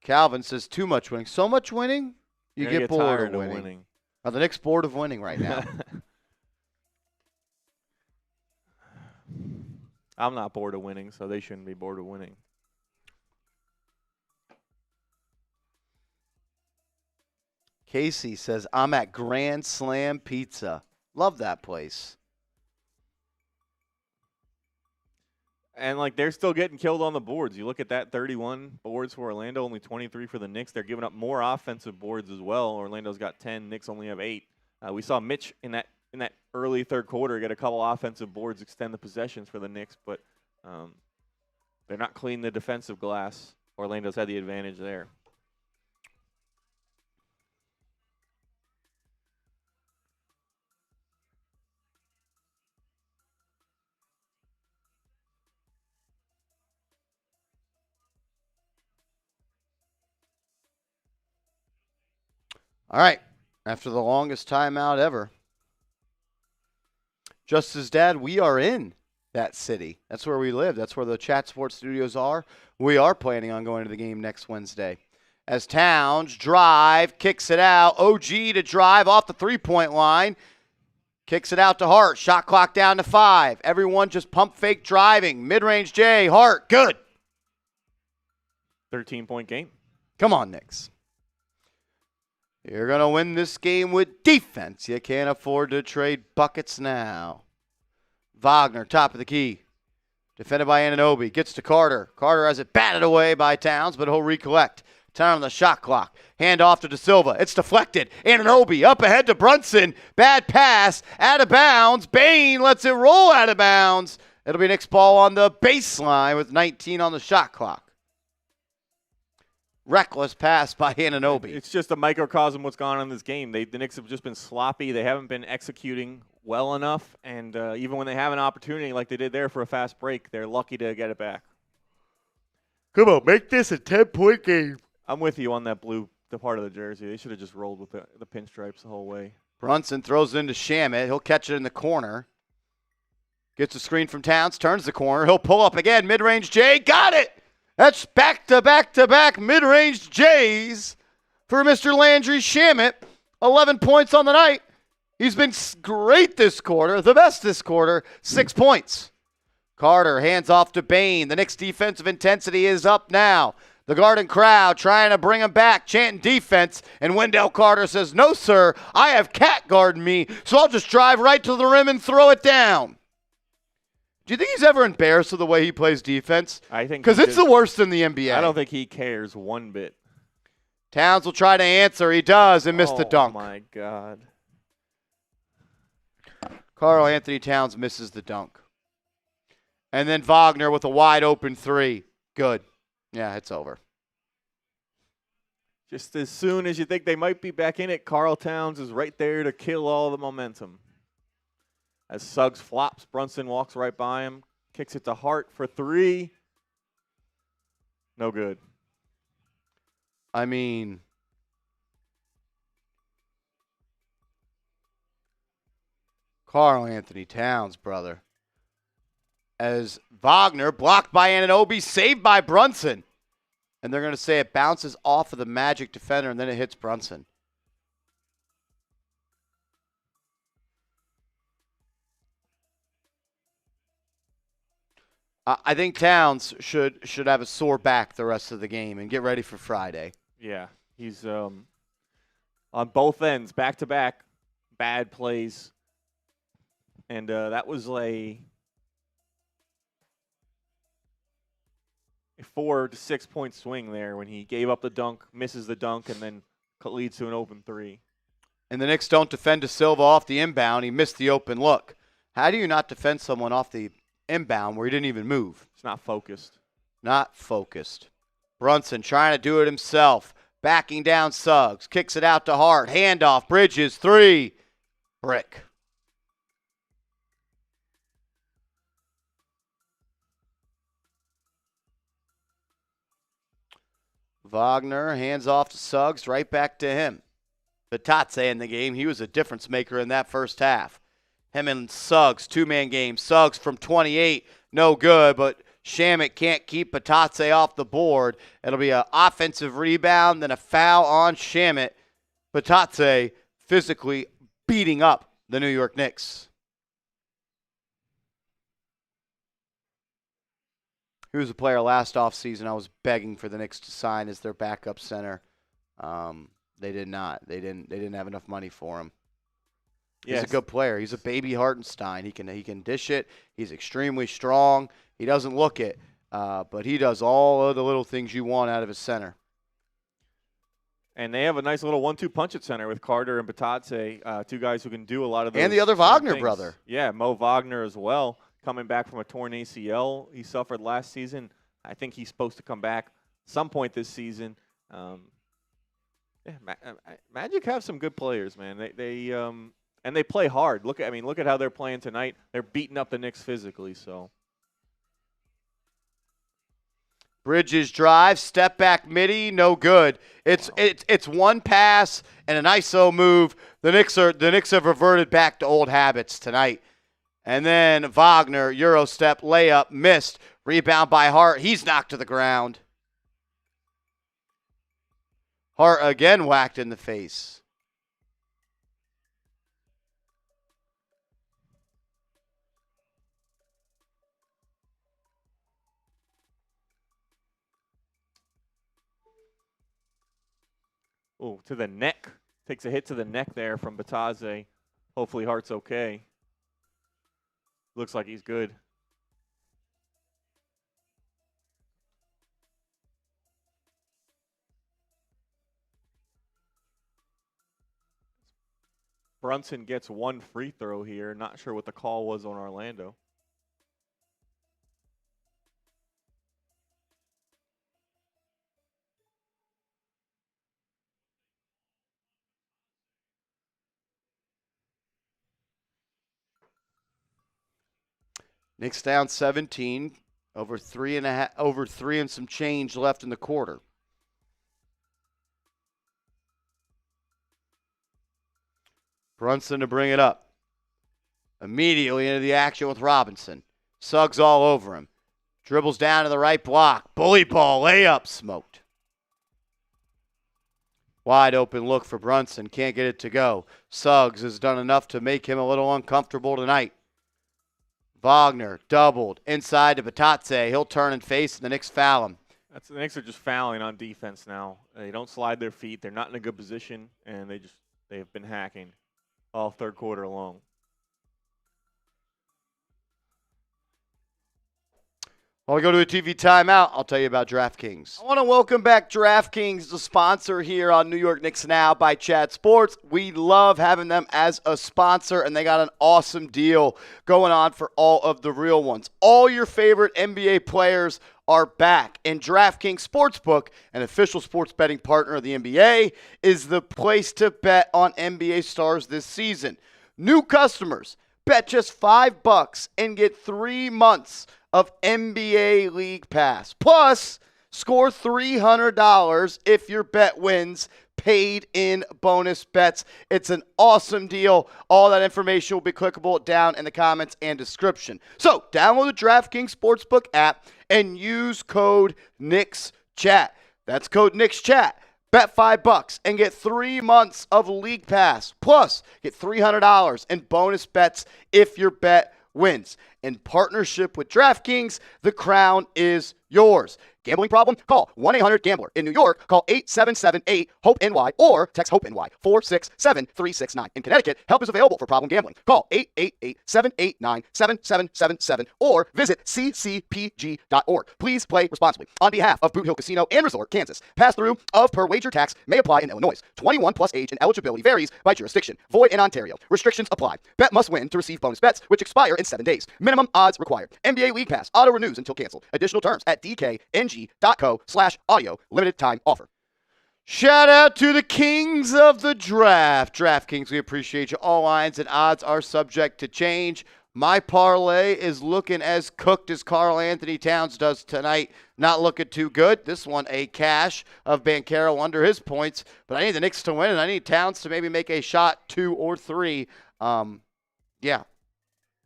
Calvin says, too much winning. So much winning, you get bored of winning. Are the Knicks bored of winning right now? I'm not bored of winning, so they shouldn't be bored of winning. Casey says, I'm at Grand Slam Pizza. Love that place. And, like, they're still getting killed on the boards. You look at that, 31 boards for Orlando, only 23 for the Knicks. They're giving up more offensive boards as well. Orlando's got 10. Knicks only have 8. We saw Mitch in that early third quarter get a couple offensive boards, extend the possessions for the Knicks, but they're not cleaning the defensive glass. Orlando's had the advantage there. All right. After the longest timeout ever. Just as Dad, we are in that city. That's where we live. That's where the Chat Sports Studios are. We are planning on going to the game next Wednesday. As Towns drive, kicks it out. OG to drive off the three-point line. Kicks it out to Hart. Shot clock down to 5. Everyone just pump fake driving. Mid-range J. Hart, good. 13-point game. Come on, Knicks. You're going to win this game with defense. You can't afford to trade buckets now. Wagner, top of the key. Defended by Anunoby. Gets to Carter. Carter has it batted away by Towns, but he'll recollect. Time on the shot clock. Hand off to De Silva. It's deflected. Anunoby up ahead to Brunson. Bad pass. Out of bounds. Bane lets it roll out of bounds. It'll be Knicks ball on the baseline with 19 on the shot clock. Reckless pass by Anunoby. It's just a microcosm of what's gone on in this game. The Knicks have just been sloppy. They haven't been executing well enough, and even when they have an opportunity like they did there for a fast break, they're lucky to get it back. Come on, make this a 10-point game. I'm with you on that the part of the jersey. They should have just rolled with the pinstripes the whole way. Brunson throws it into Shamet. He'll catch it in the corner. Gets a screen from Towns, turns the corner. He'll pull up again. Mid-range J. Got it! That's back-to-back-to-back mid-range J's for Mr. Landry Shamet. 11 points on the night. He's been great this quarter, the best this quarter, 6 points. Carter hands off to Bane. The Knicks' defensive intensity is up now. The Garden crowd trying to bring him back, chanting defense, and Wendell Carter says, no, sir, I have Cat guarding me, so I'll just drive right to the rim and throw it down. Do you think he's ever embarrassed with the way he plays defense? I think because it's the worst in the NBA. I don't think he cares one bit. Towns will try to answer. He does and missed the dunk. Oh, my God. Karl-Anthony Towns misses the dunk. And then Wagner with a wide open 3. Good. Yeah, it's over. Just as soon as you think they might be back in it, Karl Towns is right there to kill all the momentum. As Suggs flops, Brunson walks right by him, kicks it to Hart for three. No good. I mean, Karl-Anthony Towns, brother. As Wagner, blocked by Anunoby, saved by Brunson. And they're going to say it bounces off of the Magic defender, and then it hits Brunson. I think Towns should have a sore back the rest of the game and get ready for Friday. Yeah, he's on both ends, back-to-back, bad plays. And that was a 4 to 6 point swing there when he gave up the dunk, misses the dunk, and then leads to an open three. And the Knicks don't defend De Silva off the inbound. He missed the open look. How do you not defend someone off the inbound where he didn't even move? It's not focused. Not focused. Brunson trying to do it himself. Backing down Suggs. Kicks it out to Hart. Handoff. Bridges. Three. Brick. Wagner hands off to Suggs. Right back to him. Batatse in the game. He was a difference maker in that first half. Him and Suggs, two-man game. Suggs from 28, no good, but Shamet can't keep Batatse off the board. It'll be an offensive rebound, then a foul on Shamet. Batatse physically beating up the New York Knicks. He was a player last offseason I was begging for the Knicks to sign as their backup center. They did not. They didn't have enough money for him. He's a good player. He's a baby Hartenstein. He can dish it. He's extremely strong. He doesn't look it, but he does all of the little things you want out of his center. And they have a nice little 1-2 punch at center with Carter and Batatse, two guys who can do a lot of those. And the other Wagner things. brother. Yeah, Mo Wagner as well, coming back from a torn ACL he suffered last season. I think he's supposed to come back some point this season. Magic have some good players, man. And they play hard. Look at how they're playing tonight. They're beating up the Knicks physically. So Bridges drive, step back midi, no good. It's one pass and an ISO move. The Knicks have reverted back to old habits tonight. And then Wagner, Euro step, layup, missed. Rebound by Hart. He's knocked to the ground. Hart again whacked in the face. Oh, to the neck. Takes a hit to the neck there from Batatse. Hopefully Hart's okay. Looks like he's good. Brunson gets one free throw here. Not sure what the call was on Orlando. Knicks down 17, over three and some change left in the quarter. Brunson to bring it up. Immediately into the action with Robinson. Suggs all over him. Dribbles down to the right block. Bully ball, layup, smoked. Wide open look for Brunson. Can't get it to go. Suggs has done enough to make him a little uncomfortable tonight. Wagner doubled inside to Batatse. He'll turn and face, and the Knicks foul him. The Knicks are just fouling on defense now. They don't slide their feet. They're not in a good position, and they've been hacking all third quarter long. While we go to a TV timeout, I'll tell you about DraftKings. I want to welcome back DraftKings, the sponsor here on New York Knicks Now by Chat Sports. We love having them as a sponsor, and they got an awesome deal going on for all of the real ones. All your favorite NBA players are back, and DraftKings Sportsbook, an official sports betting partner of the NBA, is the place to bet on NBA stars this season. New customers Bet just $5 and get 3 months of NBA League Pass. Plus, score $300 if your bet wins, paid in bonus bets. It's an awesome deal. All that information will be clickable down in the comments and description. So, download the DraftKings Sportsbook app and use code KnicksChat. That's code KnicksChat. Bet $5 and get 3 months of League Pass. Plus, get $300 in bonus bets if your bet wins. In partnership with DraftKings, the crown is yours. Gambling problem? Call 1-800-GAMBLER. In New York, call 877-8-HOPE-NY or text HOPE-NY 467-369. In Connecticut, help is available for problem gambling. Call 888-789-7777 or visit ccpg.org. Please play responsibly. On behalf of Boot Hill Casino and Resort, Kansas, pass-through of per wager tax may apply in Illinois. 21 plus age and eligibility varies by jurisdiction. Void in Ontario. Restrictions apply. Bet must win to receive bonus bets, which expire in 7 days. Minimum odds required. NBA League Pass. Auto renews until canceled. Additional terms at dkng.co/audio. Limited time offer. Shout out to the kings of the draft. DraftKings, we appreciate you. All lines and odds are subject to change. My parlay is looking as cooked as Karl-Anthony Towns does tonight. Not looking too good. This one, a cash of Banchero under his points. But I need the Knicks to win, and I need Towns to maybe make a shot, 2 or 3. Yeah.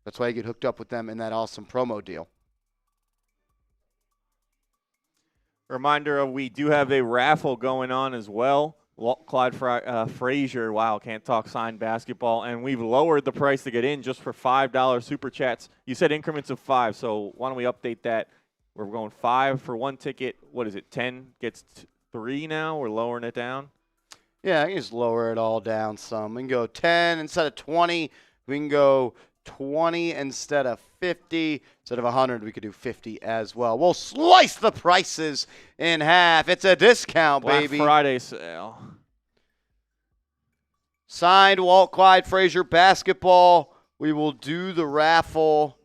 That's why I get hooked up with them in that awesome promo deal. Reminder, we do have a raffle going on as well. Clyde Frazier, wow, can't talk, signed basketball. And we've lowered the price to get in just for $5 super chats. You said increments of 5, so why don't we update that? We're going 5 for 1 ticket. What is it, 10 gets 3 now? We're lowering it down? Yeah, I can just lower it all down some. We can go 10 instead of 20. We can go 20 instead of 50. Instead of 100, we could do 50 as well. We'll slice the prices in half. It's a discount, baby. Black Friday sale. Signed Walt Clyde Frazier basketball. We will do the raffle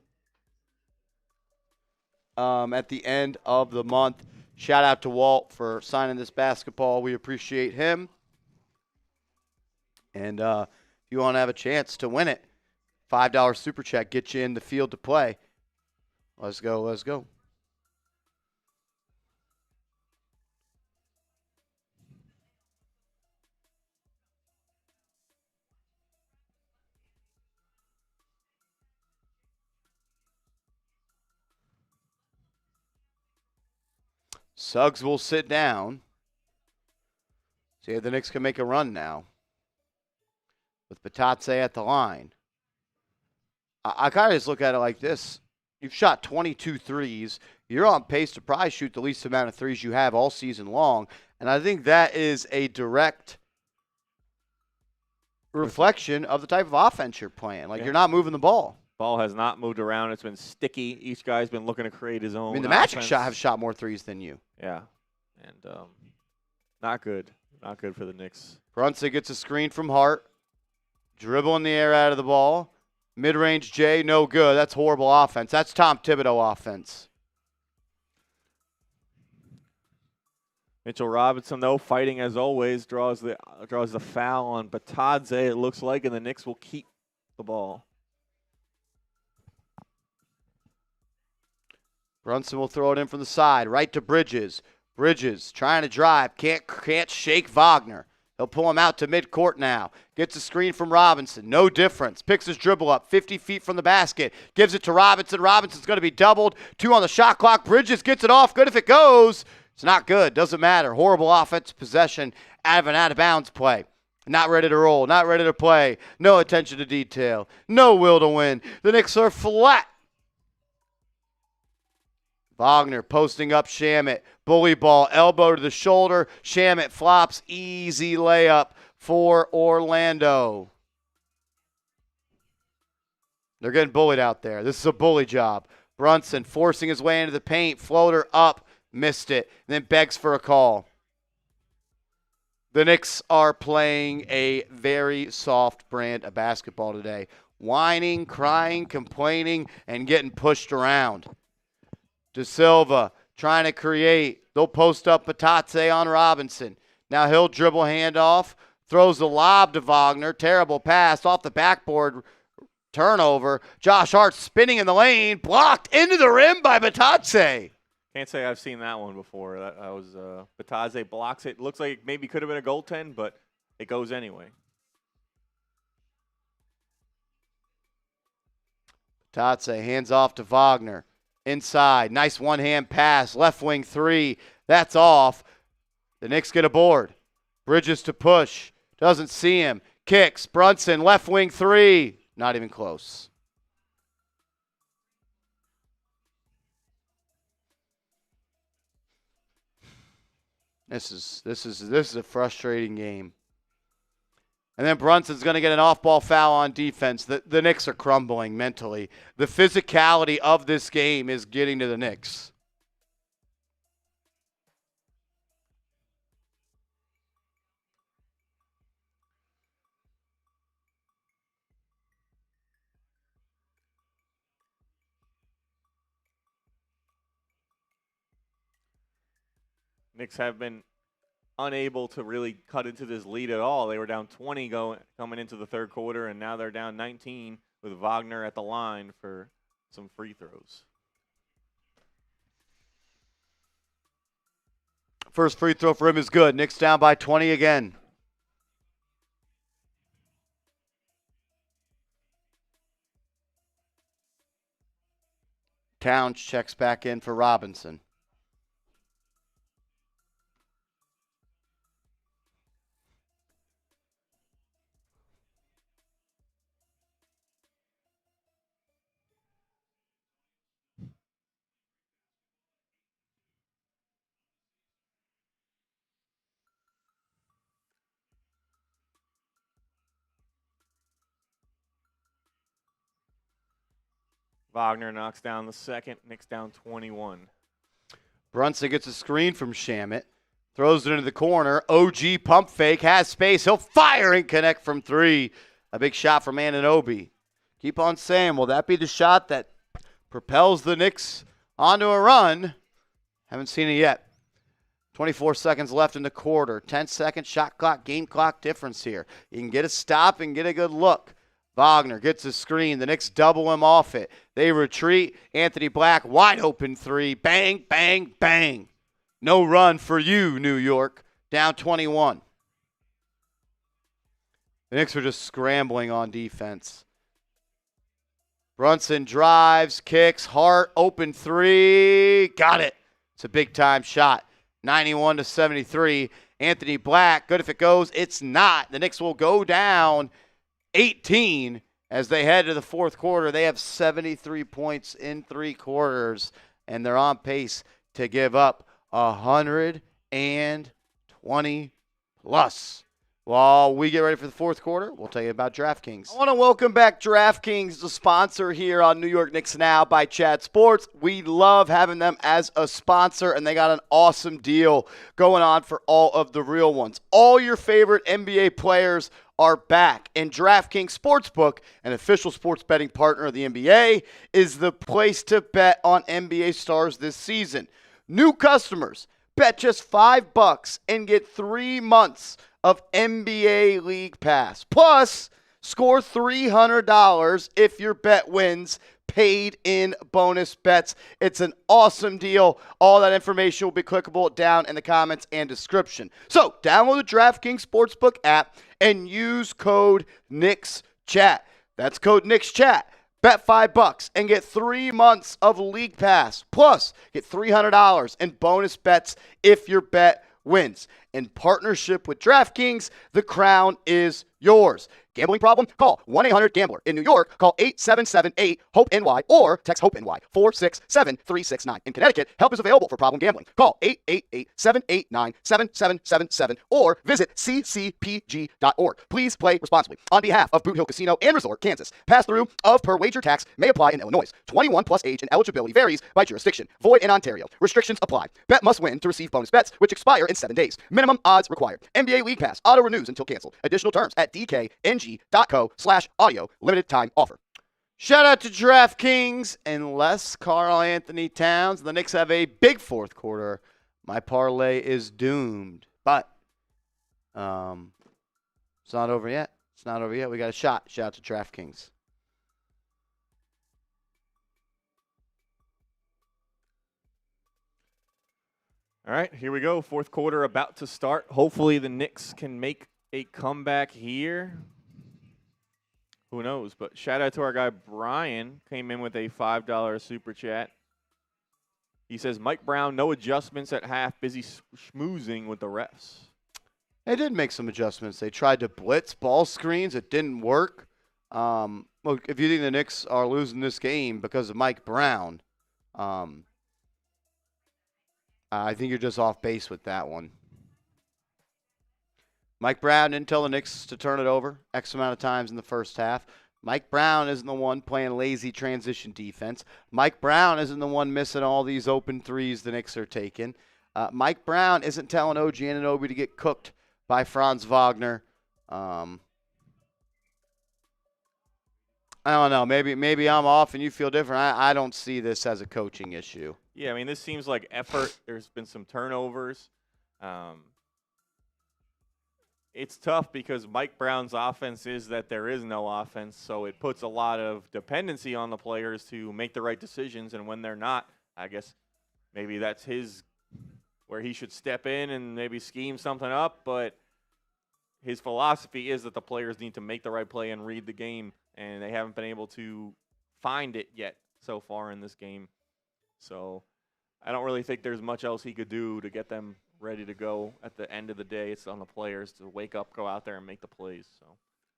at the end of the month. Shout out to Walt for signing this basketball. We appreciate him. And if you want to have a chance to win it, $5 super chat, get you in the field to play. Let's go, let's go. Suggs will sit down. See if the Knicks can make a run now. With Batatse at the line. I kind of just look at it like this. You've shot 22 threes. You're on pace to probably shoot the least amount of threes you have all season long. And I think that is a direct reflection of the type of offense you're playing. Like, you're not moving the ball. Ball has not moved around. It's been sticky. Each guy's been looking to create his own. I mean, the Magic have shot more threes than you. Yeah. And not good. Not good for the Knicks. Brunson gets a screen from Hart. Dribble in the air out of the ball. Mid-range J, no good. That's horrible offense. That's Tom Thibodeau offense. Mitchell Robinson, though, fighting as always, draws the foul on Batatse, it looks like, and the Knicks will keep the ball. Brunson will throw it in from the side, right to Bridges. Bridges trying to drive, can't shake Wagner. He'll pull him out to midcourt now. Gets a screen from Robinson. No difference. Picks his dribble up 50 feet from the basket. Gives it to Robinson. Robinson's going to be doubled. 2 on the shot clock. Bridges gets it off. Good if it goes. It's not good. Doesn't matter. Horrible offensive possession out of an out-of-bounds play. Not ready to roll. Not ready to play. No attention to detail. No will to win. The Knicks are flat. Wagner posting up Shamet. Bully ball, elbow to the shoulder. Shamet flops. Easy layup for Orlando. They're getting bullied out there. This is a bully job. Brunson forcing his way into the paint. Floater up. Missed it. Then begs for a call. The Knicks are playing a very soft brand of basketball today. Whining, crying, complaining, and getting pushed around. De Silva trying to create. They'll post up Batatse on Robinson. Now he'll dribble handoff. Throws the lob to Wagner. Terrible pass off the backboard. Turnover. Josh Hart spinning in the lane. Blocked into the rim by Batadze. Can't say I've seen that one before. That was Batadze blocks it. Looks like maybe could have been a goaltend, but it goes anyway. Batadze hands off to Wagner. Inside. Nice one-hand pass. Left wing three. That's off. The Knicks get a board. Bridges to push. Doesn't see him. Kicks. Brunson. Left wing three. Not even close. This is a frustrating game. And then Brunson's going to get an off-ball foul on defense. The Knicks are crumbling mentally. The physicality of this game is getting to the Knicks. Knicks have been unable to really cut into this lead at all. They were down 20 coming into the third quarter, and now they're down 19 with Wagner at the line for some free throws. First free throw for him is good. Knicks down by 20 again. Towns checks back in for Robinson. Wagner knocks down the second. Knicks down 21. Brunson gets a screen from Shamet. Throws it into the corner. OG pump fake. Has space. He'll fire and connect from three. A big shot from Anunoby. Keep on saying, will that be the shot that propels the Knicks onto a run? Haven't seen it yet. 24 seconds left in the quarter. 10-second shot clock, game clock difference here. You can get a stop and get a good look. Wagner gets a screen. The Knicks double him off it. They retreat. Anthony Black, wide open three. Bang, bang, bang. No run for you, New York. Down 21. The Knicks are just scrambling on defense. Brunson drives, kicks, Hart, open three. Got it. It's a big-time shot. 91-73. Anthony Black, good if it goes. It's not. The Knicks will go down 18 as they head to the fourth quarter. They have 73 points in three quarters, and they're on pace to give up 120 plus. While we get ready for the fourth quarter, we'll tell you about DraftKings. I want to welcome back DraftKings, the sponsor here on New York Knicks Now by Chat Sports. We love having them as a sponsor, and they got an awesome deal going on for all of the real ones. All your favorite NBA players are back, and DraftKings Sportsbook, an official sports betting partner of the NBA, is the place to bet on NBA stars this season. New customers, bet just $5 and get 3 months of NBA League Pass. Plus, score $300 if your bet wins, paid in bonus bets. It's an awesome deal. All that information will be clickable down in the comments and description. So, download the DraftKings Sportsbook app and use code KnicksChat. That's code KnicksChat. Bet $5 and get 3 months of League Pass. Plus, get $300 in bonus bets if your bet wins. In partnership with DraftKings, the crown is yours. Gambling problem? Call 1-800-GAMBLER. In New York, call 877-8-HOPE-NY or text HOPE-NY 467-369. In Connecticut, help is available for problem gambling. Call 888-789-7777 or visit ccpg.org. Please play responsibly. On behalf of Boot Hill Casino and Resort, Kansas, pass-through of per wager tax may apply in Illinois. 21 plus age and eligibility varies by jurisdiction. Void in Ontario. Restrictions apply. Bet must win to receive bonus bets, which expire in 7 days. Minimum odds required. NBA League Pass. Auto renews until canceled. Additional terms at dkng.co/audio. Limited time offer. Shout out to DraftKings. Unless Karl-Anthony Towns, the Knicks have a big fourth quarter, my parlay is doomed. But it's not over yet. It's not over yet. We got a shot. Shout out to DraftKings. All right, here we go. Fourth quarter about to start. Hopefully the Knicks can make a comeback here. Who knows? But shout out to our guy Brian. Came in with a $5 super chat. He says, Mike Brown, no adjustments at half. Busy schmoozing with the refs. They did make some adjustments. They tried to blitz ball screens. It didn't work. Look, if you think the Knicks are losing this game because of Mike Brown, I think you're just off base with that one. Mike Brown didn't tell the Knicks to turn it over X amount of times in the first half. Mike Brown isn't the one playing lazy transition defense. Mike Brown isn't the one missing all these open threes the Knicks are taking. Mike Brown isn't telling OG Anunoby to get cooked by Franz Wagner. I don't know. Maybe I'm off and you feel different. I don't see this as a coaching issue. Yeah, I mean, this seems like effort. There's been some turnovers. It's tough because Mike Brown's offense is that there is no offense, so it puts a lot of dependency on the players to make the right decisions, and when they're not, I guess maybe that's where he should step in and maybe scheme something up, but his philosophy is that the players need to make the right play and read the game, and they haven't been able to find it yet so far in this game. So I don't really think there's much else he could do to get them ready to go at the end of the day. It's on the players to wake up, go out there, and make the plays. So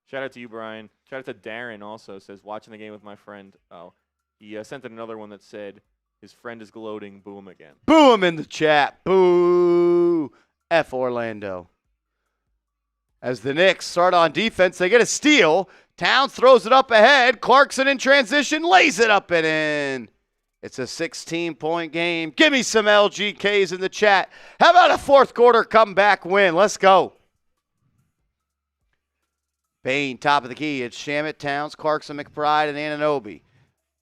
shout out to you, Brian. Shout out to Darren also. Says, watching the game with my friend. Oh, he sent in another one that said, his friend is gloating. Boo him again. Boo him in the chat. Boo. F Orlando. As the Knicks start on defense, they get a steal. Towns throws it up ahead. Clarkson in transition lays it up and in. It's a 16-point game. Give me some LGKs in the chat. How about a fourth quarter comeback win? Let's go. Bane, top of the key. It's Shamet, Towns, Clarkson, McBride, and Anunoby.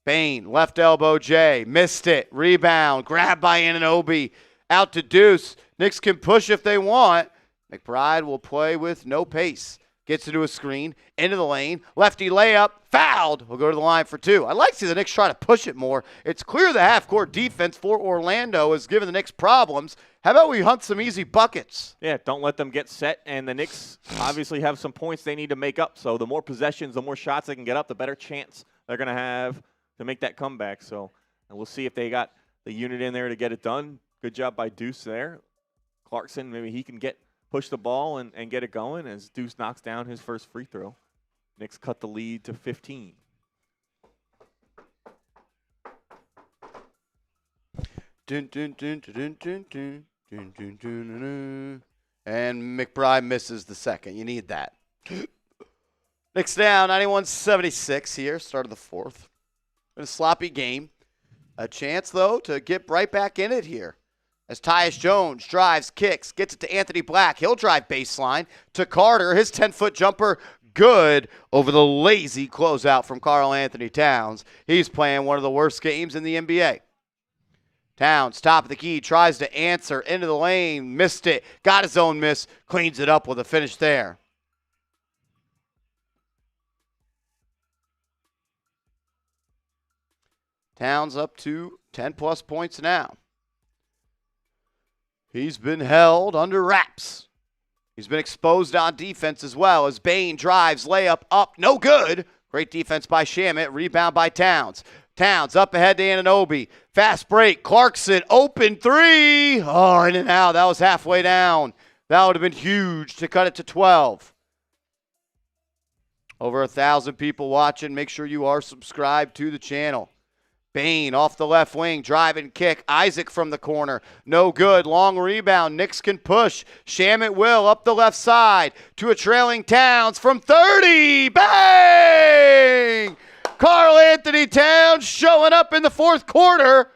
Bane, left elbow J. Missed it. Rebound. Grabbed by Anunoby. Out to Deuce. Knicks can push if they want. McBride will play with no pace. Gets into a screen, into the lane, lefty layup, fouled. We'll go to the line for two. I'd like to see the Knicks try to push it more. It's clear the half-court defense for Orlando is giving the Knicks problems. How about we hunt some easy buckets? Yeah, don't let them get set, and the Knicks obviously have some points they need to make up. So the more possessions, the more shots they can get up, the better chance they're going to have to make that comeback. So and we'll see if they got the unit in there to get it done. Good job by Deuce there. Clarkson, maybe he can push the ball and get it going as Deuce knocks down his first free throw. Knicks cut the lead to 15. And McBride misses the second. You need that. Knicks down 91-76 here, start of the fourth. Been a sloppy game. A chance, though, to get right back in it here. As Tyus Jones drives, kicks, gets it to Anthony Black. He'll drive baseline to Carter. His 10-foot jumper, good over the lazy closeout from Karl-Anthony Towns. He's playing one of the worst games in the NBA. Towns, top of the key, tries to answer into the lane, missed it, got his own miss, cleans it up with a finish there. Towns up to 10-plus points now. He's been held under wraps. He's been exposed on defense as well as Bane drives, layup up, no good. Great defense by Shamet, rebound by Towns. Towns up ahead to Anunoby. Fast break, Clarkson, open three. Oh, in and out, that was halfway down. That would have been huge to cut it to 12. Over 1,000 people watching. Make sure you are subscribed to the channel. Bane off the left wing, drive and kick. Isaac from the corner. No good. Long rebound. Knicks can push. Shamet will up the left side to a trailing Towns from 30. Bang! Karl-Anthony Towns showing up in the fourth quarter.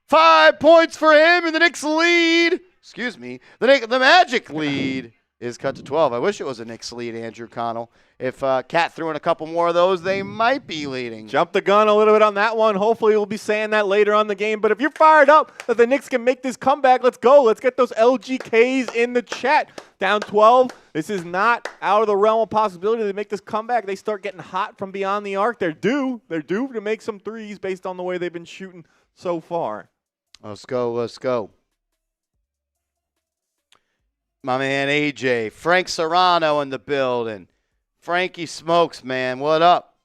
5 points for him, and the Knicks lead. Excuse me. The Magic lead is cut to 12. I wish it was a Knicks lead, Andrew Connell. If Cat threw in a couple more of those, they might be leading. Jump the gun a little bit on that one. Hopefully we'll be saying that later on the game. But if you're fired up that the Knicks can make this comeback, let's go. Let's get those LGKs in the chat. Down 12. This is not out of the realm of possibility to make this comeback. They start getting hot from beyond the arc. They're due. They're due to make some threes based on the way they've been shooting so far. Let's go. Let's go. My man AJ. Frank Serrano in the building. Frankie Smokes, man. What up?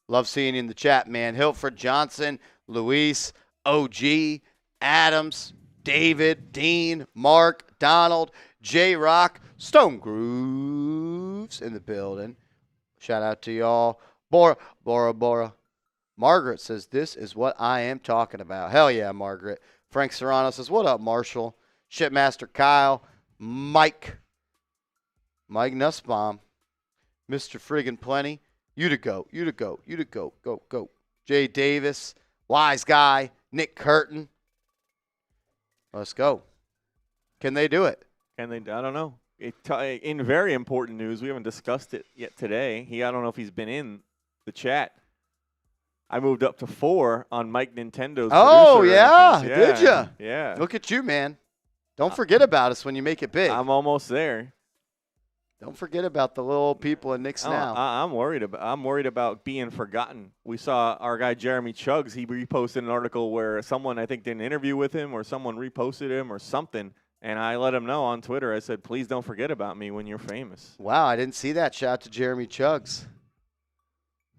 Love seeing you in the chat, man. Hilford Johnson, Luis, OG, Adams, David, Dean, Mark, Donald, J-Rock, Stone Grooves in the building. Shout out to y'all. Bora. Margaret says, this is what I am talking about. Hell yeah, Margaret. Frank Serrano says, what up, Marshall? Shipmaster Kyle. Mike Nussbaum. Mr. Friggin' Plenty. You to go. Go. Jay Davis. Wise Guy. Nick Curtin. Let's go. Can they do it? I don't know. In very important news, we haven't discussed it yet today. I don't know if he's been in the chat. I moved up to 4 on Mike Nintendo's. Oh, yeah. Rankings. Did you? Yeah. Look at you, man. Don't forget about us when you make it big. I'm almost there. Don't forget about the little people in Knicks Now. I'm worried about being forgotten. We saw our guy Jeremy Chuggs. He reposted an article where someone, I think, did an interview with him, or someone reposted him or something. And I let him know on Twitter. I said, please don't forget about me when you're famous. Wow, I didn't see that. Shout out to Jeremy Chuggs.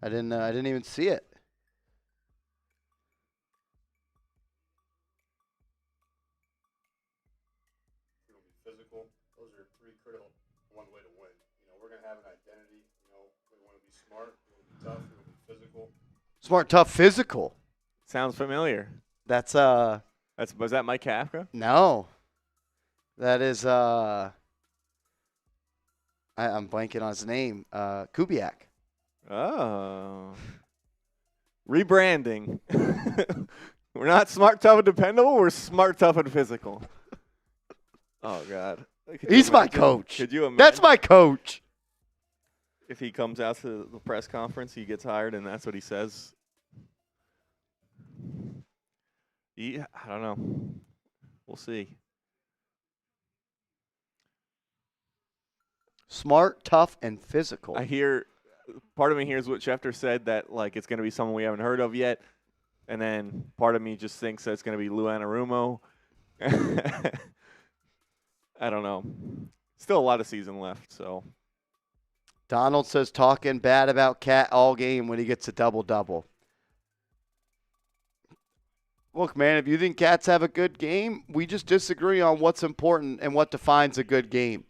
I didn't even see it. Physical. Those are 3 critical. One way to win. We're going to have an identity. We want to be smart. We want to be tough. We want to be physical. Smart, tough, physical. Sounds familiar. Was that Mike Kafka? No. That is I'm blanking on his name. Kubiak. Oh. Rebranding. We're not smart, tough, and dependable. We're smart, tough, and physical. Oh, God. He's my coach. Could you imagine? That's my coach. If he comes out to the press conference, he gets hired, and that's what he says. I don't know. We'll see. Smart, tough, and physical. I hear part of me hears what Schefter said, that like it's going to be someone we haven't heard of yet, and then part of me just thinks that it's going to be Lou Anarumo. I don't know. Still a lot of season left, so. Donald says talking bad about Cat all game when he gets a double-double. Look, man, if you think Cats have a good game, we just disagree on what's important and what defines a good game.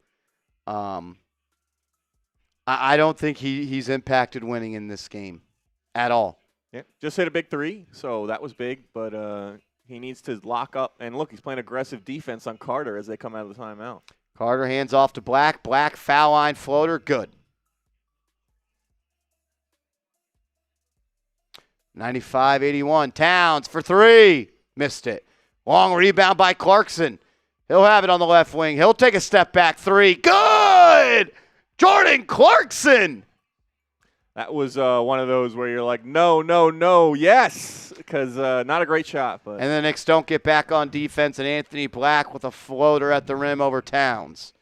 I don't think he's impacted winning in this game at all. Yeah, just hit a big 3, so that was big, but he needs to lock up. And look, he's playing aggressive defense on Carter as they come out of the timeout. Carter hands off to Black. Black, foul line floater, good. 95-81. Towns for 3. Missed it. Long rebound by Clarkson. He'll have it on the left wing. He'll take a step back 3. Good! Jordan Clarkson! That was one of those where you're like, no, yes, because not a great shot. But And the Knicks don't get back on defense, and Anthony Black with a floater at the rim over Towns.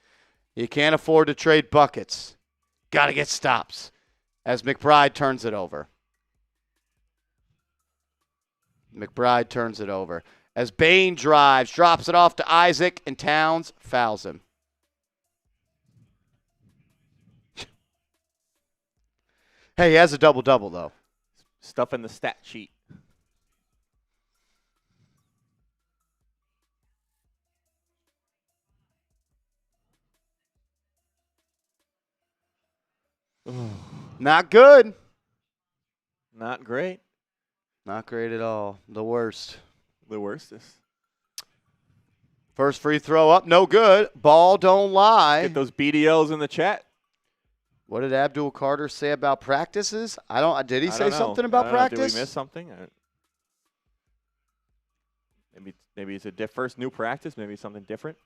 You can't afford to trade buckets. Got to get stops as McBride turns it over. McBride turns it over. As Bane drives, drops it off to Isaac, and Towns fouls him. Hey, he has a double-double, though. stuff in the stat sheet. Not good. Not great. Not great at all. The worst. The worstest. First free throw up, no good. Ball don't lie. Get those BDLs in the chat. What did Abdul Carter say about practices? Did he say know. something about practice? Did we miss something? Maybe it's a first new practice. Maybe something different.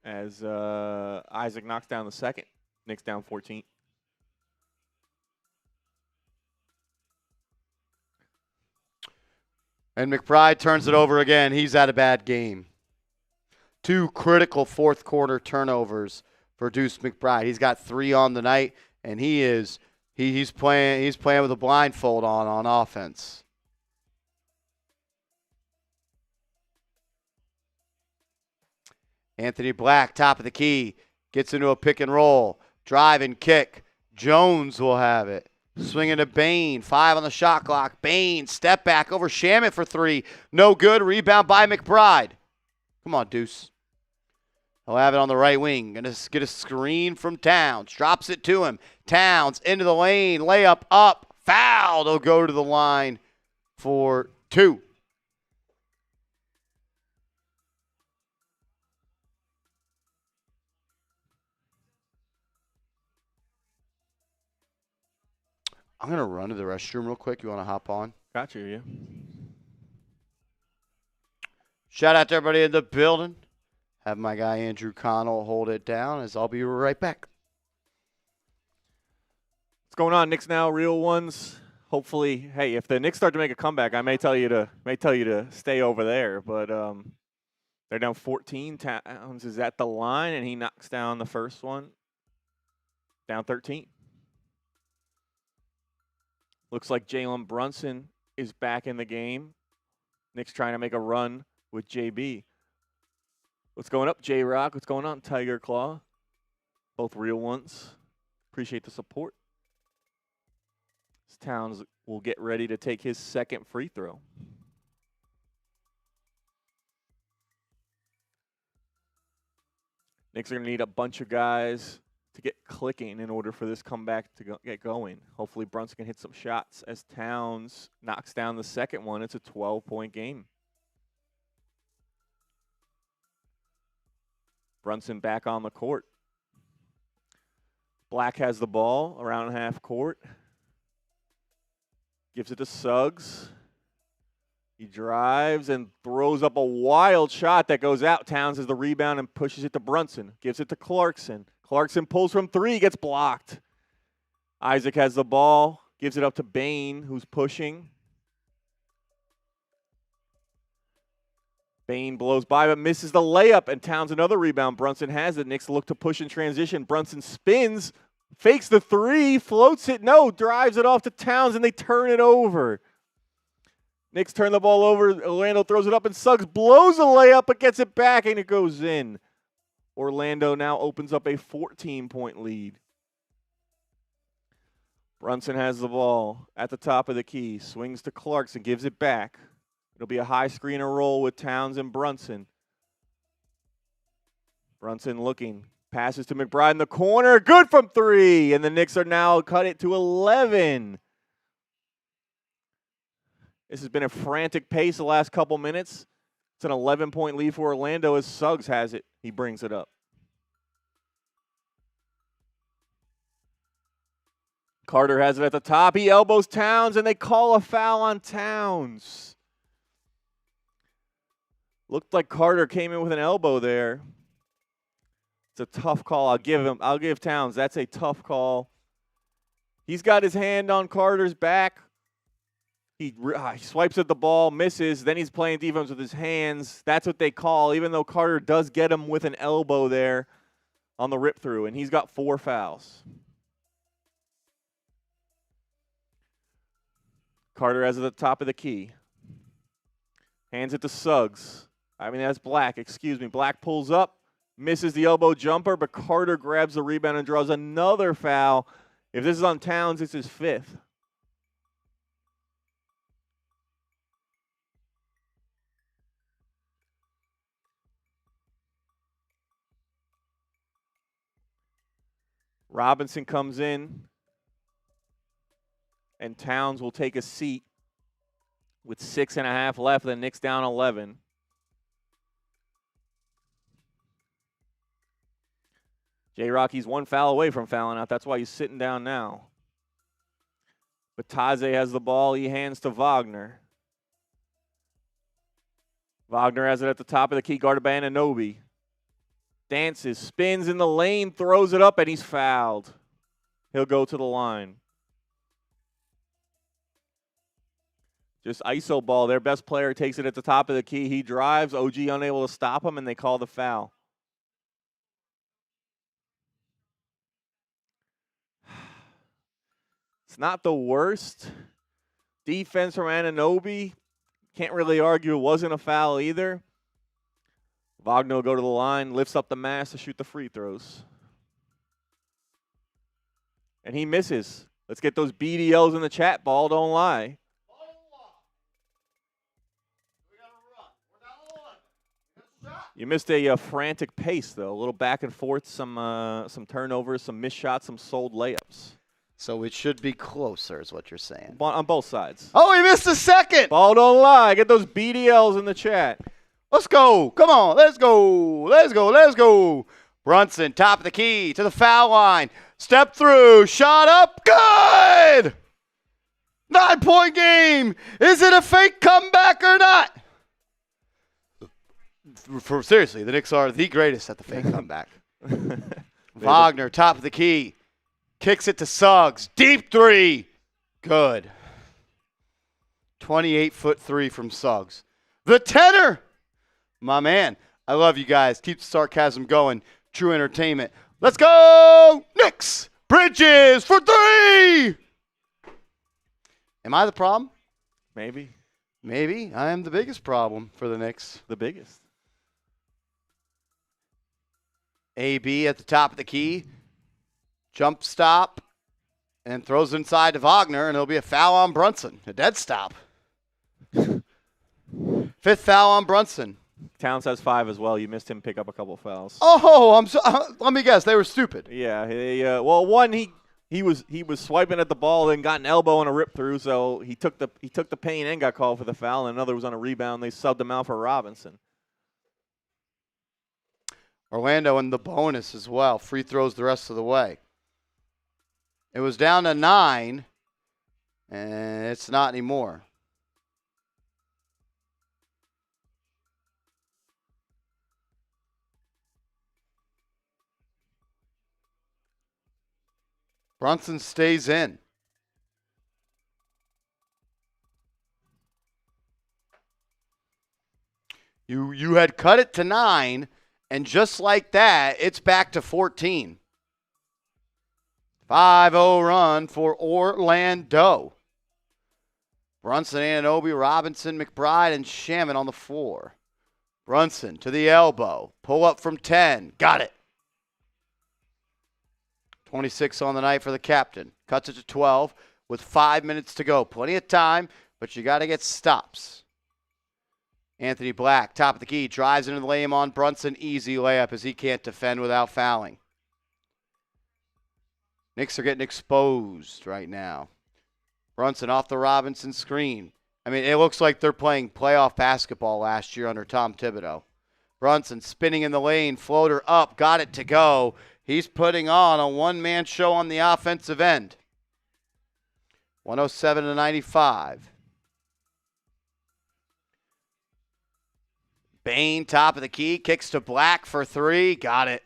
As Isaac knocks down the second. Knicks down 14. And McBride turns it over again. He's had a bad game. 2 critical fourth quarter turnovers for Deuce McBride. He's got 3 on the night, and he's playing with a blindfold on offense. Anthony Black, top of the key, gets into a pick and roll. Drive and kick. Jones will have it. Swinging to Bane. 5 on the shot clock. Bane, step back over Shamit for 3. No good. Rebound by McBride. Come on, Deuce. He'll have it on the right wing. Going to get a screen from Towns. Drops it to him. Towns into the lane. Layup up. Fouled. He'll go to the line for 2. I'm going to run to the restroom real quick. You want to hop on? Got you, yeah. Shout out to everybody in the building. Have my guy Andrew Connell hold it down as I'll be right back. What's going on, Knicks Now, real ones? Hopefully, hey, if the Knicks start to make a comeback, I may tell you to stay over there, but they're down 14. Towns is at the line, and he knocks down the first one. Down 13. Looks like Jalen Brunson is back in the game. Knicks trying to make a run with JB. What's going up, J-Rock? What's going on, Tiger Claw? Both real ones. Appreciate the support. Towns will get ready to take his second free throw. Knicks are going to need a bunch of guys to get clicking in order for this comeback to get going. Hopefully Brunson can hit some shots as Towns knocks down the second one. It's a 12-point game. Brunson back on the court. Black has the ball around half court. Gives it to Suggs. He drives and throws up a wild shot that goes out. Towns has the rebound and pushes it to Brunson. Gives it to Clarkson. Clarkson pulls from 3, gets blocked. Isaac has the ball. Gives it up to Bane, who's pushing. Bane blows by but misses the layup, and Towns another rebound. Brunson has it. Knicks look to push in transition. Brunson spins, fakes the 3, floats it. No, drives it off to Towns, and they turn it over. Knicks turn the ball over. Orlando throws it up, and Suggs blows a layup but gets it back, and it goes in. Orlando now opens up a 14-point lead. Brunson has the ball at the top of the key. Swings to Clarkson, gives it back. It'll be a high screener roll with Towns and Brunson. Brunson looking. Passes to McBride in the corner. Good from 3. And the Knicks are now cut it to 11. This has been a frantic pace the last couple minutes. It's an 11-point lead for Orlando as Suggs has it. He brings it up. Carter has it at the top. He elbows Towns, and they call a foul on Towns. Looked like Carter came in with an elbow there. It's a tough call. I'll give Towns. That's a tough call. He's got his hand on Carter's back. He swipes at the ball, misses. Then he's playing defense with his hands. That's what they call, even though Carter does get him with an elbow there on the rip through, and he's got 4 fouls. Carter has it at the top of the key. Hands it to Suggs. That's Black, excuse me. Black pulls up, misses the elbow jumper, but Carter grabs the rebound and draws another foul. If this is on Towns, it's his 5th. Robinson comes in, and Towns will take a seat with 6.5 left. The Knicks down 11. J-Rocky's 1 foul away from fouling out. That's why he's sitting down now. Bataze has the ball. He hands to Wagner. Wagner has it at the top of the key, guarded by Anunoby. Dances, spins in the lane, throws it up, and he's fouled. He'll go to the line. Just ISO ball. Their best player takes it at the top of the key. He drives. OG unable to stop him, and they call the foul. It's not the worst defense from Anunoby. Can't really argue it wasn't a foul either. Wagner will go to the line, lifts up the mask to shoot the free throws. And he misses. Let's get those BDLs in the chat. Ball don't lie. You missed a frantic pace, though. A little back and forth, some turnovers, some missed shots, some sold layups. So it should be closer is what you're saying. On both sides. Oh, he missed a second. Ball don't lie. Get those BDLs in the chat. Let's go. Come on. Let's go. Let's go. Let's go. Brunson, top of the key to the foul line. Step through. Shot up. Good. 9-point game. Is it a fake comeback or not? Seriously, the Knicks are the greatest at the fake comeback. Wagner, top of the key. Kicks it to Suggs. Deep three. Good. 28-foot three from Suggs. The tenor. My man. I love you guys. Keep the sarcasm going. True entertainment. Let's go, Knicks. Bridges for three. Am I the problem? Maybe. Maybe. I am the biggest problem for the Knicks. The biggest. AB at the top of the key. Jump stop. And throws inside to Wagner, and it'll be a foul on Brunson. A dead stop. Fifth foul on Brunson. Towns has 5 as well. You missed him pick up a couple fouls. Oh, let me guess. They were stupid. Yeah. One he was swiping at the ball, then got an elbow and a rip through, so he took the pain and got called for the foul. And another was on a rebound. They subbed him out for Robinson. Orlando in the bonus as well. Free throws the rest of the way. It was down to 9, and it's not anymore. Brunson stays in. You had cut it to 9, and just like that, it's back to 14. 5-0 run for Orlando. Brunson, Anunoby, Robinson, McBride, and Shaman on the floor. Brunson to the elbow. Pull up from 10. Got it. 26 on the night for the captain. Cuts it to 12 with 5 minutes to go. Plenty of time, but you got to get stops. Anthony Black, top of the key, drives into the lane on Brunson. Easy layup as he can't defend without fouling. Knicks are getting exposed right now. Brunson off the Robinson screen. I mean, it looks like they're playing playoff basketball last year under Tom Thibodeau. Brunson spinning in the lane, floater up, got it to go. He's putting on a one-man show on the offensive end. 107-95. Bane, top of the key, kicks to Black for 3. Got it.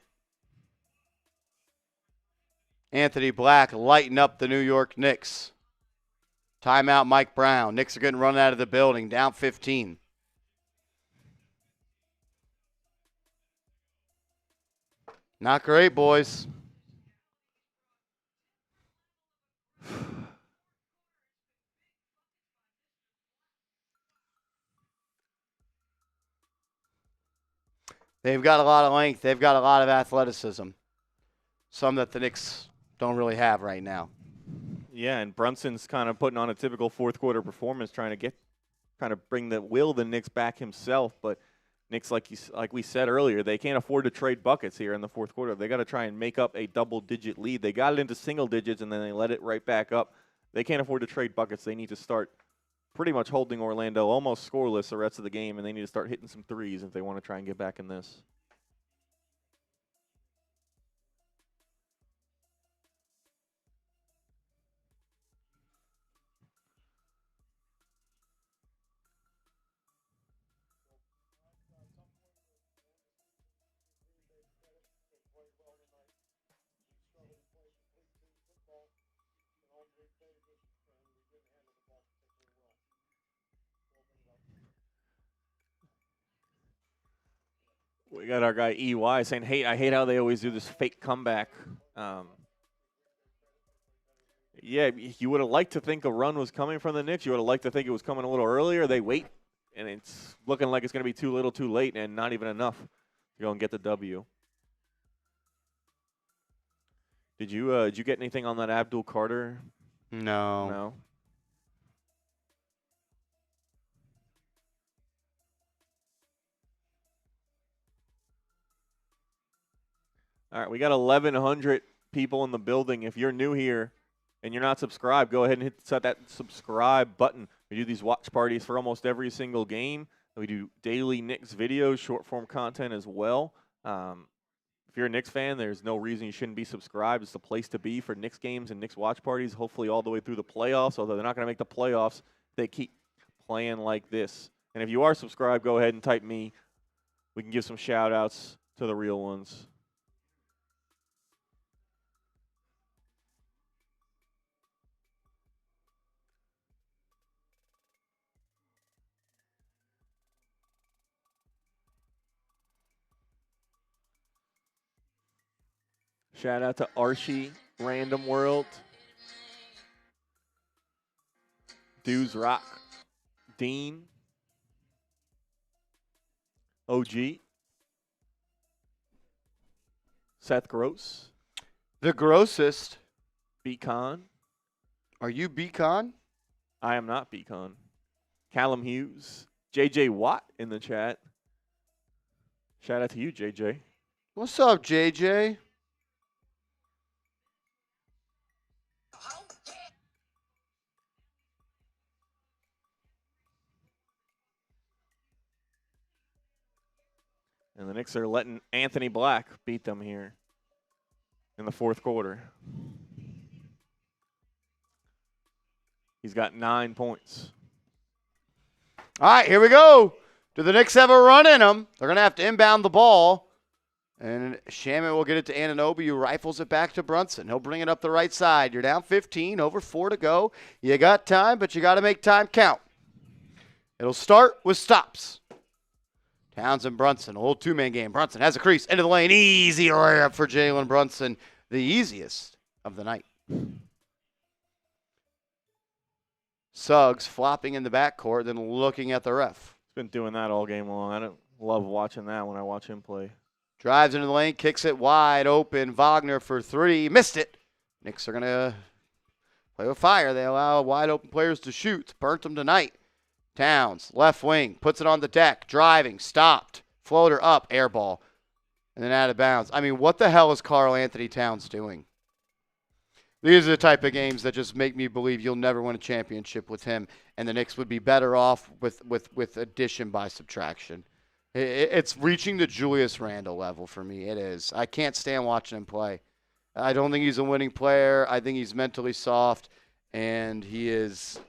Anthony Black lighting up the New York Knicks. Timeout, Mike Brown. Knicks are getting run out of the building, down 15. Not great, boys. They've got a lot of length. They've got a lot of athleticism. Some that the Knicks don't really have right now. Yeah, and Brunson's kind of putting on a typical fourth quarter performance, trying to bring the Knicks back himself. But Knicks, like we said earlier, they can't afford to trade buckets here in the fourth quarter. They got to try and make up a double-digit lead. They got it into single digits, and then they let it right back up. They can't afford to trade buckets. They need to start pretty much holding Orlando almost scoreless the rest of the game, and they need to start hitting some threes if they want to try and get back in this. We got our guy EY saying, "Hey, I hate how they always do this fake comeback." Yeah, you would have liked to think a run was coming from the Knicks. You would have liked to think it was coming a little earlier. They wait, and it's looking like it's going to be too little, too late, and not even enough. Go and get the W. Did you get anything on that Abdul Carter? No. No. All right, we got 1,100 people in the building. If you're new here and you're not subscribed, go ahead and set that subscribe button. We do these watch parties for almost every single game. We do daily Knicks videos, short form content as well. If you're a Knicks fan, there's no reason you shouldn't be subscribed. It's the place to be for Knicks games and Knicks watch parties, hopefully all the way through the playoffs. Although they're not going to make the playoffs, they keep playing like this. And if you are subscribed, go ahead and type me. We can give some shout-outs to the real ones. Shout out to Archie, Random World, Dudes Rock, Dean, OG, Seth Gross, The grossest. Beacon. Are you Beacon? I am not Beacon. Callum Hughes, JJ Watt in the chat. Shout out to you, JJ. What's up, JJ? And the Knicks are letting Anthony Black beat them here in the fourth quarter. He's got 9 points. All right, here we go. Do the Knicks have a run in them? They're going to have to inbound the ball. And Shaman will get it to Anunoby, who rifles it back to Brunson. He'll bring it up the right side. You're down 15, over 4 to go. You got time, but you got to make time count. It'll start with stops. Towns and Brunson, a whole two-man game. Brunson has a crease, into the lane. Easy layup for Jalen Brunson, the easiest of the night. Suggs flopping in the backcourt, then looking at the ref. He's been doing that all game long. I don't love watching that when I watch him play. Drives into the lane, kicks it wide open. Wagner for three, missed it. Knicks are going to play with fire. They allow wide open players to shoot. Burnt them tonight. Towns, left wing, puts it on the deck, driving, stopped, floater up, air ball, and then out of bounds. I mean, what the hell is Karl-Anthony Towns doing? These are the type of games that just make me believe you'll never win a championship with him, and the Knicks would be better off with addition by subtraction. It's reaching the Julius Randle level for me. It is. I can't stand watching him play. I don't think he's a winning player. I think he's mentally soft, and he is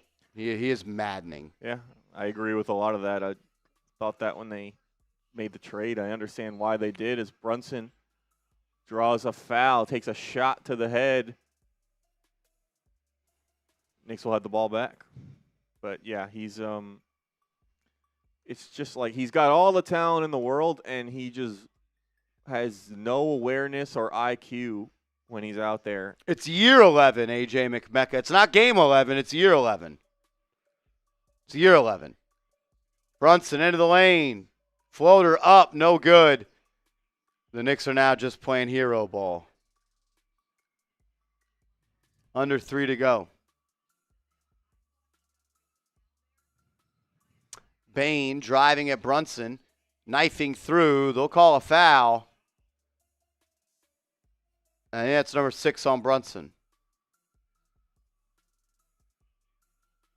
maddening. Yeah, I agree with a lot of that. I thought that when they made the trade. I understand why they did, as Brunson draws a foul, takes a shot to the head. Knicks will have the ball back. But, yeah, he's it's just like he's got all the talent in the world, and he just has no awareness or IQ when he's out there. It's year 11, A.J. McMecca. It's not game 11. It's year 11. It's year 11. Brunson into the lane. Floater up, no good. The Knicks are now just playing hero ball. Under 3 to go. Bane driving at Brunson, knifing through. They'll call a foul. And yeah, it's number 6 on Brunson.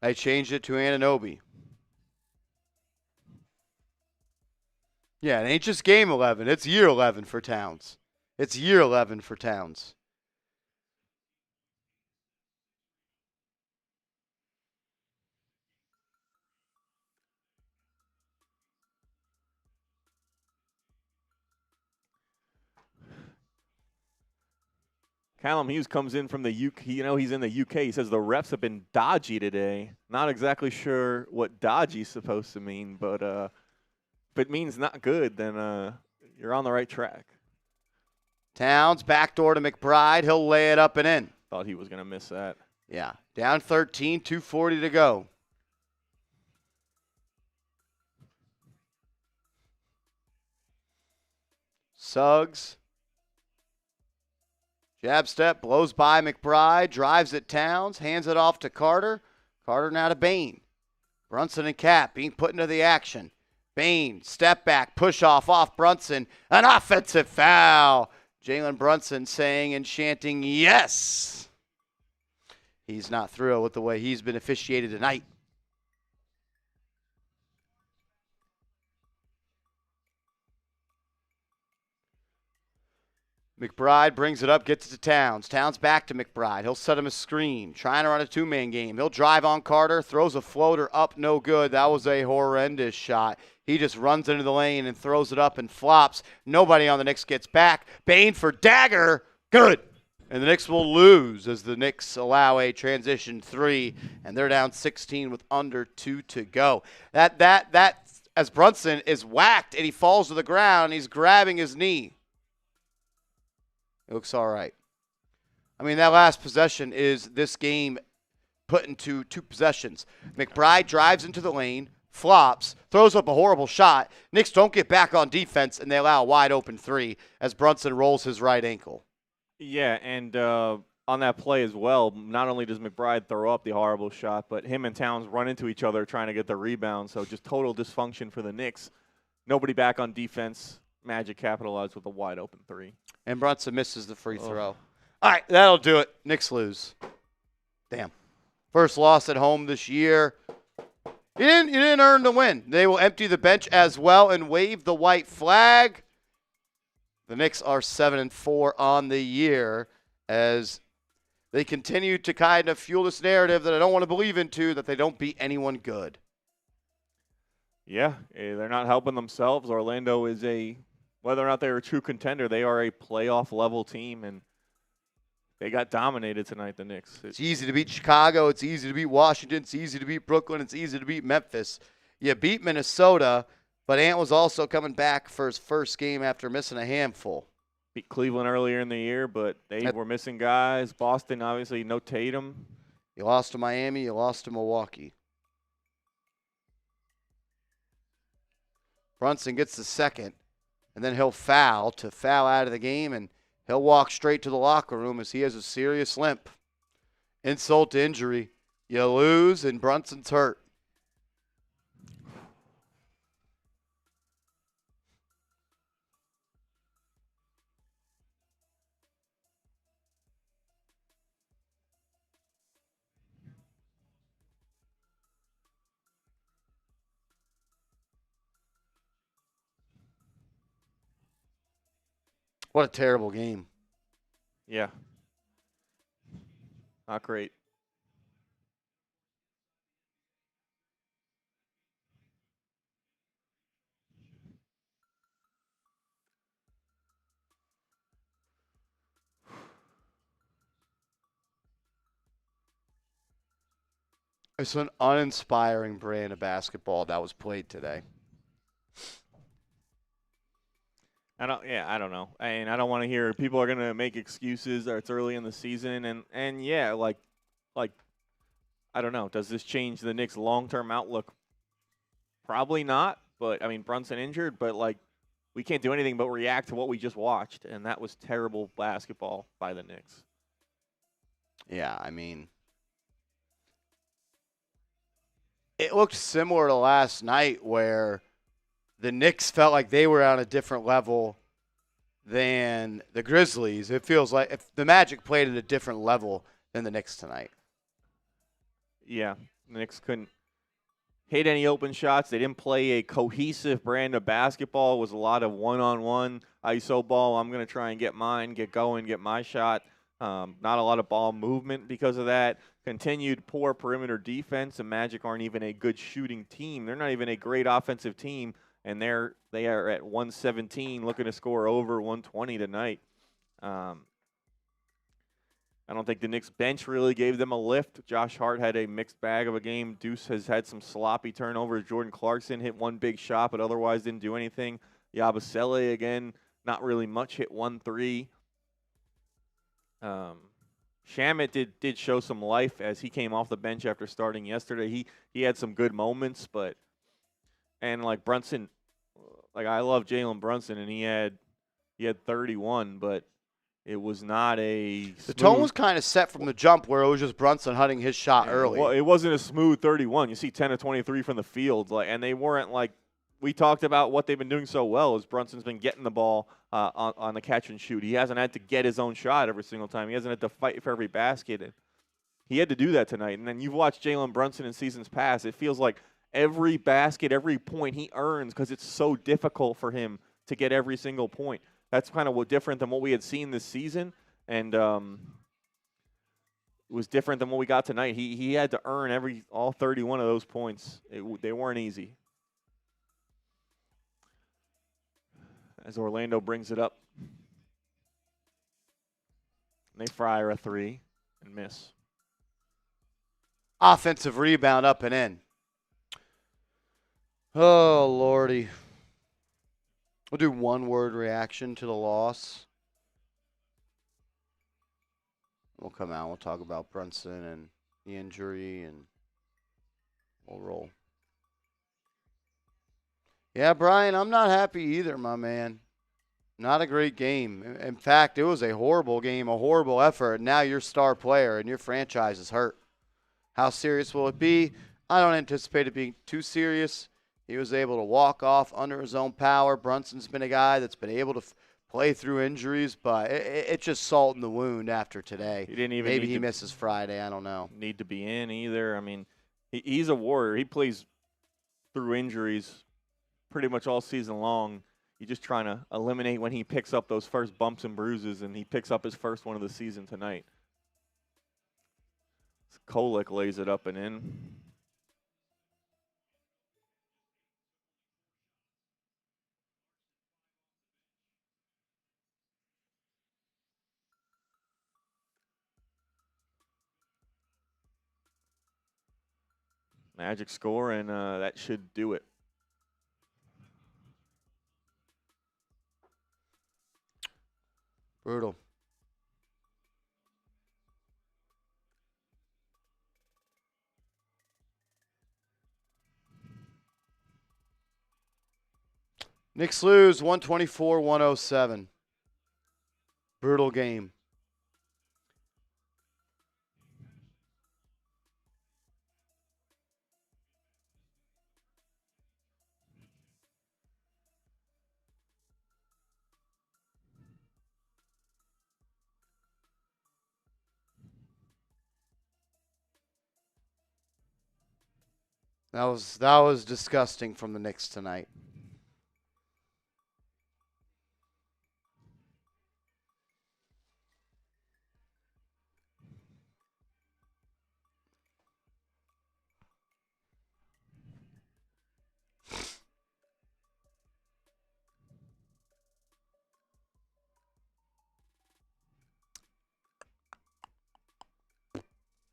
They changed it to Anunoby. Yeah, it ain't just game 11. It's year 11 for Towns. It's year 11 for Towns. Callum Hughes comes in from the UK. You know, he's in the UK. He says the refs have been dodgy today. Not exactly sure what dodgy's supposed to mean, but if it means not good, then you're on the right track. Towns, backdoor to McBride. He'll lay it up and in. Thought he was going to miss that. Yeah, down 13, 2:40 to go. Suggs. Jab step, blows by McBride, drives at Towns, hands it off to Carter. Carter now to Bane. Brunson and Cap being put into the action. Bane, step back, push off Brunson. An offensive foul. Jalen Brunson saying and chanting, yes. He's not thrilled with the way he's been officiated tonight. McBride brings it up, gets it to Towns. Towns back to McBride. He'll set him a screen, trying to run a two-man game. He'll drive on Carter, throws a floater up, no good. That was a horrendous shot. He just runs into the lane and throws it up and flops. Nobody on the Knicks gets back. Bane for dagger, good. And the Knicks will lose as the Knicks allow a transition three, and they're down 16 with under 2 to go. That as Brunson is whacked and he falls to the ground, and he's grabbing his knee. It looks all right. I mean, that last possession is this game put into 2 possessions. McBride drives into the lane, flops, throws up a horrible shot. Knicks don't get back on defense, and they allow a wide-open 3 as Brunson rolls his right ankle. Yeah, and on that play as well, not only does McBride throw up the horrible shot, but him and Towns run into each other trying to get the rebound. So just total dysfunction for the Knicks. Nobody back on defense. Magic capitalized with a wide-open 3. And Brunson misses the free throw. All right, that'll do it. Knicks lose. Damn. First loss at home this year. You didn't earn the win. They will empty the bench as well and wave the white flag. The Knicks are 7-4 on the year as they continue to kind of fuel this narrative that I don't want to believe into, that they don't beat anyone good. Yeah, they're not helping themselves. Orlando is whether or not they're a true contender, they are a playoff-level team, and they got dominated tonight, the Knicks. It's easy to beat Chicago. It's easy to beat Washington. It's easy to beat Brooklyn. It's easy to beat Memphis. You beat Minnesota, but Ant was also coming back for his first game after missing a handful. Beat Cleveland earlier in the year, but they were missing guys. Boston, obviously, no Tatum. You lost to Miami. You lost to Milwaukee. Brunson gets the second, and then he'll foul out of the game, and he'll walk straight to the locker room as he has a serious limp. Insult to injury. You lose, and Brunson's hurt. What a terrible game. Yeah. Not great. It's an uninspiring brand of basketball that was played today. I don't know. And I don't want to hear people are going to make excuses or it's early in the season. And yeah, like, I don't know. Does this change the Knicks' long-term outlook? Probably not. But, I mean, Brunson injured, but, like, we can't do anything but react to what we just watched. And that was terrible basketball by the Knicks. Yeah, I mean, it looked similar to last night where the Knicks felt like they were on a different level than the Grizzlies. It feels like if the Magic played at a different level than the Knicks tonight. Yeah, the Knicks couldn't hit any open shots. They didn't play a cohesive brand of basketball. It was a lot of one-on-one ISO ball. I'm going to try and get mine, get going, get my shot. Not a lot of ball movement because of that. Continued poor perimeter defense. The Magic aren't even a good shooting team. They're not even a great offensive team. And they are at 117, looking to score over 120 tonight. I don't think the Knicks bench really gave them a lift. Josh Hart had a mixed bag of a game. Deuce has had some sloppy turnovers. Jordan Clarkson hit one big shot, but otherwise didn't do anything. Yabusele, again, not really much, hit 1-3. Shamet did show some life as he came off the bench after starting yesterday. He had some good moments, and like Brunson, like I love Jalen Brunson, and he had He had 31, but it was not a The tone was kind of set from the jump where it was just Brunson hunting his shot early. Well, it wasn't a smooth 31. You see 10 of 23 from the field, and they weren't like we talked about what they've been doing so well is Brunson's been getting the ball on the catch and shoot. He hasn't had to get his own shot every single time. He hasn't had to fight for every basket. And he had to do that tonight. And then you've watched Jalen Brunson in seasons past. It feels like every basket, every point he earns because it's so difficult for him to get every single point. That's kind of different than what we had seen this season. And it was different than what we got tonight. He had to earn all 31 of those points. They weren't easy. As Orlando brings it up. And they fire a three and miss. Offensive rebound up and in. Oh, Lordy. We'll do one-word reaction to the loss. We'll come out. We'll talk about Brunson and the injury, and we'll roll. Yeah, Brian, I'm not happy either, my man. Not a great game. In fact, it was a horrible game, a horrible effort. And now your star player and your franchise is hurt. How serious will it be? I don't anticipate it being too serious. He was able to walk off under his own power. Brunson's been a guy that's been able to play through injuries, but it's just salt in the wound after today. He didn't even Maybe he misses Friday. I don't know. Need to be in either. I mean, he's a warrior. He plays through injuries pretty much all season long. You're just trying to eliminate when he picks up those first bumps and bruises, and he picks up his first one of the season tonight. Kolek lays it up and in. Magic score, and that should do it. Brutal. Knicks lose 124-107. Brutal game. That was disgusting from the Knicks tonight.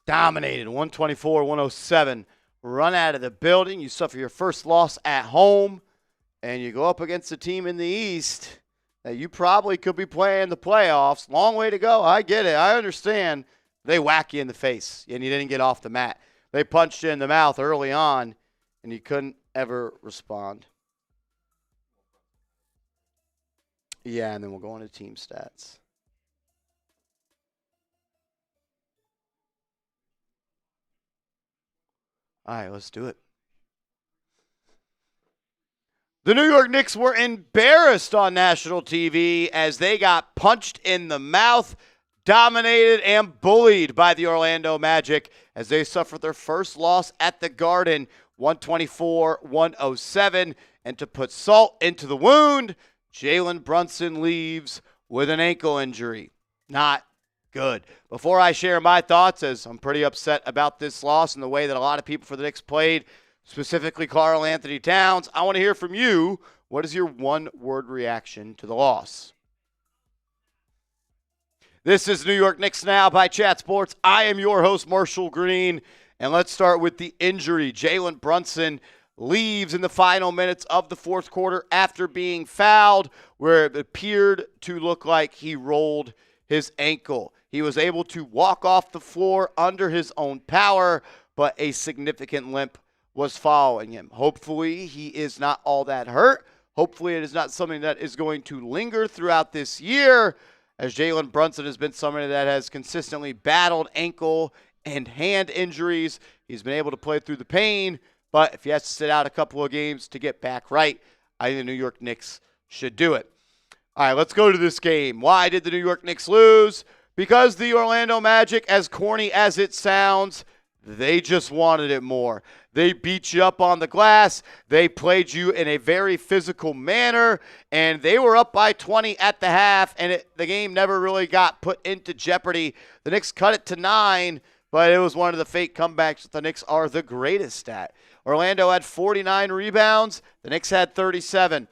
Dominated 124-107. Run out of the building. You suffer your first loss at home, and you go up against a team in the East that you probably could be playing the playoffs. Long way to go. I get it. I understand. They whack you in the face, and you didn't get off the mat. They punched you in the mouth early on, and you couldn't ever respond. Yeah, and then we'll go into team stats. All right, let's do it. The New York Knicks were embarrassed on national TV as they got punched in the mouth, dominated, and bullied by the Orlando Magic as they suffered their first loss at the Garden, 124-107. And to put salt into the wound, Jalen Brunson leaves with an ankle injury. Not good. Before I share my thoughts, as I'm pretty upset about this loss and the way that a lot of people for the Knicks played, specifically Karl-Anthony Towns, I want to hear from you. What is your one-word reaction to the loss? This is New York Knicks Now by Chat Sports. I am your host, Marshall Green, and let's start with the injury. Jalen Brunson leaves in the final minutes of the fourth quarter after being fouled, where it appeared to look like he rolled his ankle. He was able to walk off the floor under his own power, but a significant limp was following him. Hopefully, he is not all that hurt. Hopefully it is not something that is going to linger throughout this year, as Jalen Brunson has been somebody that has consistently battled ankle and hand injuries. He's been able to play through the pain, but if he has to sit out a couple of games to get back right, I think the New York Knicks should do it. All right, let's go to this game. Why did the New York Knicks lose? Because the Orlando Magic, as corny as it sounds, they just wanted it more. They beat you up on the glass. They played you in a very physical manner, and they were up by 20 at the half, and the game never really got put into jeopardy. The Knicks cut it to 9, but it was one of the fake comebacks that the Knicks are the greatest at. Orlando had 49 rebounds. The Knicks had 37.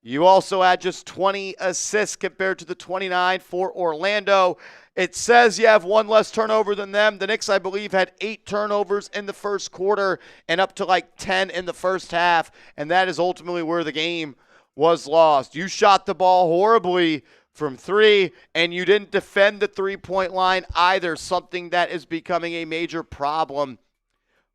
You also had just 20 assists compared to the 29 for Orlando. It says you have one less turnover than them. The Knicks, I believe, had 8 turnovers in the first quarter and up to like 10 in the first half, and that is ultimately where the game was lost. You shot the ball horribly from 3, and you didn't defend the three-point line either, something that is becoming a major problem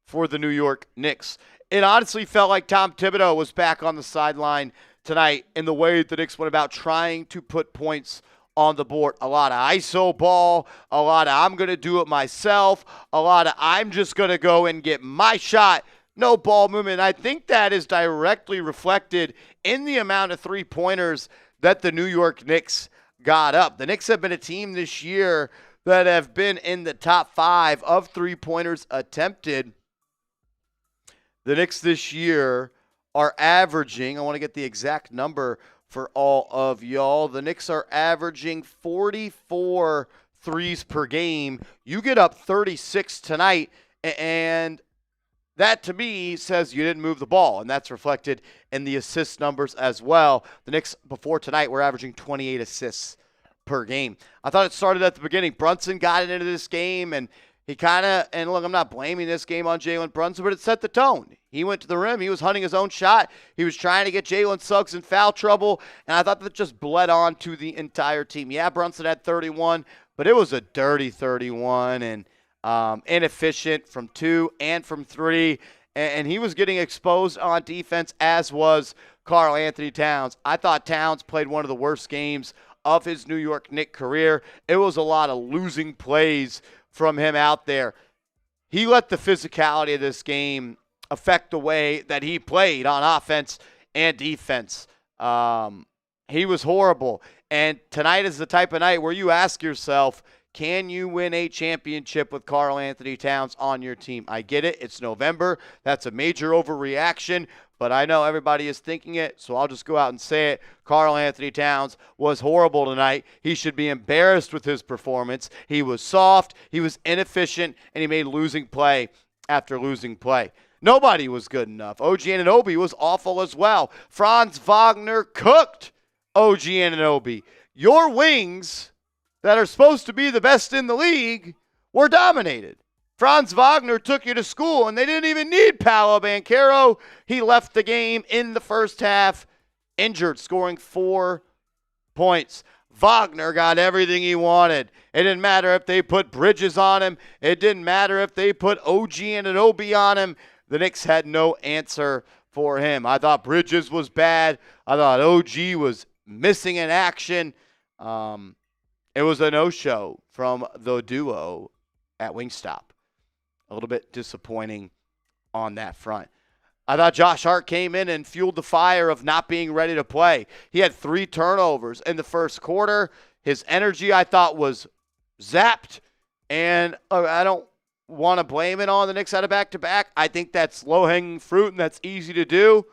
for the New York Knicks. It honestly felt like Tom Thibodeau was back on the sideline tonight in the way the Knicks went about trying to put points on the board. A lot of ISO ball, a lot of I'm going to do it myself, a lot of I'm just going to go and get my shot. No ball movement. I think that is directly reflected in the amount of three-pointers that the New York Knicks got up. The Knicks have been a team this year that have been in the top 5 of three-pointers attempted. The Knicks this year are averaging, I want to get the exact number for all of y'all. The Knicks are averaging 44 threes per game. You get up 36 tonight, and that to me says you didn't move the ball, and that's reflected in the assist numbers as well. The Knicks before tonight were averaging 28 assists per game. I thought it started at the beginning. Brunson got it into this game, and he kind of, and look, I'm not blaming this game on Jalen Brunson, but it set the tone. He went to the rim. He was hunting his own shot. He was trying to get Jalen Suggs in foul trouble, and I thought that just bled on to the entire team. Yeah, Brunson had 31, but it was a dirty 31 and inefficient from 2 and from 3, and he was getting exposed on defense, as was Karl-Anthony Towns. I thought Towns played one of the worst games of his New York Knicks career. It was a lot of losing plays from him out there. He let the physicality of this game affect the way that he played on offense and defense. He was horrible. And tonight is the type of night where you ask yourself, can you win a championship with Karl-Anthony Towns on your team? I get it. It's November. That's a major overreaction, but I know everybody is thinking it, so I'll just go out and say it. Karl-Anthony Towns was horrible tonight. He should be embarrassed with his performance. He was soft, he was inefficient, and he made losing play after losing play. Nobody was good enough. OG Anunoby was awful as well. Franz Wagner cooked OG Anunoby. Your wings that are supposed to be the best in the league were dominated. Franz Wagner took you to school, and they didn't even need Paolo Banchero. He left the game in the first half injured, scoring 4 points. Wagner got everything he wanted. It didn't matter if they put Bridges on him. It didn't matter if they put OG Anunoby on him. The Knicks had no answer for him. I thought Bridges was bad. I thought OG was missing in action. It was a no-show from the duo at Wingstop. A little bit disappointing on that front. I thought Josh Hart came in and fueled the fire of not being ready to play. He had 3 turnovers in the first quarter. His energy, I thought, was zapped. And I don't want to blame it on the Knicks out of back-to-back. I think that's low-hanging fruit, and that's easy to do.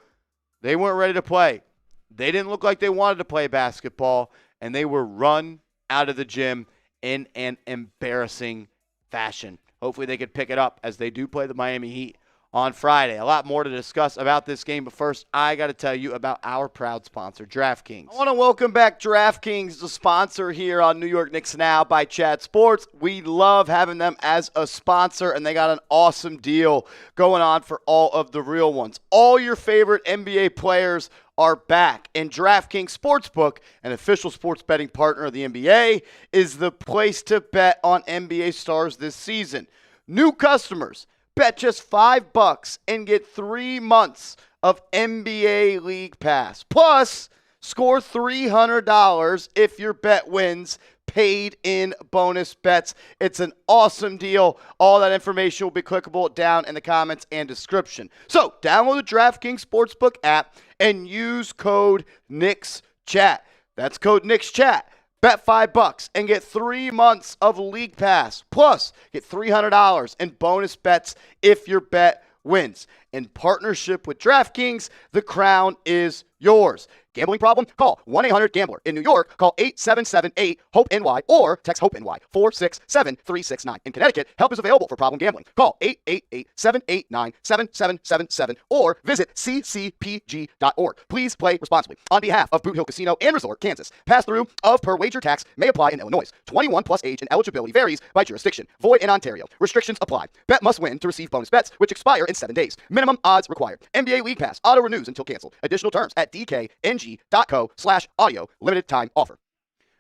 They weren't ready to play. They didn't look like they wanted to play basketball, and they were run out of the gym in an embarrassing fashion. Hopefully they could pick it up as they do play the Miami Heat on Friday. A lot more to discuss about this game, but first, I got to tell you about our proud sponsor, DraftKings. I want to welcome back DraftKings, the sponsor here on New York Knicks Now by Chat Sports. We love having them as a sponsor, and they got an awesome deal going on for all of the real ones. All your favorite NBA players are back, and DraftKings Sportsbook, an official sports betting partner of the NBA, is the place to bet on NBA stars this season. New customers, bet just $5 and get 3 months of NBA League Pass. Plus, score $300 if your bet wins, paid in bonus bets. It's an awesome deal. All that information will be clickable down in the comments and description. So, download the DraftKings Sportsbook app and use code KnicksChat. That's code KnicksChat. Bet $5 and get 3 months of League Pass. Plus, get $300 in bonus bets if your bet wins. In partnership with DraftKings, the crown is yours. Gambling problem? Call 1-800-GAMBLER. In New York, call 877-8-HOPE-NY or text HOPE-NY 467-369. In Connecticut, help is available for problem gambling. Call 888-789-7777 or visit ccpg.org. Please play responsibly. On behalf of Boot Hill Casino and Resort, Kansas, pass-through of per wager tax may apply in Illinois. 21 plus age and eligibility varies by jurisdiction. Void in Ontario. Restrictions apply. Bet must win to receive bonus bets, which expire in 7 days. Minimum odds required. NBA League Pass. Auto renews until canceled. Additional terms at dkng.co/audio. Limited time offer.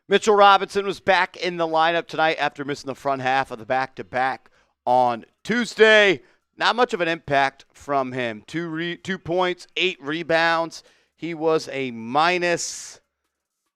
Mitchell Robinson was back in the lineup tonight after missing the front half of the back-to-back on Tuesday. Not much of an impact from him. 2 points, 8 rebounds. He was a minus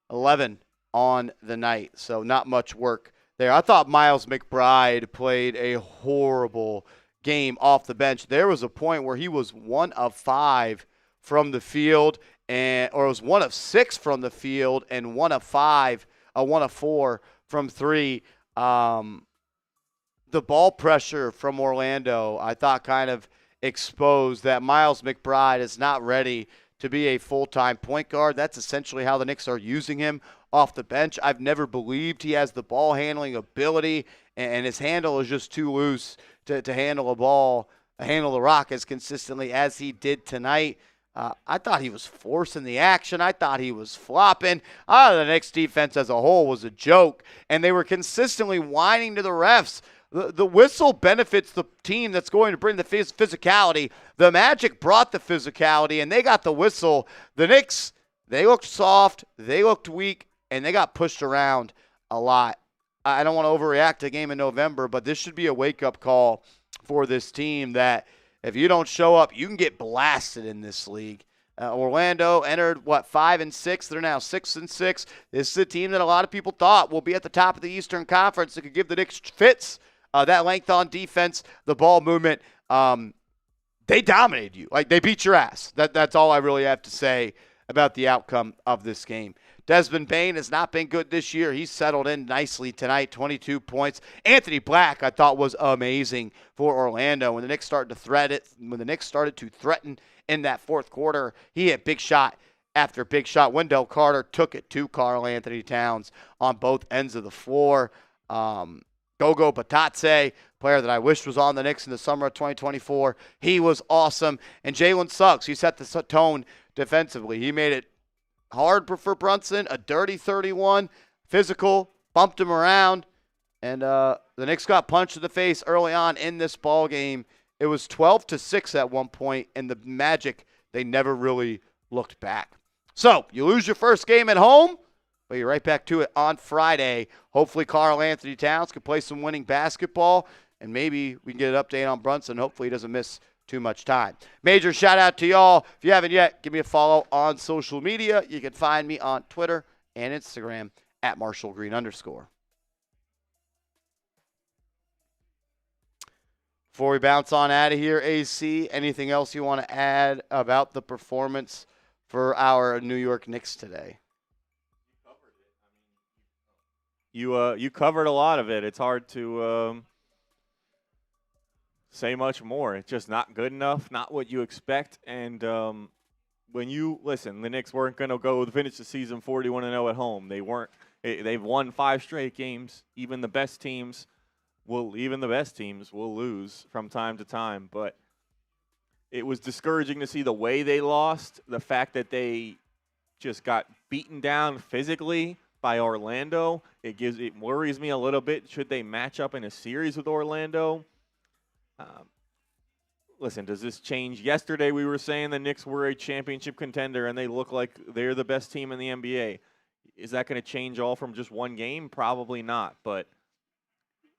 11 on the night, so not much work there. I thought Miles McBride played a horrible game off the bench. There was a point where he was 1 of 5 from the field, or it was 1 of 6 from the field and 1 of 4 from 3. The ball pressure from Orlando, I thought, kind of exposed that Miles McBride is not ready to be a full-time point guard. That's essentially how the Knicks are using him off the bench. I've never believed he has the ball handling ability, and his handle is just too loose to handle a ball, handle the rock as consistently as he did tonight. I thought he was forcing the action. I thought he was flopping. The Knicks defense as a whole was a joke, and they were consistently whining to the refs. The whistle benefits the team that's going to bring the physicality. The Magic brought the physicality, and they got the whistle. The Knicks, they looked soft, they looked weak, and they got pushed around a lot. I don't want to overreact to a game in November, but this should be a wake-up call for this team that if you don't show up, you can get blasted in this league. Orlando entered, 5-6? They're now 6-6. This is a team that a lot of people thought will be at the top of the Eastern Conference that could give the Knicks fits. That length on defense, the ball movement, they dominated you. Like, they beat your ass. That's all I really have to say about the outcome of this game. Desmond Bane has not been good this year. He's settled in nicely tonight, 22 points. Anthony Black, I thought, was amazing for Orlando. When the Knicks started to threaten in that fourth quarter, he hit big shot after big shot. Wendell Carter took it to Karl-Anthony Towns on both ends of the floor. Gogo Batatse, player that I wish was on the Knicks in the summer of 2024, he was awesome. And Jalen Suggs, he set the tone defensively. He made it hard for Brunson, a dirty 31, physical, bumped him around, and the Knicks got punched in the face early on in this ball game. It was 12-6 at one point, and the Magic, they never really looked back. So, you lose your first game at home, but you're right back to it on Friday. Hopefully Karl-Anthony Towns can play some winning basketball, and maybe we can get an update on Brunson. Hopefully he doesn't miss too much time. Major shout out to y'all. If you haven't yet, give me a follow on social media. You can find me on Twitter and Instagram at @MarshallGreen_. Before we bounce on out of here, AC, anything else you want to add about the performance for our New York Knicks today? You covered a lot of it. It's hard to say much more. It's just not good enough, not what you expect. And when you listen, the Knicks weren't going to go finish the season 41-0 at home. They weren't. They've won 5 straight games. Even the best teams will lose from time to time. But it was discouraging to see the way they lost. The fact that they just got beaten down physically by Orlando. It worries me a little bit. Should they match up in a series with Orlando? Listen, does this change? Yesterday we were saying the Knicks were a championship contender and they look like they're the best team in the NBA. Is that going to change all from just one game? Probably not, but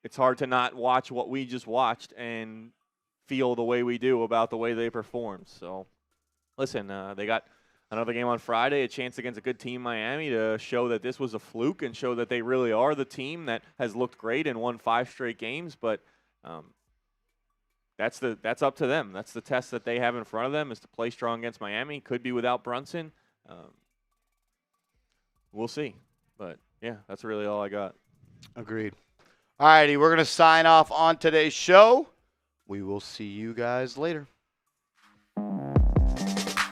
it's hard to not watch what we just watched and feel the way we do about the way they performed. So listen, they got another game on Friday, a chance against a good team, Miami, to show that this was a fluke and show that they really are the team that has looked great and won 5 straight games. But that's up to them. That's the test that they have in front of them, is to play strong against Miami. Could be without Brunson. We'll see. But, yeah, that's really all I got. Agreed. All righty, we're going to sign off on today's show. We will see you guys later.